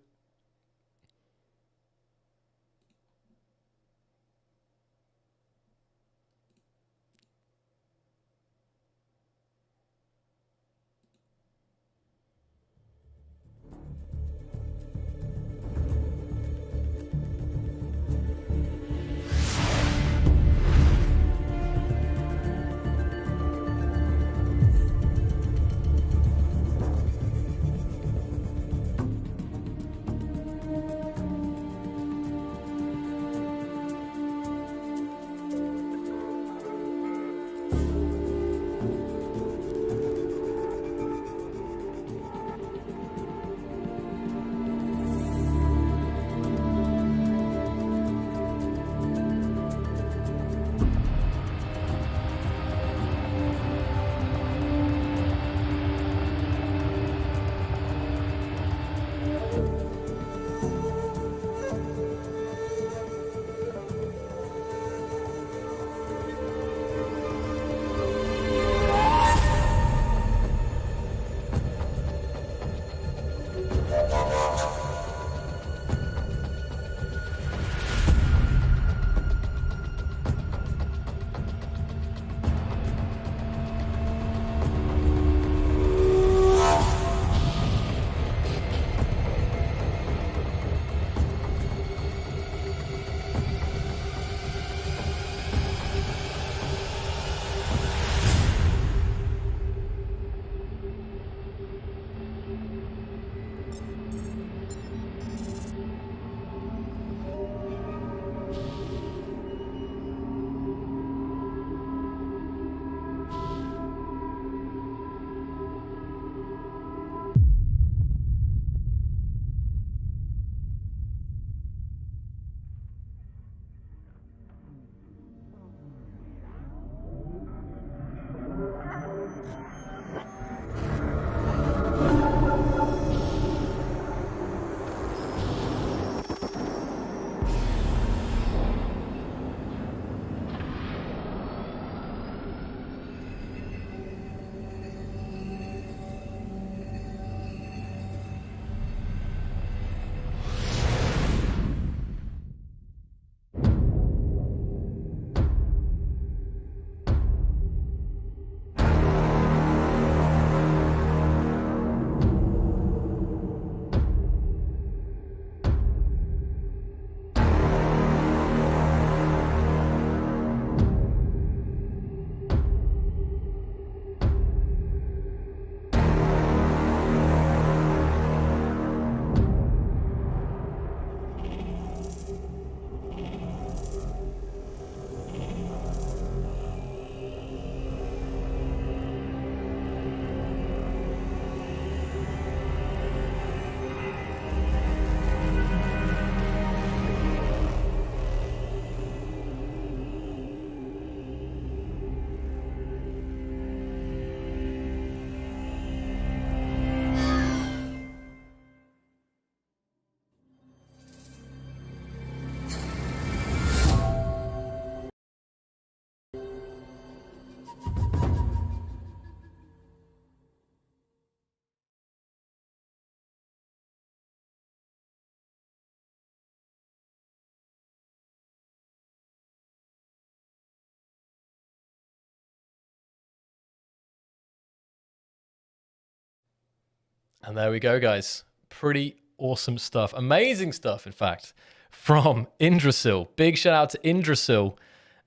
And there we go, guys. Pretty awesome stuff. Amazing stuff, in fact, from Indrasil. Big shout out to Indrasil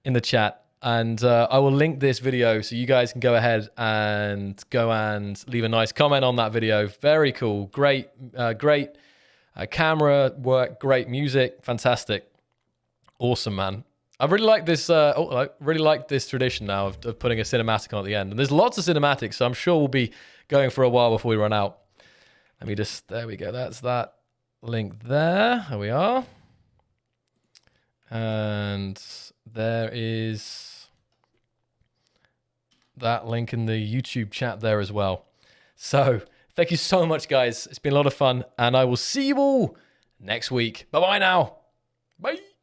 in the chat. And I will link this video so you guys can go ahead and leave a nice comment on that video. Very cool. Great, great camera work, great music. Fantastic. Awesome, man. I really like this. I really like this tradition now of putting a cinematic on at the end. And there's lots of cinematics, so I'm sure we'll be going for a while before we run out. Let me just, there we go. That's that link there. There we are. And there is that link in the YouTube chat there as well. So thank you so much, guys. It's been a lot of fun, and I will see you all next week. Bye-bye now. Bye.